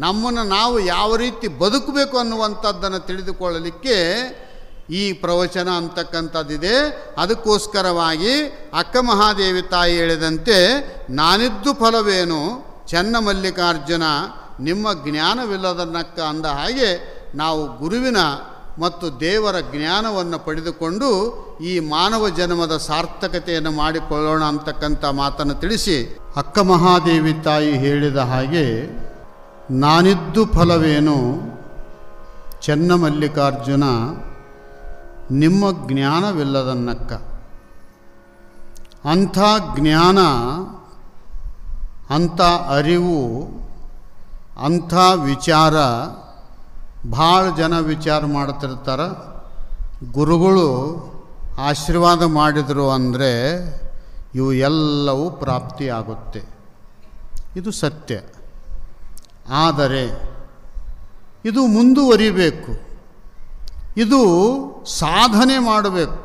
ನಮ್ಮನ್ನು ನಾವು ಯಾವ ರೀತಿ ಬದುಕಬೇಕು ಅನ್ನುವಂಥದ್ದನ್ನು ತಿಳಿದುಕೊಳ್ಳಲಿಕ್ಕೆ ಈ ಪ್ರವಚನ ಅಂತಕ್ಕಂಥದ್ದಿದೆ. ಅದಕ್ಕೋಸ್ಕರವಾಗಿ ಅಕ್ಕ ಮಹಾದೇವಿ ತಾಯಿ ಹೇಳಿದಂತೆ ನಾನಿದ್ದು ಫಲವೇನು ಚನ್ನಮಲ್ಲಿಕಾರ್ಜುನ ನಿಮ್ಮ ಜ್ಞಾನವಿಲ್ಲದನ್ನಕ್ಕ ಅಂದ ಹಾಗೆ ನಾವು ಗುರುವಿನ ಮತ್ತು ದೇವರ ಜ್ಞಾನವನ್ನು ಪಡೆದುಕೊಂಡು ಈ ಮಾನವ ಜನ್ಮದ ಸಾರ್ಥಕತೆಯನ್ನು ಮಾಡಿಕೊಳ್ಳೋಣ ಅಂತಕ್ಕಂಥ ಮಾತನ್ನು ತಿಳಿಸಿ, ಅಕ್ಕ ಮಹಾದೇವಿ ತಾಯಿ ಹೇಳಿದ ಹಾಗೆ ನಾನಿದ್ದು ಫಲವೇನು ಚನ್ನಮಲ್ಲಿಕಾರ್ಜುನ ನಿಮ್ಮ ಜ್ಞಾನವಿಲ್ಲದನ್ನಕ್ಕ. ಅಂಥ ಜ್ಞಾನ, ಅಂಥ ಅರಿವು, ಅಂಥ ವಿಚಾರ ಭಾಳ ಜನ ವಿಚಾರ ಮಾಡ್ತಿರ್ತಾರೆ. ಗುರುಗಳು ಆಶೀರ್ವಾದ ಮಾಡಿದರು ಅಂದರೆ ಇವು ಎಲ್ಲವೂ ಪ್ರಾಪ್ತಿಯಾಗುತ್ತೆ. ಇದು ಸತ್ಯ. ಆದರೆ ಇದು ಮುಂದುವರಿಬೇಕು, ಇದು ಸಾಧನೆ ಮಾಡಬೇಕು.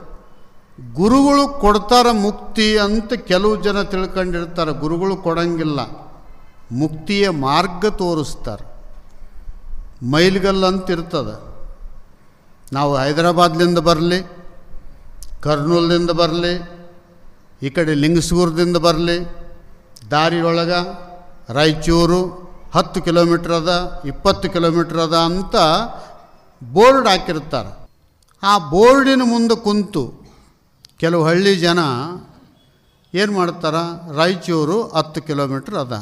ಗುರುಗಳು ಕೊಡ್ತಾರೆ ಮುಕ್ತಿ ಅಂತ ಕೆಲವು ಜನ ತಿಳ್ಕೊಂಡಿರ್ತಾರೆ. ಗುರುಗಳು ಕೊಡಂಗಿಲ್ಲ, ಮುಕ್ತಿಯ ಮಾರ್ಗ ತೋರಿಸ್ತಾರೆ. ಮೈಲ್ಗಲ್ಲಂತಿರ್ತದೆ. ನಾವು ಹೈದರಾಬಾದ್ಲಿಂದ ಬರಲಿ, ಕರ್ನೂಲಿಂದ ಬರಲಿ, ಈ ಕಡೆ ಲಿಂಗಸೂರದಿಂದ ಬರಲಿ, ದಾರಿಯೊಳಗೆ ರಾಯಚೂರು 10 ಕಿಲೋಮೀಟ್ರ್ ಅದ, 20 ಕಿಲೋಮೀಟ್ರ್ ಅದ ಅಂತ ಬೋರ್ಡ್ ಹಾಕಿರ್ತಾರೆ. ಆ ಬೋರ್ಡಿನ ಮುಂದೆ ಕುಂತು ಕೆಲವು ಹಳ್ಳಿ ಜನ ಏನು ಮಾಡ್ತಾರೆ, ರಾಯಚೂರು 10 ಕಿಲೋಮೀಟ್ರ್ ಅದ,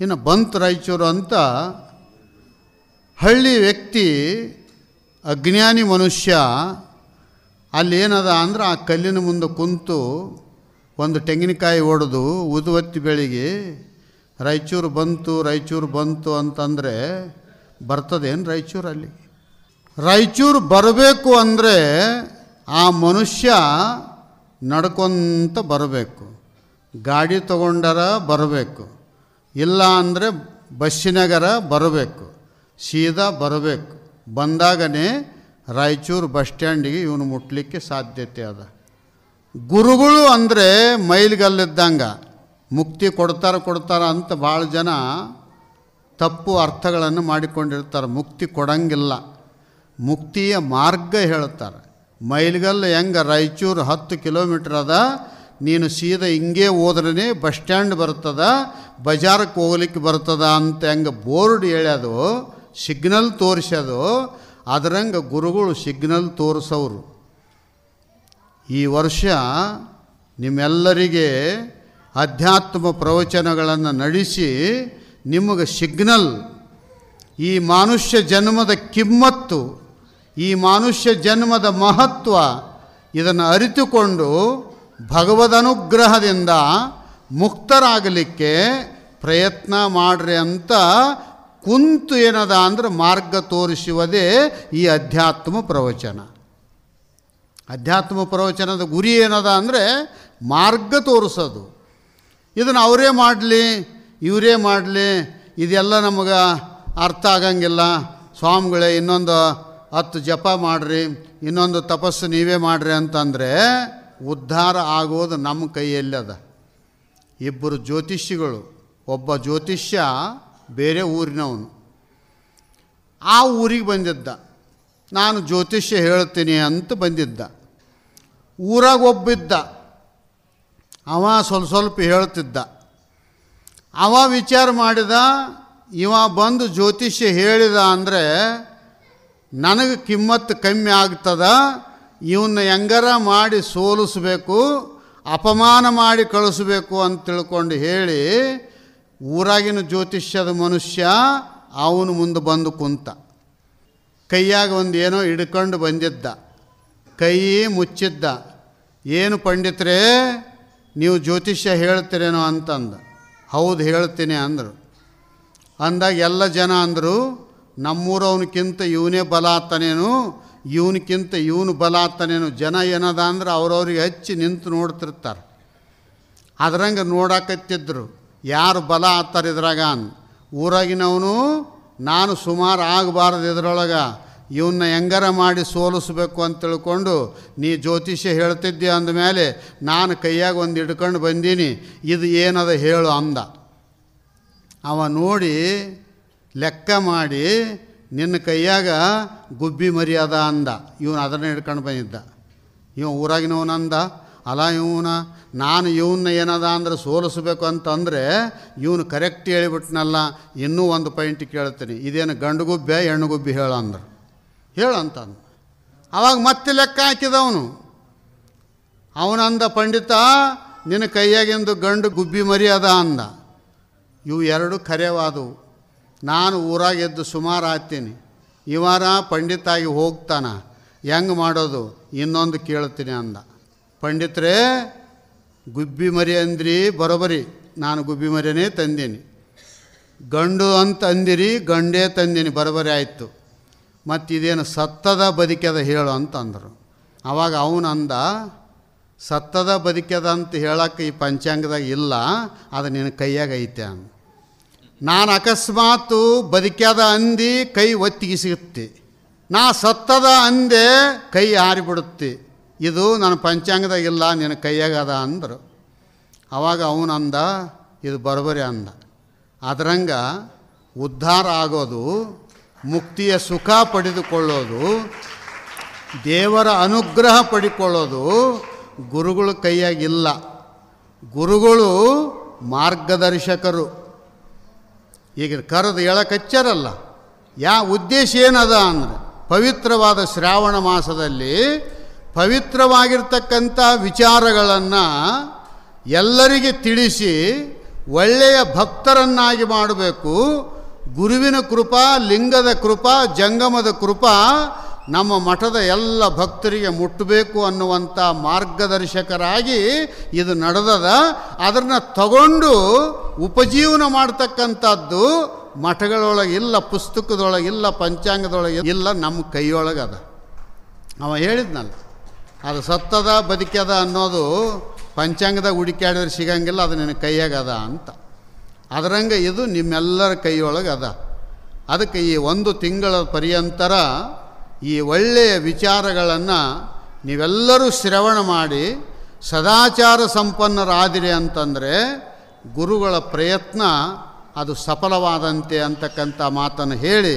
ಇನ್ನು ಬಂತು ರಾಯಚೂರು ಅಂತ ಹಳ್ಳಿ ವ್ಯಕ್ತಿ, ಅಜ್ಞಾನಿ ಮನುಷ್ಯ ಅಲ್ಲಿ ಏನದ ಅಂದ್ರೆ ಆ ಕಲ್ಲಿನ ಮುಂದೆ ಕುಂತು ಒಂದು ತೆಂಗಿನಕಾಯಿ ಹೊಡೆದು ಉದುವತ್ತಿ ಬೆಳಿಗ್ಗೆ ರಾಯಚೂರು ಬಂತು ಅಂತಂದರೆ ಬರ್ತದೇನು ರಾಯಚೂರಲ್ಲಿ? ರಾಯಚೂರು ಬರಬೇಕು ಅಂದರೆ ಆ ಮನುಷ್ಯ ನಡ್ಕೊತ ಬರಬೇಕು, ಗಾಡಿ ತಗೊಂಡರ ಬರಬೇಕು, ಇಲ್ಲ ಅಂದರೆ ಬಸ್ಸಿನಾಗರ ಬರಬೇಕು, ಸೀದಾ ಬರಬೇಕು. ಬಂದಾಗನೇ ರಾಯಚೂರು ಬಸ್ ಸ್ಟ್ಯಾಂಡಿಗೆ ಇವನು ಮುಟ್ಲಿಕ್ಕೆ ಸಾಧ್ಯತೆ ಅದ. ಗುರುಗಳು ಅಂದರೆ ಮೈಲಿಗಲ್ಲಿದ್ದಂಗೆ ಮುಕ್ತಿ ಕೊಡ್ತಾರ ಅಂತ ಭಾಳ ಜನ ತಪ್ಪು ಅರ್ಥಗಳನ್ನು ಮಾಡಿಕೊಂಡಿರ್ತಾರೆ. ಮುಕ್ತಿ ಕೊಡಂಗಿಲ್ಲ, ಮುಕ್ತಿಯ ಮಾರ್ಗ ಹೇಳ್ತಾರೆ. ಮೈಲ್ಗಲ್ಲು ಹೆಂಗೆ ರಾಯಚೂರು 10 ಕಿಲೋಮೀಟ್ರ್ ಅದ, ನೀನು ಸೀದಾ ಹಿಂಗೆ ಹೋದ್ರೇ ಬಸ್ ಸ್ಟ್ಯಾಂಡ್ ಬರ್ತದ, ಬಜಾರಕ್ಕೆ ಹೋಗ್ಲಿಕ್ಕೆ ಬರ್ತದ ಅಂತ ಹೆಂಗೆ ಬೋರ್ಡ್ ಹೇಳ್ಯದು, ಸಿಗ್ನಲ್ ತೋರಿಸೋದು, ಅದರಂಗೆ ಗುರುಗಳು ಸಿಗ್ನಲ್ ತೋರಿಸೋರು. ಈ ವರ್ಷ ನಿಮ್ಮೆಲ್ಲರಿಗೆ ಅಧ್ಯಾತ್ಮ ಪ್ರವಚನಗಳನ್ನು ನಡೆಸಿ ನಿಮಗೆ ಸಿಗ್ನಲ್, ಈ ಮನುಷ್ಯ ಜನ್ಮದ ಕಿಮ್ಮತ್ತು, ಈ ಮನುಷ್ಯ ಜನ್ಮದ ಮಹತ್ವ ಇದನ್ನು ಅರಿತುಕೊಂಡು ಭಗವದನುಗ್ರಹದಿಂದ ಮುಕ್ತರಾಗಲಿಕ್ಕೆ ಪ್ರಯತ್ನ ಮಾಡ್ರಿ ಅಂತ ಕುಂತು ಏನದ ಅಂದ್ರೆ ಮಾರ್ಗ ತೋರಿಸುವುದೇ ಈ ಅಧ್ಯಾತ್ಮ ಪ್ರವಚನ. ಅಧ್ಯಾತ್ಮ ಪ್ರವಚನದ ಗುರಿ ಏನದ ಅಂದರೆ ಮಾರ್ಗ ತೋರಿಸೋದು. ಇದನ್ನು ಅವರೇ ಮಾಡಲಿ ಇವರೇ ಮಾಡಲಿ ಇದೆಲ್ಲ ನಮಗೆ ಅರ್ಥ ಆಗಂಗಿಲ್ಲ. ಸ್ವಾಮಿಗಳೇ ಇನ್ನೊಂದು 10 ಜಪ ಮಾಡಿರಿ, ಇನ್ನೊಂದು ತಪಸ್ಸು ನೀವೇ ಮಾಡಿರಿ ಅಂತಂದರೆ ಉದ್ಧಾರ ಆಗೋದು ನಮ್ಮ ಕೈಯಲ್ಲದ. ಇಬ್ಬರು ಜ್ಯೋತಿಷಿಗಳು, ಒಬ್ಬ ಜ್ಯೋತಿಷ್ಯ ಬೇರೆ ಊರಿನವನು, ಆ ಊರಿಗೆ ಬಂದಿದ್ದ. ನಾನು ಜ್ಯೋತಿಷ್ಯ ಹೇಳ್ತೀನಿ ಅಂತ ಬಂದಿದ್ದ. ಊರಾಗ ಒಬ್ಬಿದ್ದ, ಅವ ಸ್ವಲ್ಪ ಹೇಳ್ತಿದ್ದ. ಅವ ವಿಚಾರ ಮಾಡಿದ, ಇವ ಬಂದು ಜ್ಯೋತಿಷ್ಯ ಹೇಳಿದ ಅಂದರೆ ನನಗೆ ಕಿಮ್ಮತ್ತು ಕಮ್ಮಿ ಆಗ್ತದ, ಇವನ್ನ ಹೆಂಗಾರ ಮಾಡಿ ಸೋಲಿಸ್ಬೇಕು, ಅಪಮಾನ ಮಾಡಿ ಕಳಿಸ್ಬೇಕು ಅಂತ ತಿಳ್ಕೊಂಡು ಹೇಳಿ ಊರಾಗಿನ ಜ್ಯೋತಿಷ್ಯದ ಮನುಷ್ಯ ಅವನು ಮುಂದೆ ಬಂದು ಕುಂತ. ಕೈಯಾಗ ಒಂದು ಏನೋ ಹಿಡ್ಕೊಂಡು ಬಂದಿದ್ದ, ಕೈ ಮುಚ್ಚಿದ್ದ. ಏನು ಪಂಡಿತರೇ ನೀವು ಜ್ಯೋತಿಷ್ಯ ಹೇಳ್ತೀರೇನೋ ಅಂತಂದ. ಹೌದು ಹೇಳ್ತೀನಿ ಅಂದರು. ಅಂದಾಗ ಎಲ್ಲ ಜನ ಅಂದರು, ನಮ್ಮೂರವನಕ್ಕಿಂತ ಇವನೇ ಬಲ ಆತನೇನು, ಇವನಕ್ಕಿಂತ ಇವನು ಬಲ ಆತನೇನು. ಜನ ಏನದ ಅಂದ್ರೆ ಅವ್ರವ್ರಿಗೆ ಹಚ್ಚಿ ನಿಂತು ನೋಡ್ತಿರ್ತಾರೆ. ಅದ್ರಂಗೆ ನೋಡಾಕತ್ತಿದ್ರು ಯಾರು ಬಲ ಆತಾರೆ ಇದ್ರಾಗ. ಊರಾಗಿನವನು ನಾನು ಸುಮಾರು ಆಗಬಾರ್ದು ಇದ್ರೊಳಗೆ, ಇವನ್ನ ಹೆಂಗಾರ ಮಾಡಿ ಸೋಲಿಸ್ಬೇಕು ಅಂತ ತಿಳ್ಕೊಂಡು ನೀ ಜ್ಯೋತಿಷ್ಯ ಹೇಳ್ತಿದ್ದೆ ಅಂದಮೇಲೆ ನಾನು ಕೈಯಾಗ ಒಂದು ಹಿಡ್ಕೊಂಡು ಬಂದೀನಿ, ಇದು ಏನದ ಹೇಳು ಅಂದ. ಅವ ನೋಡಿ ಲೆಕ್ಕ ಮಾಡಿ ನಿನ್ನ ಕೈಯಾಗ ಗುಬ್ಬಿ ಮರಿ ಅದ ಅಂದ. ಇವನು ಅದನ್ನು ಹಿಡ್ಕೊಂಡು ಬಂದಿದ್ದ. ಇವ ಊರಾಗಿನವನಂದ, ಅಲ್ಲ ನಾನು ಇವನ್ನ ಏನದ ಅಂದ್ರೆ ಸೋಲಿಸ್ಬೇಕು ಅಂತಂದರೆ ಇವನು ಕರೆಕ್ಟ್ ಹೇಳಿಬಿಟ್ನಲ್ಲ, ಇನ್ನೂ ಒಂದು ಪಾಯಿಂಟ್ ಕೇಳ್ತೀನಿ, ಇದೇನು ಗಂಡು ಗುಬ್ಬೆ ಹೆಣ್ಣು ಗುಬ್ಬಿ ಹೇಳು ಅಂದ್ರೆ ಹೇಳಂತಂದು. ಅವಾಗ ಮತ್ತೆ ಲೆಕ್ಕ ಹಾಕಿದವನು. ಅವನಂದ, ಪಂಡಿತ ನಿನ್ನ ಕೈಯಾಗಿಂದು ಗಂಡು ಗುಬ್ಬಿ ಮರಿ ಅದ ಅಂದ. ಇವು ಎರಡು ಖರೆವಾದವು. ನಾನು ಊರಾಗೆದ್ದು ಸುಮಾರು ಆಗ್ತೀನಿ, ಇವರ ಪಂಡಿತಾಗಿ ಹೋಗ್ತಾನ, ಹೆಂಗೆ ಮಾಡೋದು ಇನ್ನೊಂದು ಕೇಳ್ತೀನಿ ಅಂದ. ಪಂಡಿತರೇ ಗುಬ್ಬಿ ಮರಿ ಅಂದ್ರಿ ಬರೋಬರಿ, ನಾನು ಗುಬ್ಬಿ ಮರಿನೇ ತಂದೀನಿ. ಗಂಡು ಅಂತ ಅಂದಿರಿ, ಗಂಡೇ ತಂದೀನಿ, ಬರೋಬರಿ ಆಯಿತು. ಮತ್ತು ಇದೇನು ಸತ್ತದ ಬದುಕ್ಯದ ಹೇಳು ಅಂತಂದರು. ಆವಾಗ ಅವನಂದ, ಸತ್ತದ ಬದುಕ್ಯದ ಅಂತ ಹೇಳೋಕ್ಕೆ ಈ ಪಂಚಾಂಗದಾಗ ಇಲ್ಲ, ಅದು ನಿನ್ನ ಕೈಯಾಗ ಐತೆ ಅಂದ. ನಾನು ಅಕಸ್ಮಾತು ಬದುಕ್ಯದ ಅಂದು ಕೈ ಒತ್ತಿಗೆ ಸಿಗುತ್ತೆ, ನಾ ಸತ್ತದ ಅಂದೆ ಕೈ ಹಾರಿಬಿಡುತ್ತೆ, ಇದು ನನ್ನ ಪಂಚಾಂಗದಾಗ ಇಲ್ಲ, ನಿನ್ನ ಕೈಯಾಗದ ಅಂದರು. ಆವಾಗ ಅವನಂದ, ಇದು ಬರೋಬರಿ ಅಂದ. ಅದರಂಗ ಉದ್ಧಾರ ಆಗೋದು, ಮುಕ್ತಿಯ ಸುಖ ಪಡೆದುಕೊಳ್ಳೋದು, ದೇವರ ಅನುಗ್ರಹ ಪಡಿಕೊಳ್ಳೋದು ಗುರುಗಳ ಕೈಯಾಗಿಲ್ಲ. ಗುರುಗಳು ಮಾರ್ಗದರ್ಶಕರು. ಈಗ ಕರೆದು ಹೇಳಕಚ್ಚಾರಲ್ಲ, ಉದ್ದೇಶ ಏನದ ಅಂದರೆ ಪವಿತ್ರವಾದ ಶ್ರಾವಣ ಮಾಸದಲ್ಲಿ ಪವಿತ್ರವಾಗಿರ್ತಕ್ಕಂಥ ವಿಚಾರಗಳನ್ನು ಎಲ್ಲರಿಗೆ ತಿಳಿಸಿ ಒಳ್ಳೆಯ ಭಕ್ತರನ್ನಾಗಿ ಮಾಡಬೇಕು. ಗುರುವಿನ ಕೃಪಾ, ಲಿಂಗದ ಕೃಪಾ, ಜಂಗಮದ ಕೃಪಾ ನಮ್ಮ ಮಠದ ಎಲ್ಲ ಭಕ್ತರಿಗೆ ಮುಟ್ಟಬೇಕು ಅನ್ನುವಂಥ ಮಾರ್ಗದರ್ಶಕರಾಗಿ ಇದು ನಡೆದದ. ಅದನ್ನು ತಗೊಂಡು ಉಪಜೀವನ ಮಾಡ್ತಕ್ಕಂಥದ್ದು ಮಠಗಳೊಳಗಿಲ್ಲ, ಪುಸ್ತಕದೊಳಗಿಲ್ಲ, ಪಂಚಾಂಗದೊಳಗೆ ಇಲ್ಲ, ನಮ್ಮ ಕೈಯೊಳಗದ. ಅವ ಹೇಳಿದ್ನಲ್ಲ, ಅದು ಸತ್ತದ ಬದುಕ್ಯದ ಅನ್ನೋದು ಪಂಚಾಂಗದಾಗ ಹುಡುಕ್ಯಾಡಿದ್ರೆ ಸಿಗಂಗಿಲ್ಲ, ಅದು ನಿನ್ನ ಕೈಯಾಗದ ಅಂತ. ಅದರಂಗೆ ಇದು ನಿಮ್ಮೆಲ್ಲರ ಕೈಯೊಳಗದ. ಅದಕ್ಕೆ ಈ 1 ತಿಂಗಳ ಪರ್ಯಂತರ ಈ ಒಳ್ಳೆಯ ವಿಚಾರಗಳನ್ನು ನೀವೆಲ್ಲರೂ ಶ್ರವಣ ಮಾಡಿ ಸದಾಚಾರ ಸಂಪನ್ನರಾದಿರಿ ಅಂತಂದರೆ ಗುರುಗಳ ಪ್ರಯತ್ನ ಅದು ಸಫಲವಾದಂತೆ ಅಂತಕ್ಕಂಥ ಮಾತನ್ನು ಹೇಳಿ